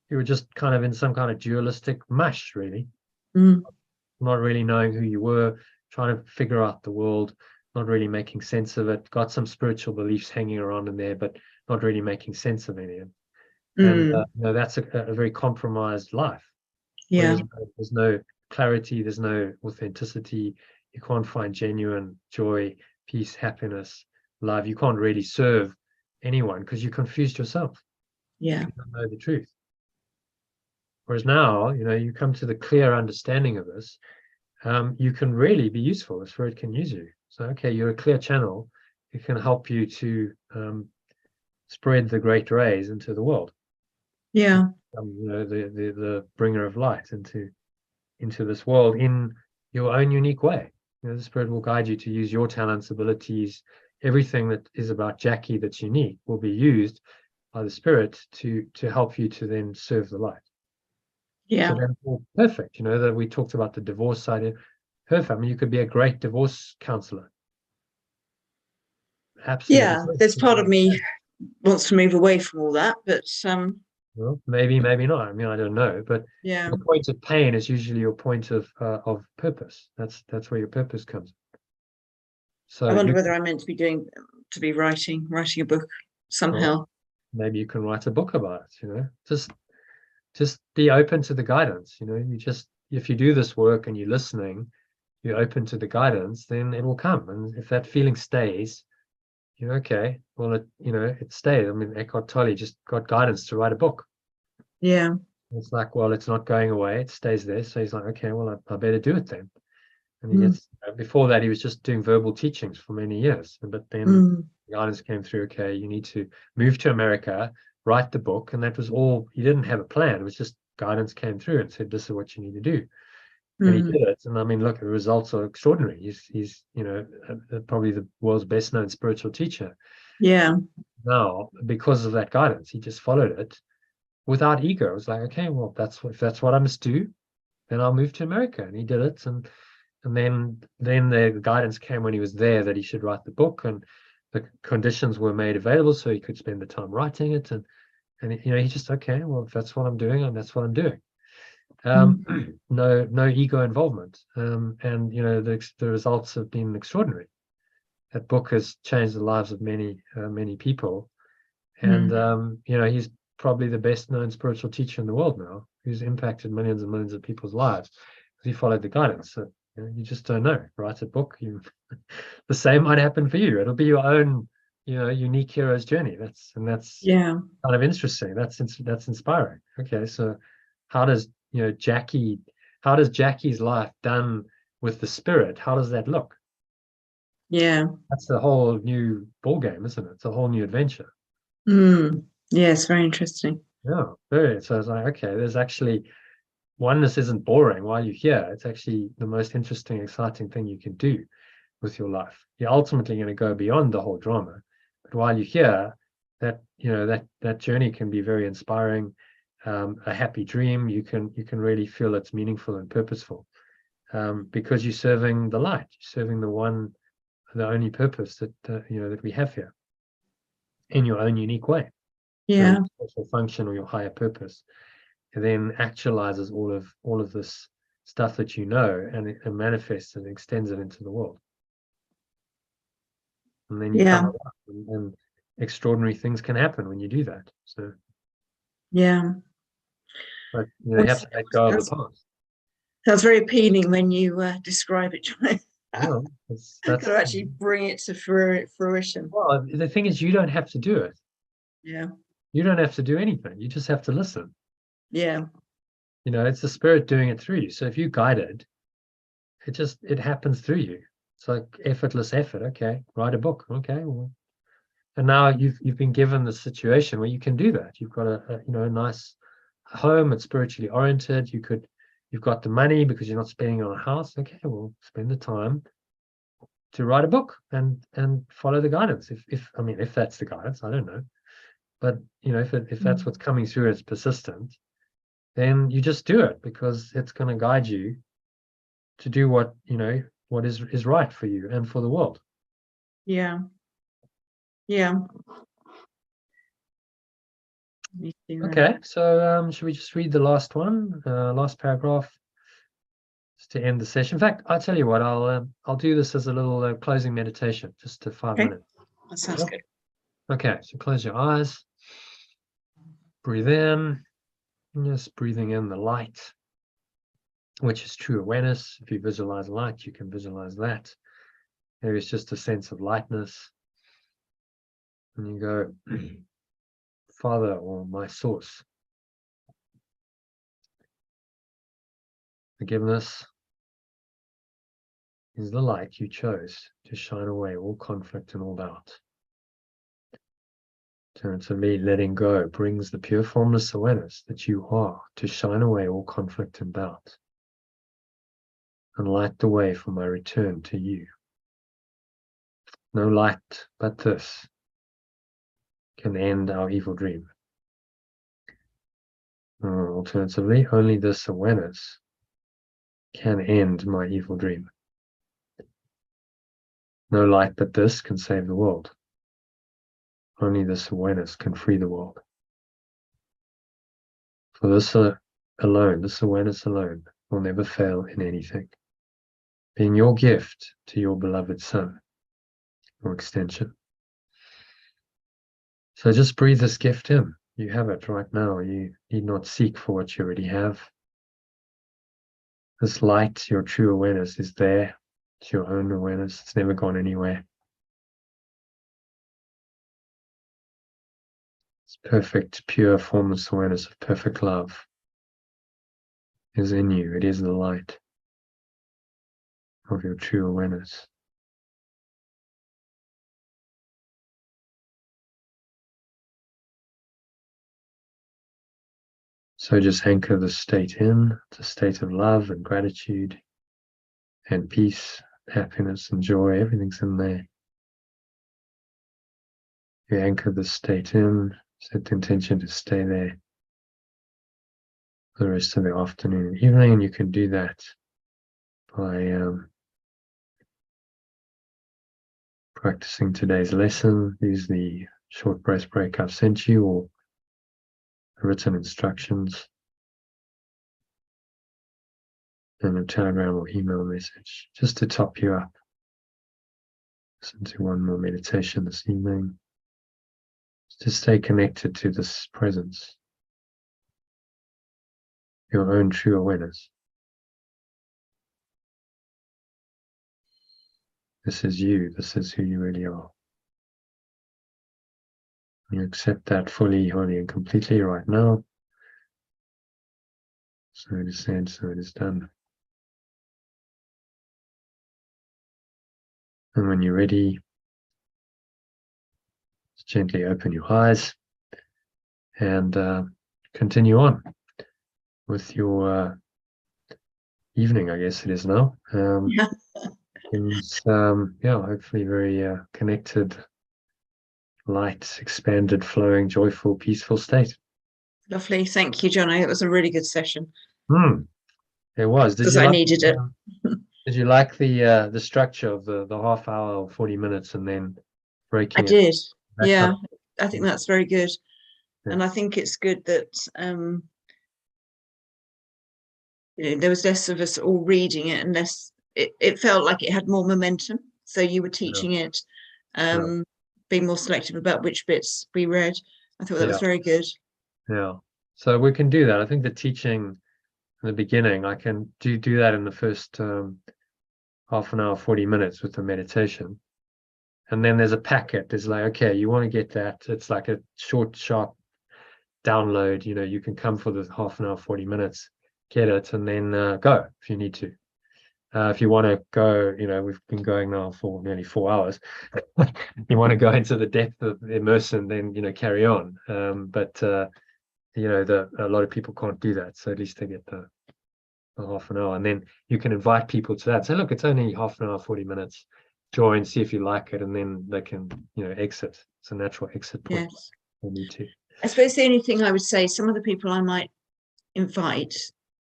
you were just kind of in some kind of dualistic mush, really, not really knowing who you were, trying to figure out the world, not really making sense of it, got some spiritual beliefs hanging around in there, but not really making sense of any of it. And that's a very compromised life. Yeah. There's no clarity, there's no authenticity. You can't find genuine joy, peace, happiness, love. You can't really serve anyone because you're confused yourself. Yeah. You don't know the truth. Whereas now, you come to the clear understanding of this, you can really be useful. The Spirit can use you. So, okay, you're a clear channel. It can help you to spread the great rays into the world. Yeah. The bringer of light into this world in your own unique way. The Spirit will guide you to use your talents, abilities, everything that is about Jackie that's unique will be used by the Spirit to help you to then serve the light. Yeah. So then, well, perfect. That we talked about the divorce side. Perfect. I mean, you could be a great divorce counselor. Absolutely. Yeah. There's part of me wants to move away from all that, but well, maybe not. I mean, I don't know. But yeah. your point of pain is usually your point of purpose. That's where your purpose comes. So I wonder whether I'm meant to be writing a book somehow. Well, maybe you can write a book about it. Just be open to the guidance. If you do this work and you're listening, you're open to the guidance, then it will come. And if that feeling stays, okay, well, it stays. I mean, Eckhart Tolle just got guidance to write a book. Yeah. It's like, well, it's not going away. It stays there. So he's like, okay, well, I better do it then. And he gets, before that, he was just doing verbal teachings for many years. But then guidance came through, okay, you need to move to America, write the book. And that was all. He didn't have a plan. It was just guidance came through and said, this is what you need to do. And he did it. And I mean, look, the results are extraordinary. He's probably the world's best known spiritual teacher. Yeah. Now, because of that guidance, he just followed it without ego. It was like, okay, well, if that's what I must do, then I'll move to America. And he did it. And then the guidance came when he was there that he should write the book, and the conditions were made available so he could spend the time writing it. And he just, okay, well, if that's what I'm doing, and that's what I'm doing. No ego involvement. And the results have been extraordinary. That book has changed the lives of many people. And he's probably the best known spiritual teacher in the world now, who's impacted millions and millions of people's lives because he followed the guidance. So you just don't know. Write a book, the same might happen for you. It'll be your own unique hero's journey. That's Yeah. kind of interesting. That's inspiring. Okay, so how does Jackie's life done with the Spirit, how does that look? Yeah. That's a whole new ball game, isn't it? It's a whole new adventure. Yes, very interesting. Yeah, very. So it's like, okay, there's actually oneness isn't boring while you're here. It's actually the most interesting, exciting thing you can do with your life. You're ultimately going to go beyond the whole drama, but while you're here, that journey can be very inspiring. A happy dream. You can really feel it's meaningful and purposeful, because you're serving the light. You're serving the only purpose that we have here, in your own unique way. Yeah. So your special function or your higher purpose, and then actualizes all of this stuff that and it manifests and extends it into the world. And then you come up and extraordinary things can happen when you do that. So yeah. But you have to let go of the past. Sounds very appealing when you describe it. Well, Got to actually bring it to fruition. Well, the thing is, you don't have to do it. Yeah. You don't have to do anything. You just have to listen. Yeah. It's the spirit doing it through you. So if you guide it, it happens through you. It's like effortless effort. Okay, write a book. Okay, well, and now you've been given the situation where you can do that. You've got a nice home. It's spiritually oriented. You've got the money because you're not spending it on a house. Okay, well, spend the time to write a book and follow the guidance. If that's the guidance, I don't know. But if that's what's coming through, it's persistent, then you just do it because it's going to guide you to do what is right for you and for the world. Yeah. Yeah. Okay, so should we just read the last one, last paragraph, just to end the session? In fact, I'll tell you what, I'll do this as a little closing meditation, just to 5 minutes. That sounds good. Okay, so close your eyes, breathe in, just breathing in the light, which is true awareness. If you visualize light, you can visualize that. There is just a sense of lightness. And you go, Father, or my source. Forgiveness is the light you chose to shine away all conflict and all doubt. Alternatively, letting go brings the pure formless awareness that you are to shine away all conflict and doubt and light the way for my return to you. No light but this can end our evil dream. Or alternatively, only this awareness can end my evil dream. No light but this can save the world. Only this awareness can free the world. For this alone, this awareness alone, will never fail in anything. Being your gift to your beloved Son, or extension. So just breathe this gift in. You have it right now. You need not seek for what you already have. This light, your true awareness, is there. It's your own awareness. It's never gone anywhere. It's perfect, pure, formless awareness of perfect love is in you. It is the light of your true awareness. So just anchor the state in. It's a state of love and gratitude and peace, happiness and joy. Everything's in there. You anchor the state in, set the intention to stay there for the rest of the afternoon and evening, and you can do that by practicing today's lesson. Use the short breath break I've sent you or written instructions and a telegram or email message just to top you up. Listen to one more meditation this evening. To stay connected to this presence, your own true awareness. This is you. This is who you really are. You accept that fully, wholly, and completely right now. So it is said, so it is done. And when you're ready, just gently open your eyes and continue on with your evening, I guess it is now. It's hopefully very connected, light, expanded, flowing, joyful, peaceful state. Lovely. Thank you, Johnny. It was a really good session. It was. Because I needed it. Did you like the structure of the half hour or 40 minutes and then breaking I did. Yeah. I think that's very good. Yeah. And I think it's good that there was less of us all reading it and less, it felt like it had more momentum. So you were teaching it, being more selective about which bits we read. I thought that was very good. Yeah. So we can do that. I think the teaching in the beginning, I can do that in the first half an hour, 40 minutes with the meditation. And then there's a packet. There's like, okay, you want to get that. It's like a short, sharp download. You can come for the half an hour, 40 minutes, get it, and then go if you need to. If you want to go, we've been going now for nearly 4 hours. You want to go into the depth of immersion, then, carry on. But a lot of people can't do that. So at least they get the half an hour. And then you can invite people to that. Say, look, it's only half an hour, 40 minutes. Join, see if you like it, and then they can, exit. It's a natural exit point. Yes. They need to. I suppose the only thing I would say, some of the people I might invite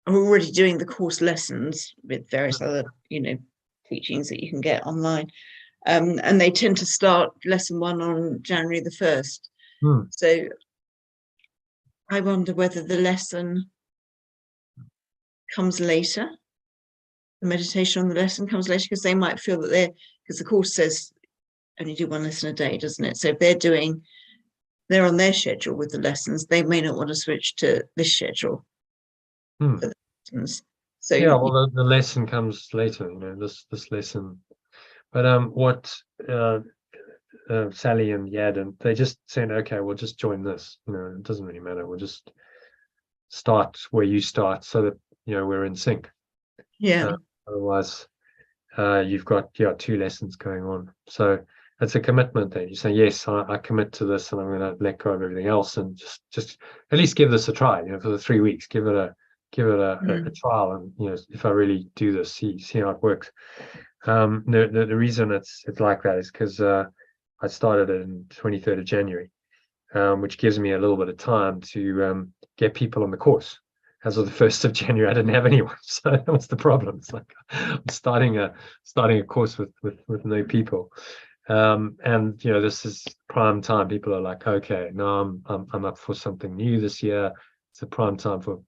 are already doing the course lessons with various other, teachings that you can get online. And they tend to start lesson 1 on January the 1st. So I wonder whether the lesson comes later. The meditation on the lesson comes later, because they might feel that because the course says only do 1 lesson a day, doesn't it? So if they're on their schedule with the lessons, they may not want to switch to this schedule for the lessons. So yeah, well, the lesson comes later, this lesson. But what Sally and Yad, and they just said, okay, we'll just join this. It doesn't really matter. We'll just start where you start, so that we're in sync. Yeah. Otherwise, you've got 2 lessons going on. So it's a commitment then. You say, yes, I commit to this, and I'm going to let go of everything else, and just at least give this a try. For the 3 weeks, give it a trial, and if I really do this, see how it works. The reason it's like that is because I started it on 23rd of January, which gives me a little bit of time to get people on the course. As of the 1st of January, I didn't have anyone, so that was the problem. It's like I'm starting a course with no people, and this is prime time. People are like, okay, now I'm up for something new this year. It's a prime time for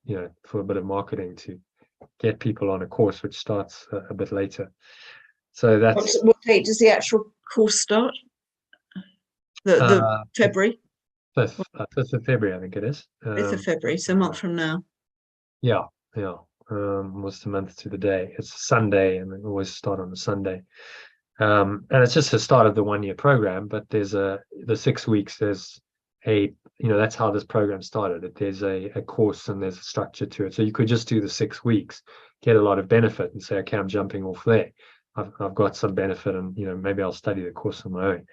for a bit of marketing to get people on a course which starts a bit later. So that's what date does the actual course start? The February. 5th of February, I think it is. 5th of February, so a month from now. Yeah. Almost a month to the day. It's a Sunday, and we always start on a Sunday. And it's just the start of the 1-year program, but there's the 6 weeks, there's that's how this program started. There's a course, and there's a structure to it. So you could just do the 6 weeks, get a lot of benefit, and say, okay, I'm jumping off there. I've got some benefit, and maybe I'll study the course on my own.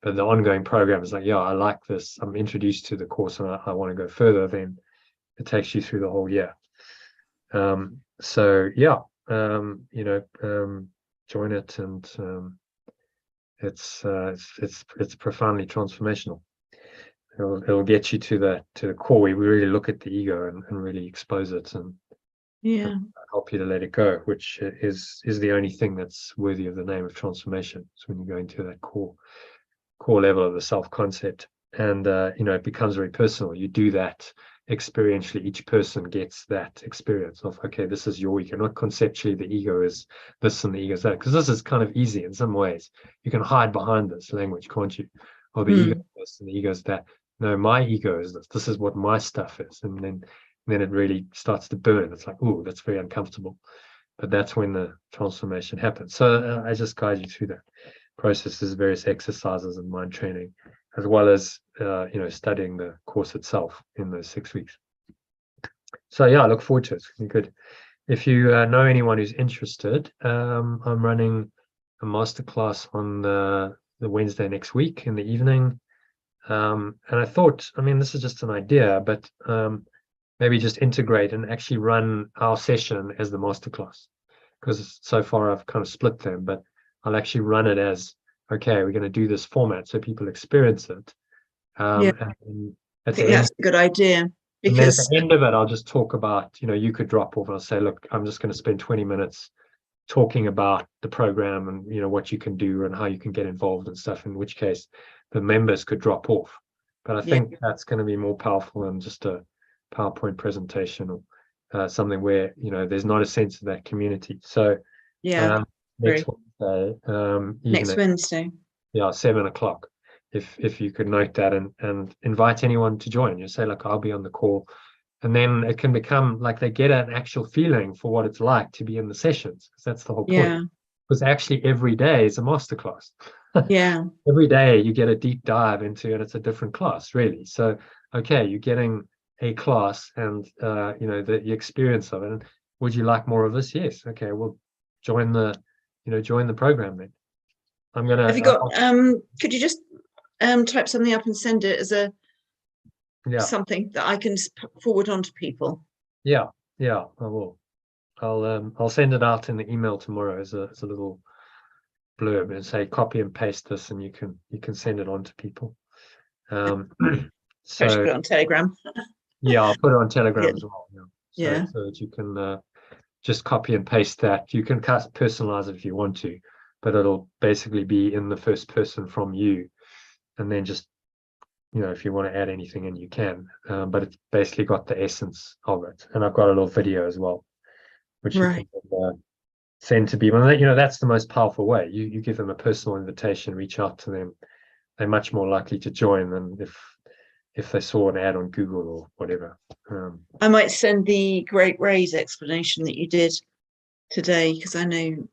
But the ongoing program is like, I like this. I'm introduced to the course, and I want to go further. Then it takes you through the whole year. So join it, and it's profoundly transformational. It'll get you to the core. We really look at the ego and really expose it, and help you to let it go, which is the only thing that's worthy of the name of transformation. So when you go into that core level of the self-concept, and it becomes very personal. You do that experientially. Each person gets that experience of, okay, this is your ego, not conceptually the ego is this and the ego is that, because this is kind of easy in some ways. You can hide behind this language, can't you? Or the ego is this and the ego is that. No, my ego is this is what my stuff is. And then it really starts to burn. It's like, oh, that's very uncomfortable. But that's when the transformation happens. So I just guide you through that processes, various exercises and mind training, as well as studying the course itself in those 6 weeks. So I look forward to it. It's good. If you know anyone who's interested, I'm running a masterclass on the Wednesday next week in the evening, and I thought, this is just an idea, but maybe just integrate and actually run our session as the masterclass, because so far I've kind of split them, but I'll actually run it as, okay, we're going to do this format so people experience it. I think that's a good idea, because at the end of it, I'll just talk about, you could drop off and I'll say, look, I'm just going to spend 20 minutes talking about the program and, what you can do and how you can get involved and stuff, in which case the members could drop off. But I think that's going to be more powerful than just a PowerPoint presentation or something where, there's not a sense of that community. So next Wednesday. 7:00. If you could note that and invite anyone to join. You say, look, I'll be on the call. And then it can become like they get an actual feeling for what it's like to be in the sessions, because that's the whole point. Yeah. Because actually every day is a masterclass. Yeah. Every day you get a deep dive into it. It's a different class, really. So, okay, you're getting a class and, the experience of it. And would you like more of this? Yes. Okay, well, join the program then. I'm going to... Have you got, could you just type something up and send it as something that I can forward on to people? Yeah, I will. I'll send it out in the email tomorrow as a little blurb and say copy and paste this, and you can send it on to people. So put it on Telegram. Yeah, I'll put it on Telegram as well. So that you can just copy and paste that. You can personalize it if you want to, but it'll basically be in the first person from you, and then just if you want to add anything in, you can. But it's basically got the essence of it, and I've got a little video as well, which you can send to people. And that's the most powerful way. You give them a personal invitation, reach out to them. They're much more likely to join than if they saw an ad on Google or whatever. I might send the Great Raise explanation that you did today, because I know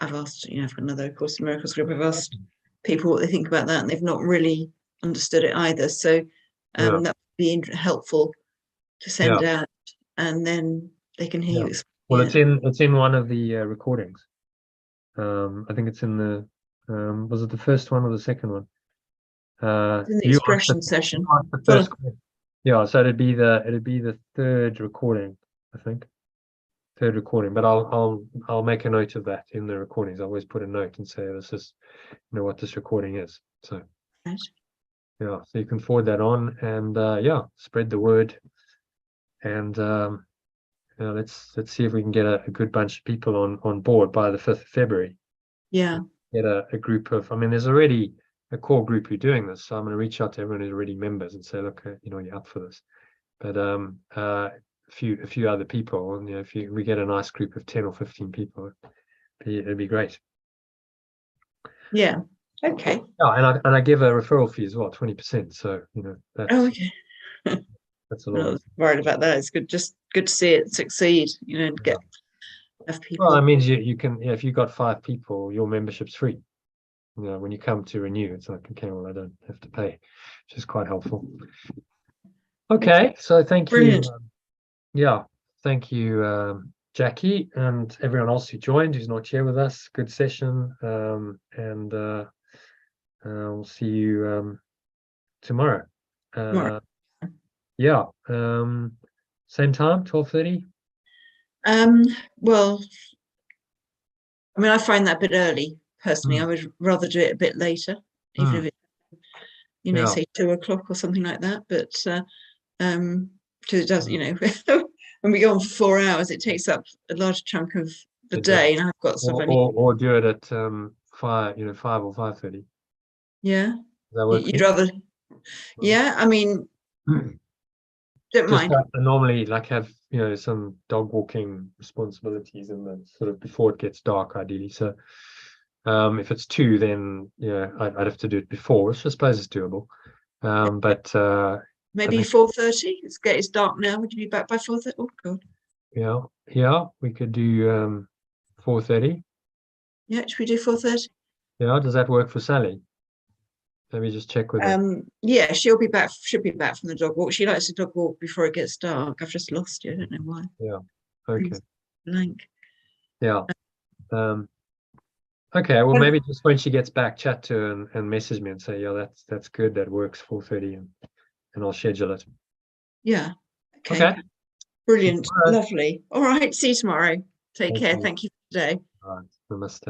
I've asked, I've got another Course in Miracles group. I've asked people what they think about that, and they've not really understood it either. So that would be helpful to send out, and then they can hear you explain. Well, it's in one of the recordings. I think it's in the was it the first one or the second one? In the expression session. So it'd be the third recording, I think. Third recording, but I'll make a note of that in the recordings. I always put a note and say this is what this recording is. So so you can forward that on, and spread the word, and let's see if we can get a good bunch of people on board by the 5th of February. Get a group of, there's already a core group who are doing this, so I'm going to reach out to everyone who's already members and say, look, you're up for this. But a few other people, and if we get a nice group of 10 or 15 people, it'd be great. Okay. And I give a referral fee as well, 20%. So that's okay. That's a lot. I was worried about that. It's good to see it succeed, and get enough people. Well, it means you can, if you've got 5 people, your membership's free. When you come to renew, it's like, okay, well, I don't have to pay, which is quite helpful. Okay, so thank Brilliant. you. Thank you, Jackie, and everyone else who joined, who's not here with us. Good session, and we'll see you tomorrow. Same time, 12:30. Well, I find that a bit early personally. I would rather do it a bit later, even if it's say 2 o'clock or something like that. But because it does, when we go on for 4 hours, it takes up a large chunk of the day, and I've got stuff. Or do it at 5 or 5:30. Yeah. That work? You'd rather? Don't mind. Normally, have some dog walking responsibilities in the sort of before it gets dark, ideally. So if it's 2, then I'd have to do it before, which I suppose is doable. But maybe 4:30. It's dark now. Would you be back by 4:30? Oh God. Yeah, we could do 4:30. Yeah, should we do 4:30? Yeah, does that work for Sally? Let me just check with her. Yeah, she'll be back. Should be back from the dog walk. She likes to dog walk before it gets dark. I've just lost you. I don't know why. Yeah. Okay. Blank. Yeah. Okay. Well, maybe just when she gets back, chat to her and message me and say, that's good. That works. 4:30, and I'll schedule it. Yeah. Okay. Brilliant. Lovely. All right. See you tomorrow. Take care. Thank you for today. All right. Namaste.